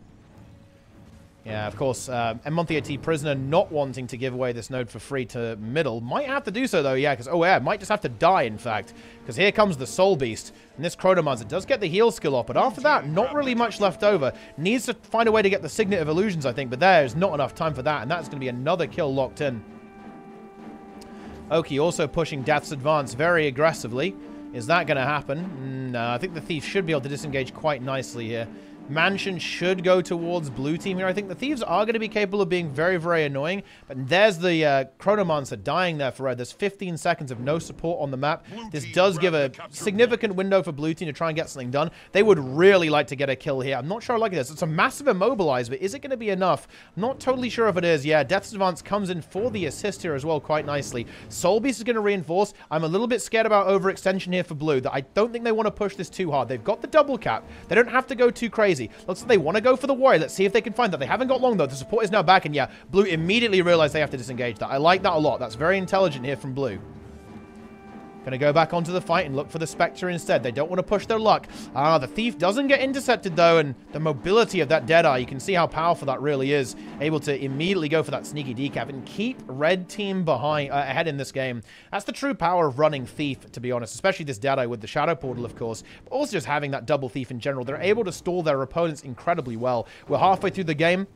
Yeah, of course, M138T Prisoner not wanting to give away this node for free to middle. Might have to do so, though, yeah, because, oh, yeah, might just have to die, in fact. Because here comes the Soul Beast, and this Chronomancer does get the heal skill off, but after that, not really much left over. Needs to find a way to get the Signet of Illusions, I think, but there's not enough time for that, and that's going to be another kill locked in. Oki also pushing Death's Advance very aggressively. Is that going to happen? No, I think the Thief should be able to disengage quite nicely here. Mansion should go towards blue team here. I think the Thieves are going to be capable of being very, very annoying. But there's the Chronomancer dying there for red. There's 15 seconds of no support on the map. This does give a significant window for blue team to try and get something done. They would really like to get a kill here. I'm not sure I like this. It's a massive immobilize, but is it going to be enough? I'm not totally sure if it is. Yeah, Death's Advance comes in for the assist here as well quite nicely. Soul Beast is going to reinforce. I'm a little bit scared about overextension here for blue. That I don't think they want to push this too hard. They've got the double cap. They don't have to go too crazy. Looks like they want to go for the Warrior. Let's see if they can find that. They haven't got long, though. The support is now back, and yeah, blue immediately realized they have to disengage that. I like that a lot. That's very intelligent here from blue. Going to go back onto the fight and look for the Spectre instead. They don't want to push their luck. The Thief doesn't get intercepted, though, and the mobility of that Deadeye, you can see how powerful that really is. Able to immediately go for that sneaky decap and keep red team behind ahead in this game. That's the true power of running Thief, to be honest, especially this Deadeye with the Shadow Portal, of course, but also just having that double Thief in general. They're able to stall their opponents incredibly well. We're halfway through the game.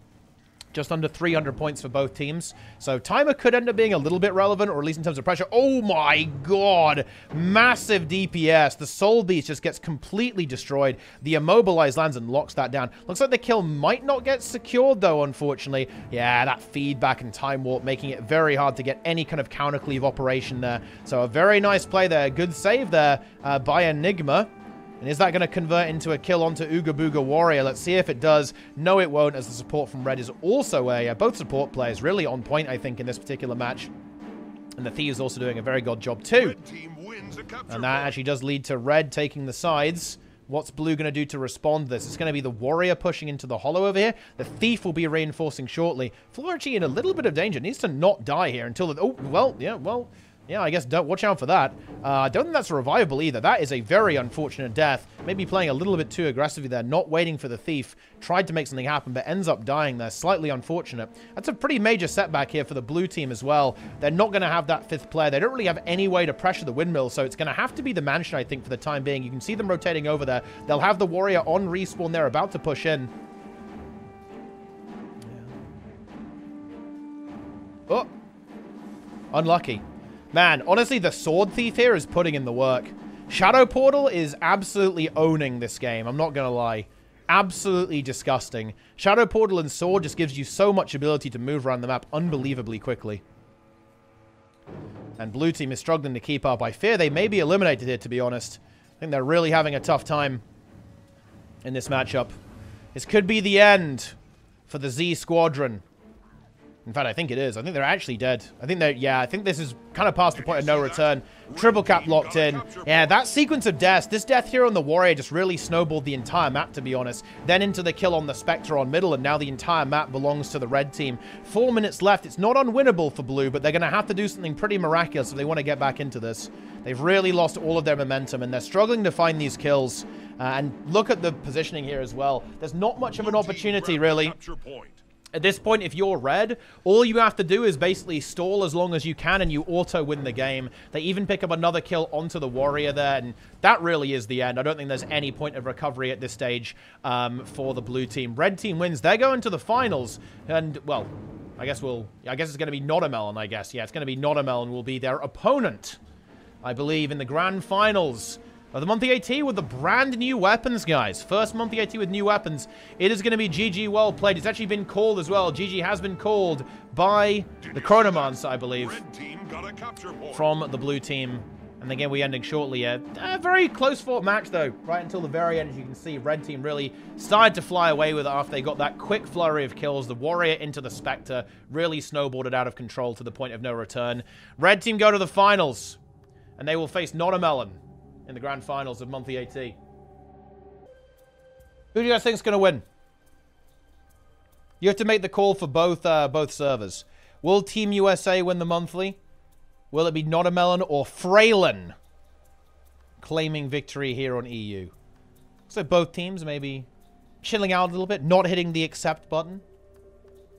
Just under 300 points for both teams. So timer could end up being a little bit relevant, or at least in terms of pressure. Oh my god! Massive DPS. The Soul Beast just gets completely destroyed. The Immobilize lands and locks that down. Looks like the kill might not get secured, though, unfortunately. Yeah, that feedback and Time Warp making it very hard to get any kind of counter-cleave operation there. So a very nice play there. Good save there by Enigma. And is that going to convert into a kill onto Ooga Booga Warrior? Let's see if it does. No, it won't, as the support from red is also both support players really on point, I think, in this particular match. And the Thieves also doing a very good job, too. And that actually does lead to red taking the sides. What's blue going to do to respond to this? It's going to be the Warrior pushing into the Hollow over here. The Thief will be reinforcing shortly. Flourish in a little bit of danger. Needs to not die here until the... Oh, well, yeah, well... Yeah, I guess don't watch out for that. I don't think that's revivable either. That is a very unfortunate death. Maybe playing a little bit too aggressively there, not waiting for the Thief. Tried to make something happen, but ends up dying there. Slightly unfortunate. That's a pretty major setback here for the blue team as well. They're not going to have that fifth player. They don't really have any way to pressure the windmill, so it's going to have to be the Mansion, I think, for the time being. You can see them rotating over there. They'll have the Warrior on respawn. They're about to push in. Oh. Unlucky. Man, honestly, the Sword Thief here is putting in the work. Shadow Portal is absolutely owning this game. I'm not going to lie. Absolutely disgusting. Shadow Portal and Sword just gives you so much ability to move around the map unbelievably quickly. And blue team is struggling to keep up. I fear they may be eliminated here, to be honest. I think they're really having a tough time in this matchup. This could be the end for the Z Squadron. In fact, I think it is. I think they're actually dead. I think they're... Yeah, I think this is kind of past the point of no return. Triple cap locked in. Yeah, that sequence of deaths. This death here on the Warrior just really snowballed the entire map, to be honest. Then into the kill on the Spectre on middle, and now the entire map belongs to the red team. 4 minutes left. It's not unwinnable for blue, but they're going to have to do something pretty miraculous if they want to get back into this. They've really lost all of their momentum, and they're struggling to find these kills. And look at the positioning here as well. There's not much of an opportunity, really. At this point, if you're red, all you have to do is basically stall as long as you can and you auto-win the game. They even pick up another kill onto the Warrior there, and that really is the end. I don't think there's any point of recovery at this stage for the blue team. Red team wins. They're going to the finals, and, well, I guess it's going to be Notamelon, I guess. Yeah, it's going to be Notamelon will be their opponent, I believe, in the grand finals of the Monthly AT with the brand new weapons, guys. First Monthly AT with new weapons. It is going to be GG well played. It's actually been called as well. GG has been called by the Chronomancer, I believe, from the blue team. And again, we're ending shortly. A very close-fought match, though. Right until the very end, as you can see, red team really started to fly away with it after they got that quick flurry of kills. The Warrior into the Spectre really snowballed it out of control to the point of no return. Red team go to the finals, and they will face Notamelon in the grand finals of Monthly AT. Who do you guys think is going to win? You have to make the call for both servers. Will Team USA win the monthly? Will it be Notamelon or Freylan claiming victory here on EU? So both teams maybe chilling out a little bit, not hitting the accept button.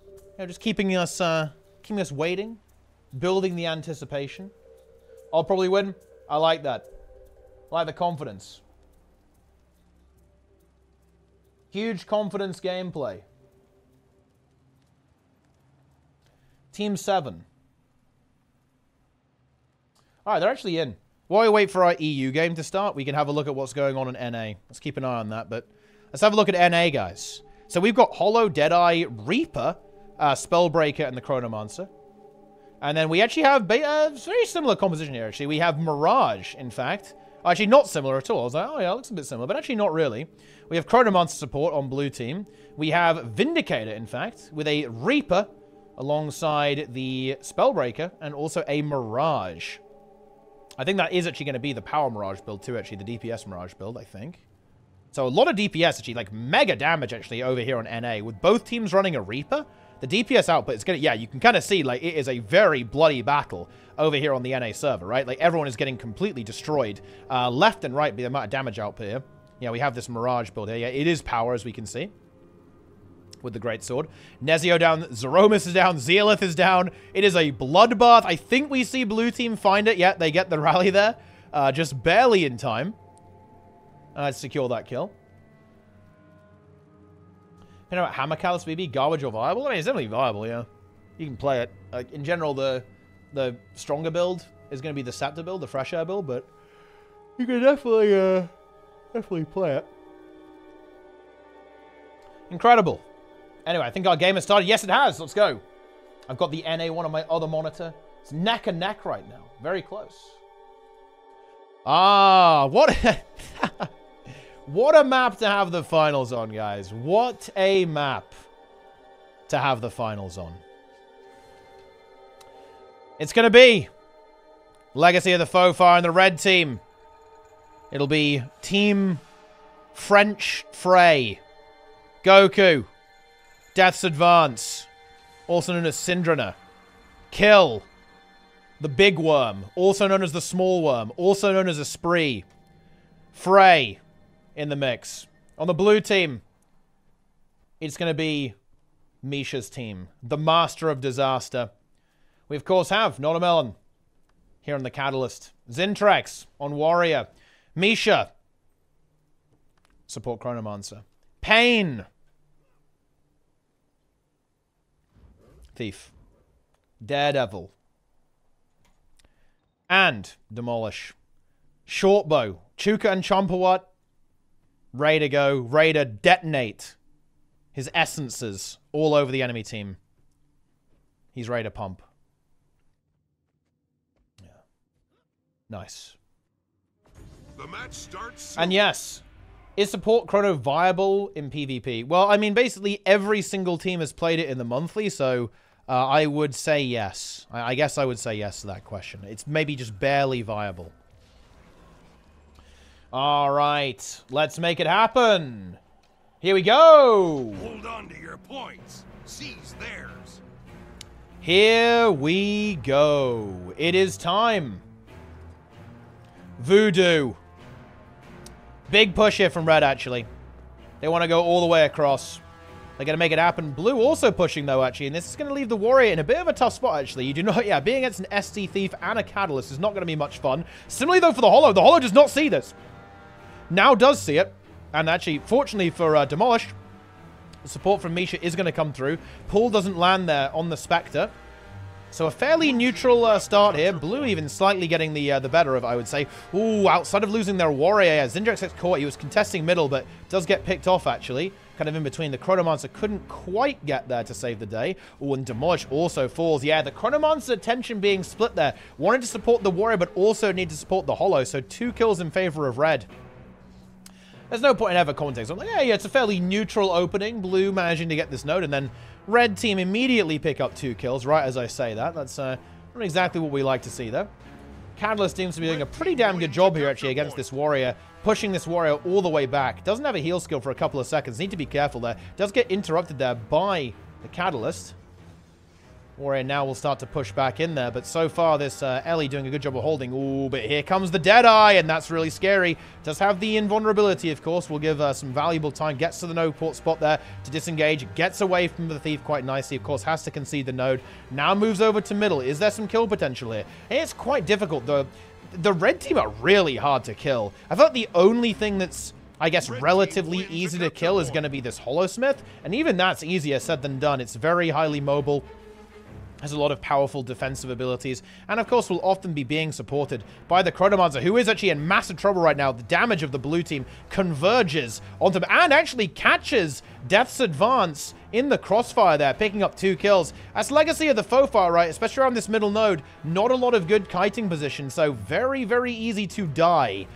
You know, just keeping us waiting, building the anticipation. I'll probably win. I like that. I like the confidence. Huge confidence gameplay. Team 7. Alright, they're actually in. While we wait for our EU game to start, we can have a look at what's going on in NA. Let's keep an eye on that, but let's have a look at NA, guys. So we've got Hollow, Deadeye, Reaper, Spellbreaker, and the Chronomancer. And then we actually have very similar composition here, actually. We have Mirage, in fact. Actually, not similar at all. I was like, oh yeah, it looks a bit similar, but actually not really. We have Chronomancer support on blue team. We have Vindicator, in fact, with a Reaper alongside the Spellbreaker and also a Mirage. I think that is actually going to be the Power Mirage build too, actually, the DPS Mirage build, I think. So a lot of DPS, actually, like mega damage, actually, over here on NA. With both teams running a Reaper, the DPS output is going to, yeah, you can kind of see, like, it is a very bloody battle over here on the NA server, right? Like, everyone is getting completely destroyed left and right by the amount of damage output here. Yeah, we have this Mirage build here. Yeah, it is power, as we can see, with the Greatsword. Nezio down, Zeromus is down, Zealith is down. It is a bloodbath. I think we see blue team find it. Yeah, they get the rally there. Just barely in time. Secure that kill. You know what, Hammer Callus BB, garbage or viable? I mean, it's definitely viable, yeah. You can play it. In general, the stronger build is going to be the Scepter build, the Fresh Air build, but you can definitely play it. Incredible. Anyway, I think our game has started. Yes, it has. Let's go. I've got the NA one on my other monitor. It's neck and neck right now. Very close. Ah, what... What a map to have the finals on, guys. What a map to have the finals on. It's going to be Legacy of the Fofar and the red team. It'll be Team French Frey. Goku. Death's Advance. Also known as Syndrana. Kill. The Big Worm. Also known as the Small Worm. Also known as a Spree. Frey. In the mix. On the blue team, it's going to be Misha's team. The Master of Disaster. We, of course, have Notamelon here on the Catalyst. Zintrax on Warrior. Misha. Support Chronomancer. Pain. Thief. Daredevil. And Demolish. Shortbow. Chuka and Chompawat. Ready to go. Ready to detonate his essences all over the enemy team. He's ready to pump. Yeah. Nice. The match starts. And yes, is support Chrono viable in PvP? Well, I mean, basically every single team has played it in the monthly, so I would say yes. I guess I would say yes to that question. It's maybe just barely viable. All right, let's make it happen. Here we go. Hold on to your points. Seize theirs. Here we go. It is time. Voodoo. Big push here from Red, actually. They want to go all the way across. They're going to make it happen. Blue also pushing, though, actually. And this is going to leave the Warrior in a bit of a tough spot, actually. You do not... Yeah, being against an SC Thief and a Catalyst is not going to be much fun. Similarly, though, for the Hollow does not see this. Now does see it. And actually, fortunately for Demolish, the support from Misha is going to come through. Pull doesn't land there on the Spectre. So a fairly neutral start here. Blue even slightly getting the better of it, I would say. Ooh, outside of losing their Warrior, yeah, Zindrax gets caught. He was contesting middle, but does get picked off, actually. Kind of in between. The Chronomancer couldn't quite get there to save the day. Ooh, and Demolish also falls. Yeah, the Chronomancer attention being split there. Wanted to support the Warrior, but also need to support the Hollow. So 2 kills in favor of Red. There's no point in ever commenting. So I'm like, yeah, it's a fairly neutral opening. Blue managing to get this node, and then Red team immediately pick up 2 kills, right as I say that. That's not exactly what we like to see, though. Catalyst seems to be doing a pretty damn good job here, actually, against this Warrior. Pushing this Warrior all the way back. Doesn't have a heal skill for a couple of seconds. Need to be careful there. Does get interrupted there by the Catalyst. Warrior now will start to push back in there, but so far this Ellie doing a good job of holding. Ooh, but here comes the Deadeye, and that's really scary. Does have the invulnerability, of course. Will give some valuable time. Gets to the node port spot there to disengage. Gets away from the Thief quite nicely. Of course, has to concede the node. Now moves over to middle. Is there some kill potential here? It's quite difficult, though. The red team are really hard to kill. I thought the only thing that's, I guess, relatively easy to kill is going to be this Holosmith, and even that's easier said than done. It's very highly mobile. Has a lot of powerful defensive abilities, and of course will often be being supported by the Chronomancer, who is actually in massive trouble right now. The damage of the blue team converges onto him and actually catches Death's Advance in the crossfire there, picking up 2 kills. That's legacy of the Fofar, right? Especially around this middle node. Not a lot of good kiting position, so very, very easy to die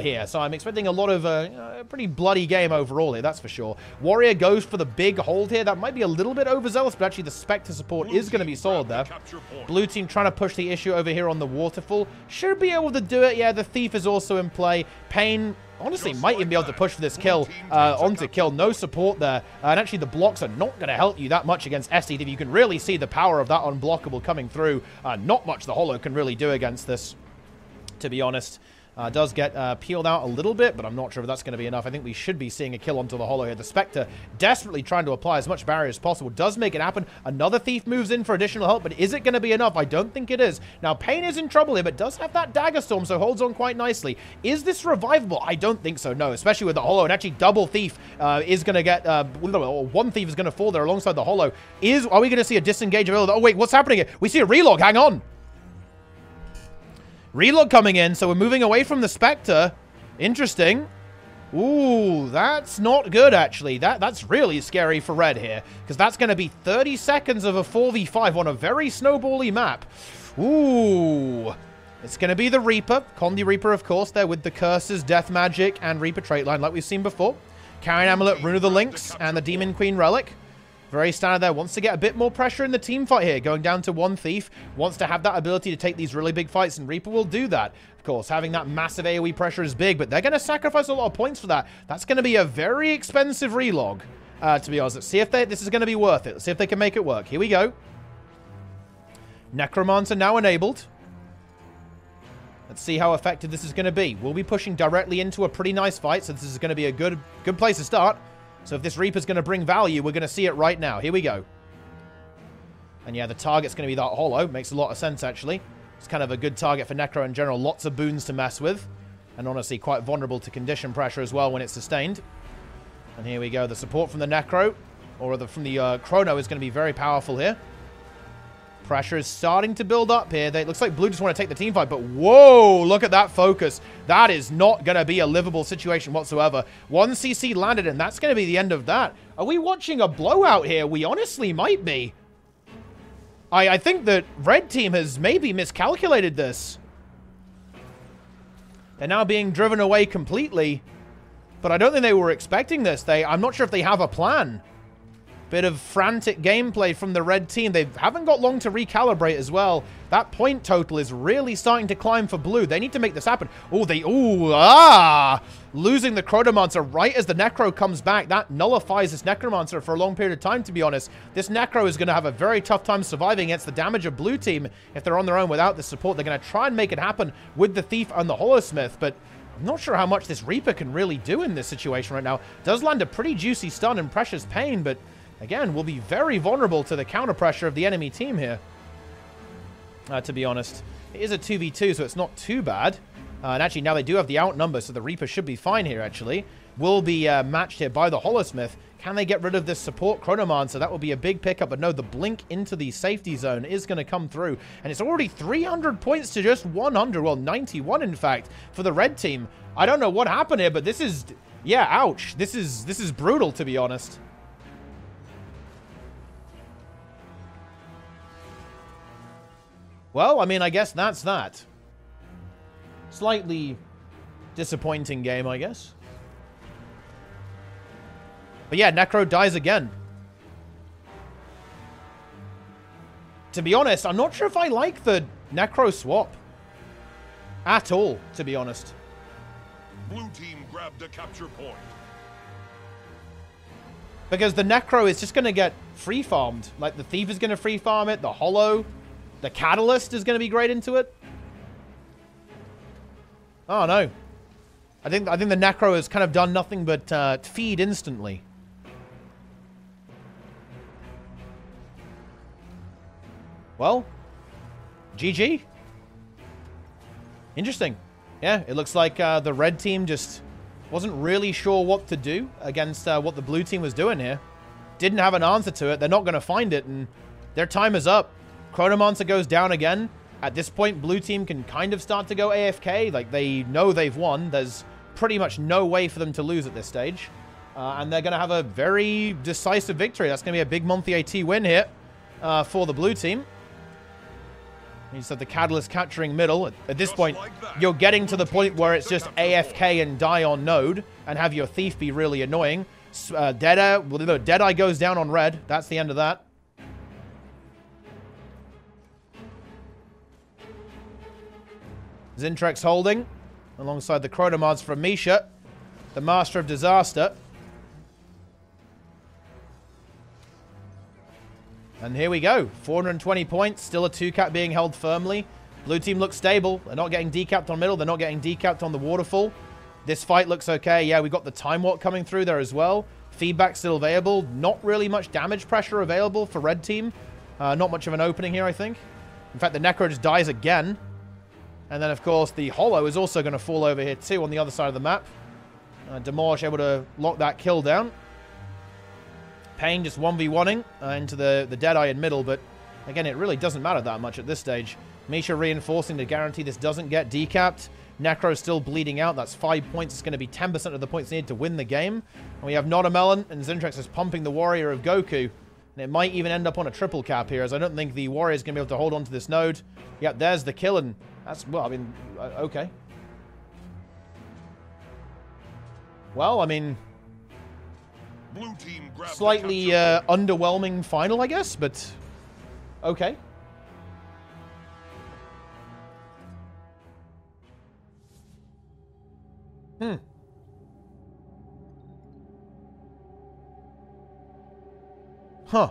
here. So I'm expecting a lot of a pretty bloody game overall here, that's for sure. Warrior goes for the big hold here. That might be a little bit overzealous, but actually the Spectre support is going to be solid there. Blue team trying to push the issue over here on the waterfall. Should be able to do it. Yeah, the Thief is also in play. Pain, honestly, might even be able to push for this kill onto kill. No support there. And actually, the blocks are not going to help you that much against STD. You can really see the power of that unblockable coming through. Not much the Holo can really do against this, to be honest. Does get peeled out a little bit, but I'm not sure if that's going to be enough. I think we should be seeing a kill onto the Holo here. The Spectre desperately trying to apply as much barrier as possible. Does make it happen. Another Thief moves in for additional help, but is it going to be enough? I don't think it is. Now, Pain is in trouble here, but does have that Dagger Storm, so holds on quite nicely. Is this revivable? I don't think so, no. Especially with the Holo, and actually double Thief is going to get... one Thief is going to fall there alongside the Holo. Are we going to see a disengage of... Oh, wait, what's happening here? We see a relog. Hang on. Relog coming in, so we're moving away from the Spectre. Interesting. Ooh, that's not good, actually. That's really scary for Red here, because that's going to be 30 seconds of a 4v5 on a very snowbally map. Ooh. It's going to be the Reaper. Condi Reaper, of course, there with the Curses, Death Magic, and Reaper trait line, like we've seen before. Carrying Amulet, Rune of the Lynx, and the Demon Queen Relic. Very standard there. Wants to get a bit more pressure in the team fight here. Going down to 1 Thief. Wants to have that ability to take these really big fights, and Reaper will do that. Of course, having that massive AoE pressure is big, but they're going to sacrifice a lot of points for that. That's going to be a very expensive relog, to be honest. Let's see if this is going to be worth it. Let's see if they can make it work. Here we go. Necromancer now enabled. Let's see how effective this is going to be. We'll be pushing directly into a pretty nice fight, so this is going to be a good place to start. So if this Reaper's going to bring value, we're going to see it right now. Here we go. And yeah, the target's going to be that Holo. Makes a lot of sense, actually. It's kind of a good target for Necro in general. Lots of boons to mess with. And honestly, quite vulnerable to condition pressure as well when it's sustained. And here we go. The support from the Necro, or from the Chrono, is going to be very powerful here. Pressure is starting to build up here. It looks like Blue just want to take the team fight, but whoa, look at that focus. That is not going to be a livable situation whatsoever. 1 CC landed, and that's going to be the end of that. Are we watching a blowout here? We honestly might be. I think that Red Team has maybe miscalculated this. They're now being driven away completely, but I don't think they were expecting this. I'm not sure if they have a plan. Bit of frantic gameplay from the Red Team. They haven't got long to recalibrate as well. That point total is really starting to climb for Blue. They need to make this happen. Losing the Chronomancer right as the Necro comes back. That nullifies this Necromancer for a long period of time, to be honest. This Necro is going to have a very tough time surviving against the damage of Blue Team. If they're on their own without the support, they're going to try and make it happen with the Thief and the Holosmith, but I'm not sure how much this Reaper can really do in this situation right now. Does land a pretty juicy stun and Precious Pain, but again, we'll be very vulnerable to the counter pressure of the enemy team here, to be honest. It is a 2v2, so it's not too bad. And actually, now they do have the outnumber, so the Reaper should be fine here, actually. Will be matched here by the Holosmith. Can they get rid of this support Chronomancer? That will be a big pickup, but no, the blink into the safety zone is going to come through. And it's already 300 points to just 100, well, 91, in fact, for the Red Team. I don't know what happened here, but this is, yeah, ouch. This is brutal, to be honest. Well, I mean, I guess that's that. Slightly disappointing game, I guess. But yeah, Necro dies again. To be honest, I'm not sure if I like the Necro swap. At all, to be honest. Blue team grabbed a capture point. Because the Necro is just going to get free farmed. Like, the Thief is going to free farm it. The Hollow. The Catalyst is going to be great into it. Oh, no. I think the Necro has kind of done nothing but feed instantly. Well, GG. Interesting. Yeah, it looks like the red team just wasn't really sure what to do against what the blue team was doing here. Didn't have an answer to it. They're not going to find it, and their time is up. Chronomancer goes down again. At this point, blue team can kind of start to go AFK. Like, they know they've won. There's pretty much no way for them to lose at this stage. And they're going to have a very decisive victory. That's going to be a big monthly AT win here for the blue team. You said the Catalyst capturing middle. At this point, you're getting to the point where it's just AFK and die on node and have your Thief be really annoying. Deadeye goes down on red. That's the end of that. Zintrex holding alongside the Chronomancer from Misha, the Master of Disaster. And here we go. 420 points. Still a 2-cap being held firmly. Blue team looks stable. They're not getting decapped on middle. They're not getting decapped on the waterfall. This fight looks okay. Yeah, we got the Time Walk coming through there as well. Feedback still available. Not really much damage pressure available for red team. Not much of an opening here, I think. In fact, the Necro just dies again. And then, of course, the Hollow is also going to fall over here too on the other side of the map. Demolish able to lock that kill down. Pain just 1v1ing into the Deadeye in middle, but again, it really doesn't matter that much at this stage. Misha reinforcing to guarantee this doesn't get decapped. Necro still bleeding out. That's 5 points. It's going to be 10% of the points needed to win the game. And we have Notamelon, and Zintrex is pumping the Warrior of Goku. And it might even end up on a triple cap here, as I don't think the Warrior is going to be able to hold on to this node. Yep, there's the kill, and that's, well, I mean, okay. Well, I mean, Blue team grabbed slightly underwhelming final, I guess, but okay. Huh.